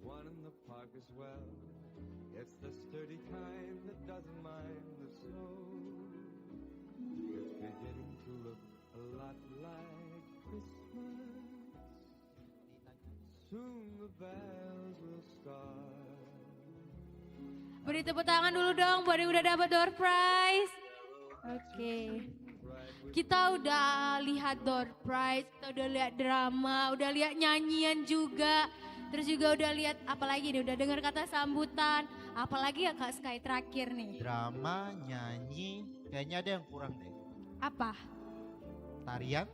one in the park as well. It's the sturdy kind that doesn't mind the snow. It's beginning to look a lot like Christmas. Soon the bells will start. Beri tepuk tangan dulu dong buat yang udah dapat door prize. Oke. Kita udah lihat door prize, kita udah lihat drama, udah lihat nyanyian juga. Terus juga udah lihat apalagi nih, udah dengar kata sambutan. Apalagi ya Kak Sky terakhir nih. Drama, nyanyi, kayaknya ada yang kurang deh. Apa? Tarian?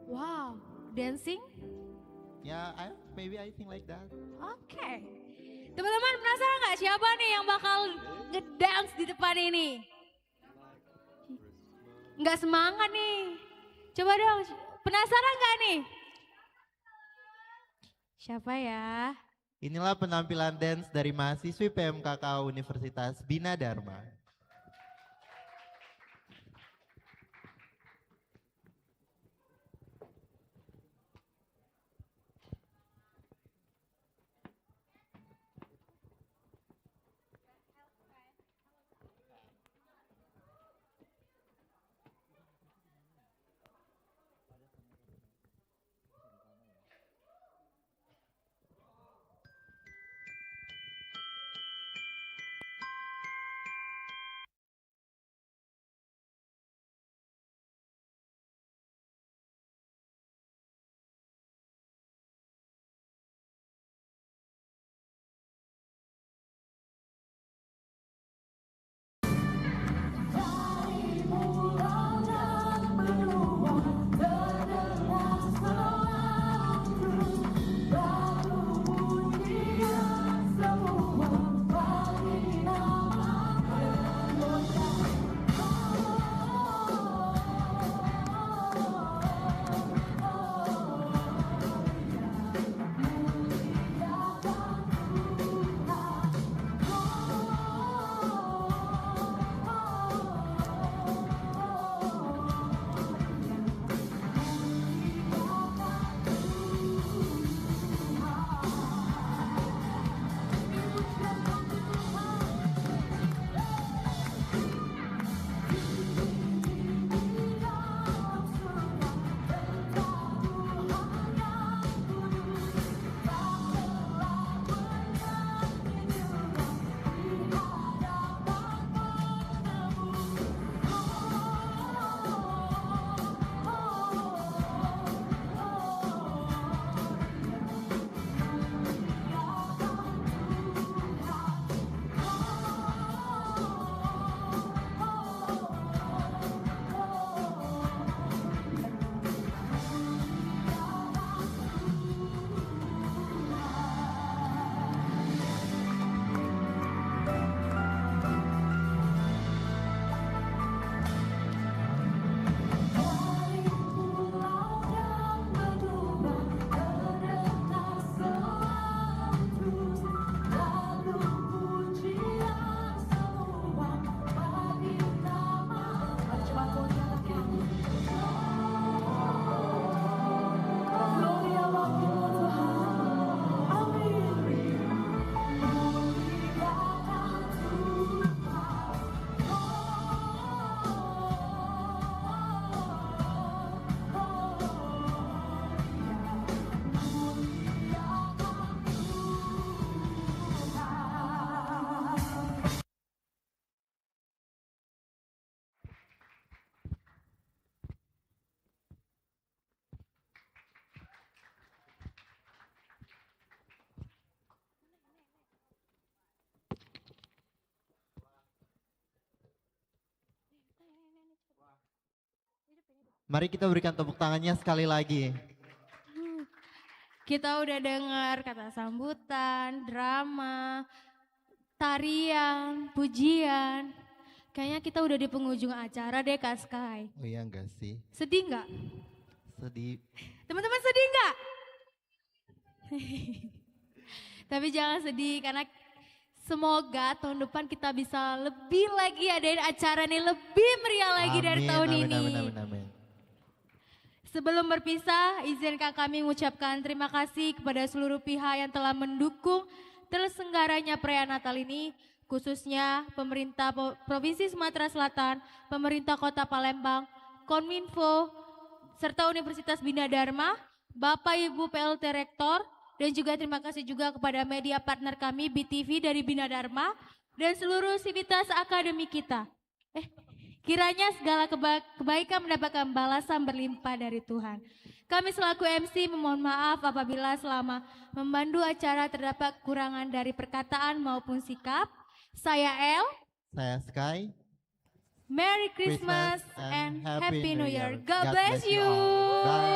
Wow, dancing? Ya, maybe I think like that. Oke. Teman-teman penasaran nggak siapa nih yang bakal ngedance di depan ini? Nggak semangat nih. Coba dong, penasaran nggak nih? Siapa ya? Inilah penampilan dance dari mahasiswi PMKK Universitas Bina Dharma. Mari kita berikan tepuk tangannya sekali lagi. Kita udah dengar kata sambutan, drama, tarian, pujian. Kayaknya kita udah di penghujung acara deh Kak Sky. Oh iya enggak sih? Sedih nggak? Sedih. Teman-teman sedih nggak? Tapi jangan sedih karena semoga tahun depan kita bisa lebih lagi adain acara nih lebih meriah lagi dari tahun ini. Amin. Sebelum berpisah, izinkan kami mengucapkan terima kasih kepada seluruh pihak yang telah mendukung terselenggaranya perayaan Natal ini, khususnya pemerintah Provinsi Sumatera Selatan, pemerintah Kota Palembang, Kominfo, serta Universitas Bina Dharma, Bapak Ibu PLT Rektor, dan juga terima kasih juga kepada media partner kami BTV dari Bina Dharma dan seluruh sivitas akademi kita. Kiranya segala kebaikan mendapatkan balasan berlimpah dari Tuhan. Kami selaku MC memohon maaf apabila selama memandu acara terdapat kekurangan dari perkataan maupun sikap. Saya El. Saya Sky. Merry Christmas and Happy New Year. God bless you. Bye.